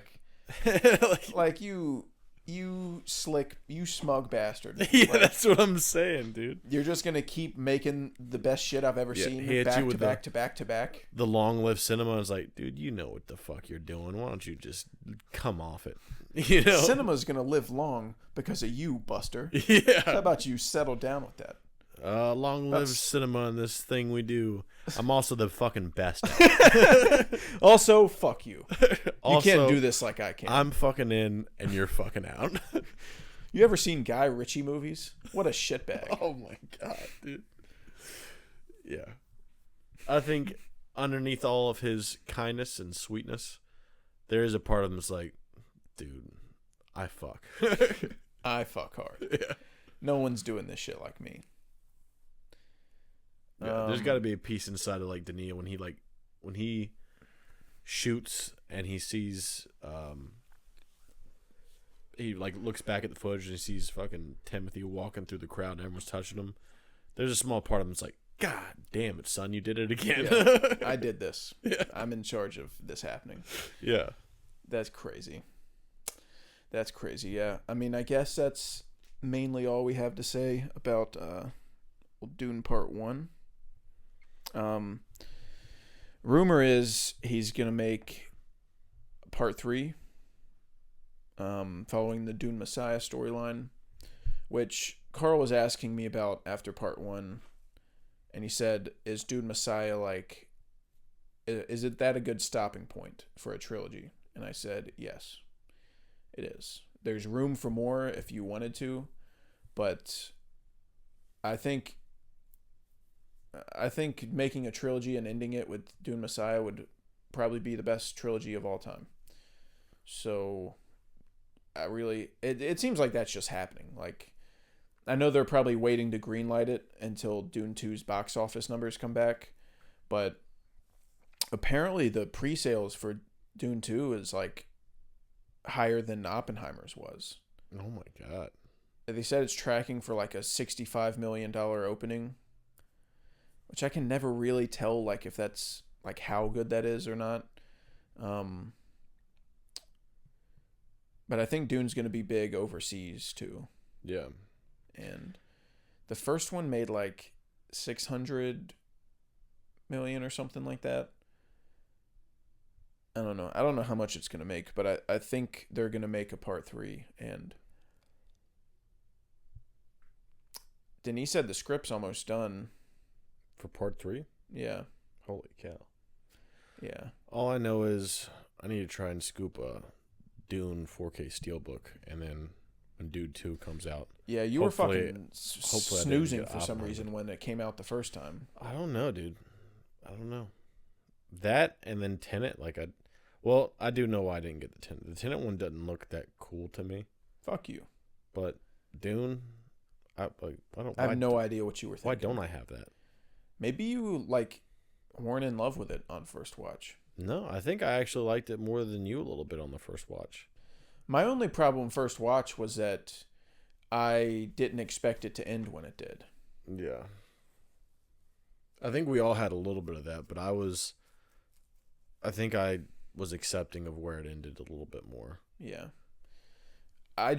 Like you smug bastard. Yeah, Like, that's what I'm saying, dude. you're just gonna keep making the best shit I've ever seen he hits back you to with back to back to back. The long live cinema is like, dude, you know what the fuck you're doing. Why don't you just come off it? You know, Cinema's gonna live long because of you, Buster. How Yeah. about you settle down with that? Long live cinema and this thing we do. I'm also the fucking best. Also, fuck you. Also, You can't do this like I can. I'm fucking in and you're fucking out. You ever seen Guy Ritchie movies? What a shitbag. Oh my god, dude. Yeah. I think underneath all of his kindness and sweetness, there is a part of him that's like, dude, I fuck. I fuck hard. Yeah. No one's doing this shit like me. Yeah, there's got to be a piece inside of like Denis when he shoots and he sees he like looks back at the footage and he sees fucking Timothy walking through the crowd and everyone's touching him. There's a small part of him that's like, God damn it, son, you did it again. Yeah, I did this. Yeah. I'm in charge of this happening. Yeah. That's crazy. That's crazy, yeah. I mean, I guess that's mainly all we have to say about Dune Part 1. Rumor is he's going to make Part 3 following the Dune Messiah storyline, which Carl was asking me about after Part 1, and he said, is Dune Messiah like, is it that a good stopping point for a trilogy? And I said, yes, it is. There's room for more if you wanted to, but I think making a trilogy and ending it with Dune Messiah would probably be the best trilogy of all time. So it seems like that's just happening. Like, I know they're probably waiting to greenlight it until Dune 2's box office numbers come back, but apparently the pre-sales for Dune 2 is like higher than Oppenheimer's was. Oh my god. They said it's tracking for like a $65 million opening, which I can never really tell like if that's like how good that is or not. But I think Dune's going to be big overseas too. Yeah. And the first one made like 600 million or something like that. I don't know. I don't know how much it's going to make, but I think they're going to make a Part 3. And Denis said the script's almost done. For Part 3? Yeah. Holy cow. Yeah. All I know is I need to try and scoop a Dune 4K Steelbook, and then when Dune 2 comes out. Yeah, you were hopefully fucking I didn't snoozing get for some Oppenheimer. reason when it came out the first time. I don't know, dude. I don't know. That and then Tenet, well, I do know why I didn't get the Tenet. The Tenet one doesn't look that cool to me. Fuck you. But Dune, I have no idea what you were thinking. Why don't I have that? Maybe you like weren't in love with it on first watch. No, I think I actually liked it more than you a little bit on the first watch. My only problem first watch was that I didn't expect it to end when it did. Yeah. I think we all had a little bit of that, but I think I was accepting of where it ended a little bit more. Yeah. I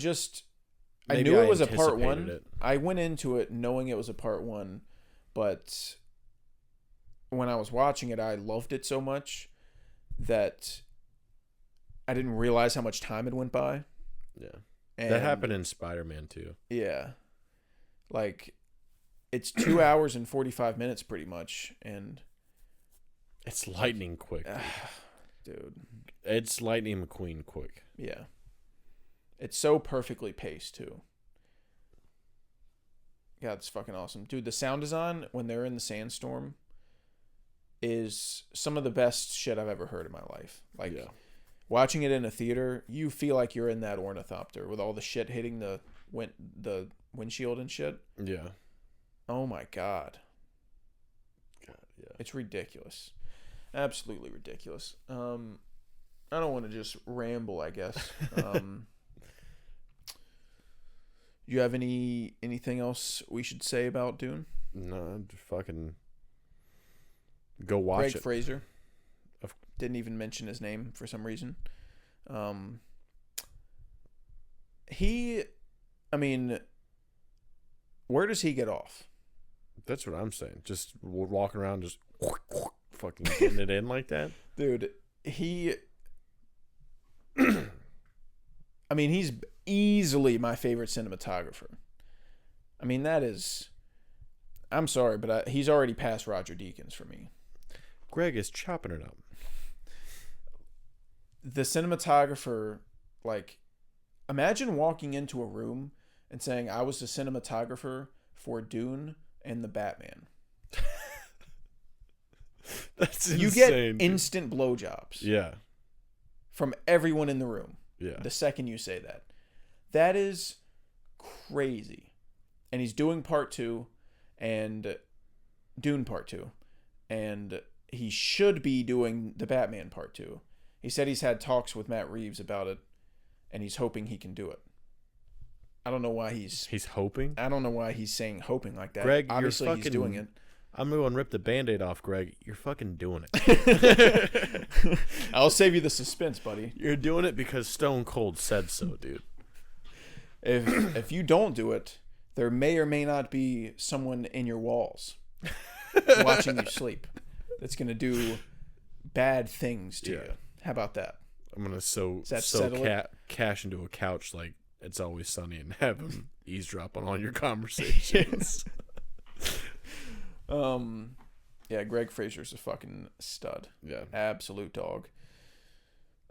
Maybe knew I it was a part anticipated 1. it. I went into it knowing it was a part 1, but when I was watching it, I loved it so much that I didn't realize how much time had went by. Yeah. And That happened in Spider-Man too. Yeah. Like, it's 2 hours and 45 minutes pretty much, and It's lightning quick. dude. It's Lightning McQueen quick. Yeah. It's so perfectly paced too. God, it's fucking awesome. Dude, the sound design when they're in the sandstorm is some of the best shit I've ever heard in my life. Like, Yeah. watching it in a theater, you feel like you're in that ornithopter with all the shit hitting the windshield and shit. Yeah. Oh my God. God, yeah. It's ridiculous. Absolutely ridiculous. I don't want to just ramble, I guess. Do you have anything else we should say about Dune? No, fucking go watch Greg it. Fraser. Didn't even mention his name for some reason. Where does he get off? That's what I'm saying. Just walking around, just fucking getting it in like that. Dude, he's easily my favorite cinematographer. I'm sorry, but he's already passed Roger Deakins for me. Greg is chopping it up. The cinematographer, imagine walking into a room and saying, I was the cinematographer for Dune and the Batman. That's insane. You get dude. instant blowjobs. Yeah. From everyone in the room. Yeah. The second you say that. That is crazy. And he's doing part 2 and Dune part 2. And he should be doing the Batman part 2. He said he's had talks with Matt Reeves about it and he's hoping he can do it. I don't know why he's hoping. I don't know why he's saying hoping like that. Greg, obviously he's doing it. I'm going to rip the Band-Aid off, Greg. You're fucking doing it. I'll save you the suspense, buddy. You're doing it because Stone Cold said so, dude. If you don't do it, there may or may not be someone in your walls watching you sleep that's going to do bad things to you. How about that? I'm going to sew cash into a couch like It's Always Sunny and have him eavesdrop on all your conversations. Yeah, Greg Fraser's a fucking stud. Yeah. Absolute dog.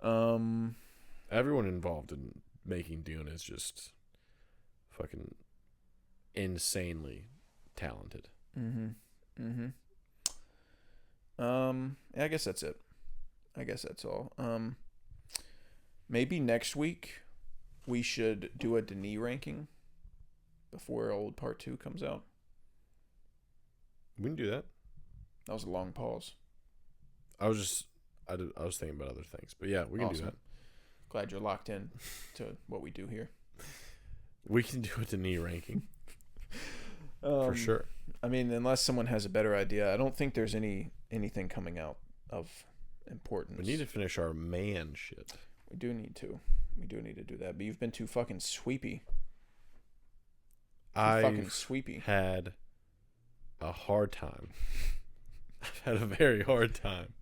Everyone involved in making Dune is just fucking insanely talented. Yeah, I guess that's it. I guess that's all. Maybe next week we should do a Denis ranking before old part 2 comes out. We can do that. That was a long pause. I was thinking about other things, but yeah, we can do that. Glad you're locked in to what we do here. We can do a Denis ranking for sure. Unless someone has a better idea, I don't think there's anything coming out of importance. We need to finish our man shit. We do need to do that. But you've been too fucking sweepy. I've had a hard time. I've had a very hard time.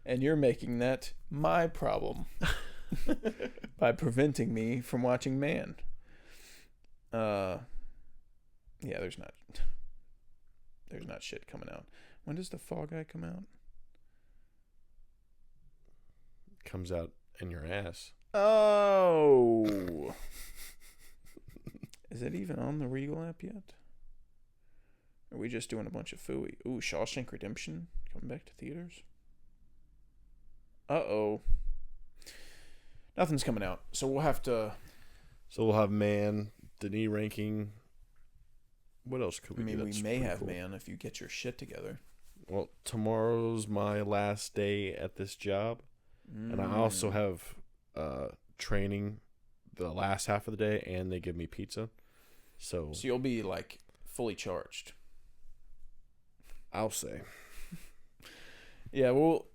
And you're making that my problem by preventing me from watching Man. Yeah, there's not shit coming out. When does the Fall Guy come out? Comes out in your ass. Oh. Is it even on the Regal app yet? Are we just doing a bunch of phooey? Ooh, Shawshank Redemption coming back to theaters. Uh-oh. Nothing's coming out. So we'll have Man, Denis ranking. What else could we do? We may have cool. Man if you get your shit together. Well, tomorrow's my last day at this job. And I also have training the last half of the day, and they give me pizza. So you'll be fully charged. I'll say. Yeah, we'll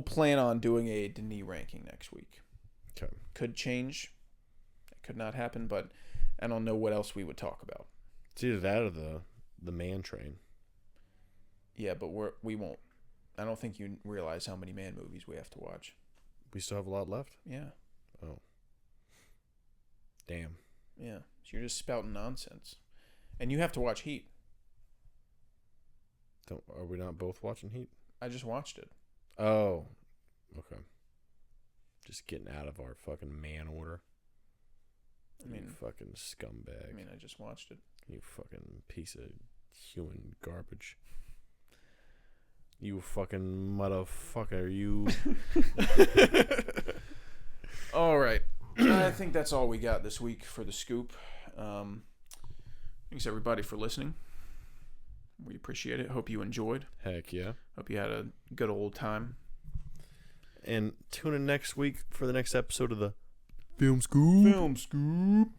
plan on doing a Denis ranking next week. Okay. Could change. It could not happen, but I don't know what else we would talk about. It's either that or the Man Train. Yeah, but we won't. I don't think you realize how many Man movies we have to watch. We still have a lot left? Yeah. Oh. Damn. Yeah. So you're just spouting nonsense. And you have to watch Heat. Are we not both watching Heat? I just watched it. Oh. Okay. Just getting out of our fucking man order. You fucking scumbag. I just watched it. You fucking piece of human garbage. You fucking motherfucker, you. All right. I think that's all we got this week for the scoop. Thanks, everybody, for listening. We appreciate it. Hope you enjoyed. Heck yeah. Hope you had a good old time. And tune in next week for the next episode of the Film Scoop. Film Scoop.